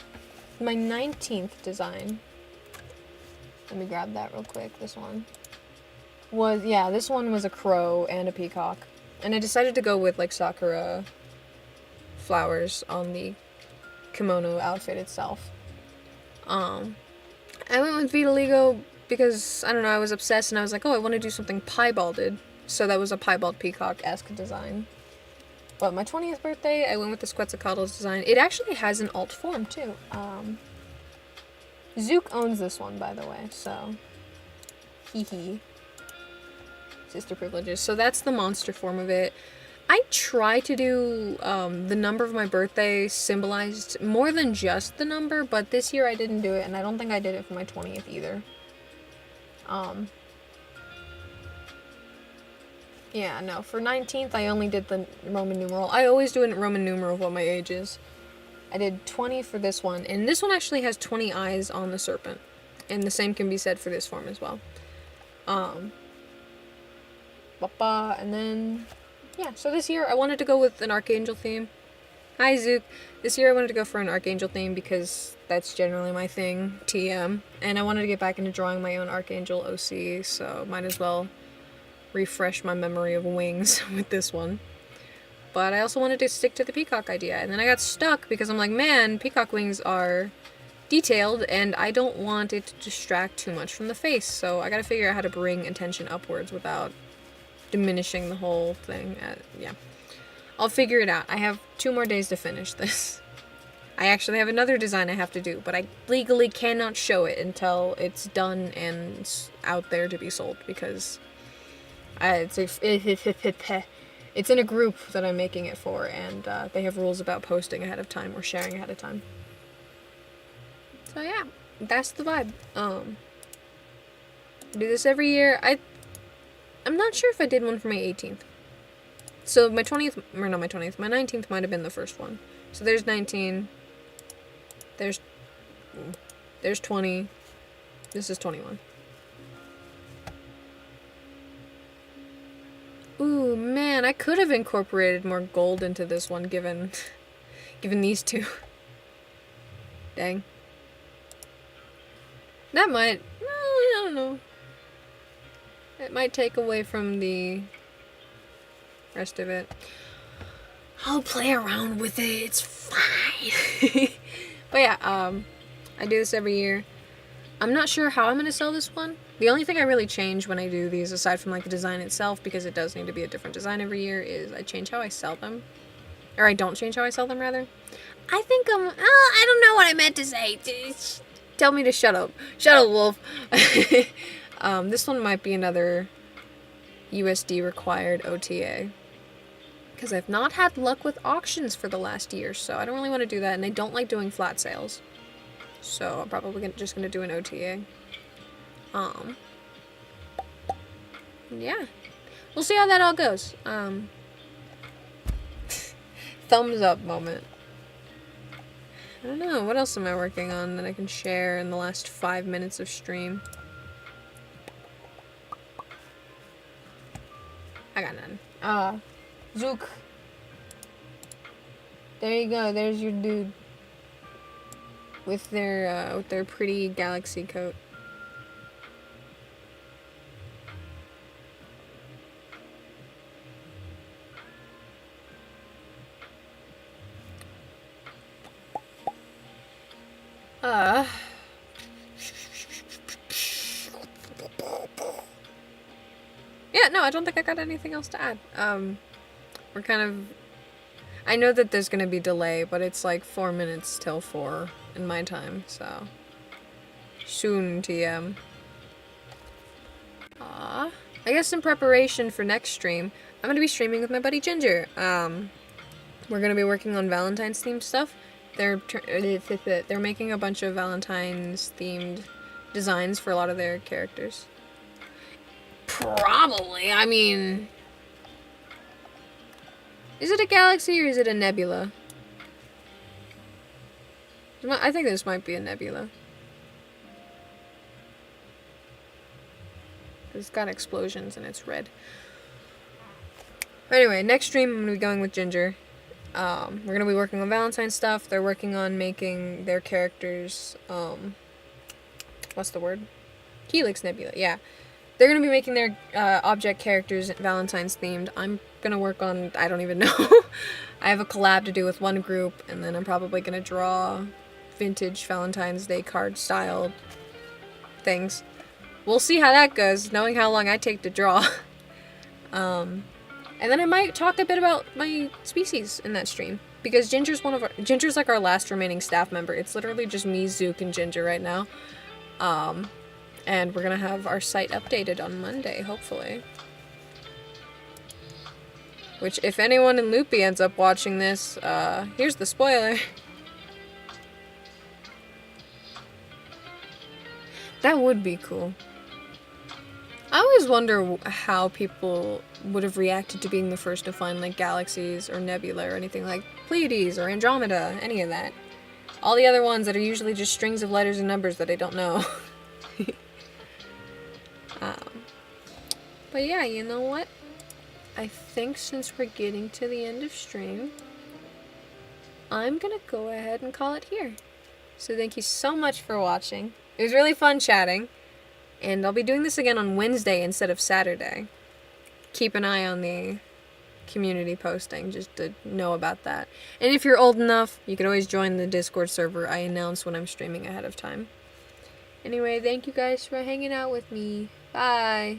my 19th design, let me grab that real quick, this one was a crow and a peacock, and I decided to go with like sakura flowers on the kimono outfit itself. I went with vitiligo because, I don't know, I was obsessed and I was like, oh, I want to do something piebalded, so that was a piebald peacock-esque design. But my 20th birthday, I went with this Quetzalcoatl design. It actually has an alt form, too. Zuke owns this one, by the way, so... Hee. Sister privileges. So that's the monster form of it. I try to do the number of my birthday symbolized more than just the number, but this year I didn't do it, and I don't think I did it for my 20th either. Yeah, no, for 19th I only did the Roman numeral. I always do a Roman numeral of what my age is. I did 20 for this one, and this one actually has 20 eyes on the serpent, and the same can be said for this form as well. And then... yeah, so this year I wanted to go with an Archangel theme. Hi, Zuke. This year I wanted to go for an Archangel theme because that's generally my thing, TM. And I wanted to get back into drawing my own Archangel OC, so might as well refresh my memory of wings with this one. But I also wanted to stick to the peacock idea, and then I got stuck because I'm like, man, peacock wings are detailed, and I don't want it to distract too much from the face, so I gotta figure out how to bring attention upwards without diminishing the whole thing. Yeah. I'll figure it out. I have 2 more days to finish this. I actually have another design I have to do, but I legally cannot show it until it's done and out there to be sold, because it's in a group that I'm making it for, and they have rules about posting ahead of time or sharing ahead of time. So yeah, that's the vibe. I do this every year. I'm not sure if I did one for my 18th. So my 20th, or not my 20th, my 19th might have been the first one. So there's 19, there's 20, this is 21. Ooh, man, I could have incorporated more gold into this one given these two. Dang. That might, well, I don't know. It might take away from the rest of it. I'll play around with it, it's fine. But yeah, I do this every year. I'm not sure how I'm going to sell this one. The only thing I really change when I do these, aside from like the design itself, because it does need to be a different design every year, is I change how I sell them. Or I don't change how I sell them, rather. I think I don't know what I meant to say. Tell me to shut up. Shut up, Wolf. This one might be another USD required OTA. Because I've not had luck with auctions for the last year, so I don't really want to do that, and I don't like doing flat sales. So I'm probably just going to do an OTA. Yeah. We'll see how that all goes. Thumbs up moment. I don't know, what else am I working on that I can share in the last 5 minutes of stream? I got none. Zuke. There you go, there's your dude. With their pretty galaxy coat. Yeah, no, I don't think I got anything else to add. We're kind of... I know that there's gonna be delay, but it's like 4 minutes till 4 in my time, so... Soon, TM. I guess in preparation for next stream, I'm gonna be streaming with my buddy Ginger. We're gonna be working on Valentine's themed stuff. They're making a bunch of Valentine's themed designs for a lot of their characters. Probably, I mean... Is it a galaxy or is it a nebula? I think this might be a nebula. It's got explosions and it's red. Anyway, next stream I'm going to be going with Ginger. We're going to be working on Valentine's stuff. They're working on making their characters, what's the word? Helix Nebula, yeah. They're going to be making their object characters Valentine's themed. I'm going to work on, I don't even know. I have a collab to do with one group, and then I'm probably going to draw vintage Valentine's Day card style things. We'll see how that goes, knowing how long I take to draw. And then I might talk a bit about my species in that stream. because Ginger's like our last remaining staff member. It's literally just me, Zuke, and Ginger right now. And we're gonna have our site updated on Monday, hopefully. Which, if anyone in Loopy ends up watching this, here's the spoiler. That would be cool. I always wonder how people would have reacted to being the first to find, like, galaxies or nebula or anything like Pleiades or Andromeda, any of that. All the other ones that are usually just strings of letters and numbers that I don't know. But yeah, you know what? I think since we're getting to the end of stream, I'm gonna go ahead and call it here. So thank you so much for watching. It was really fun chatting. And I'll be doing this again on Wednesday instead of Saturday. Keep an eye on the community posting just to know about that. And if you're old enough, you can always join the Discord server. I announce when I'm streaming ahead of time. Anyway, thank you guys for hanging out with me. Bye!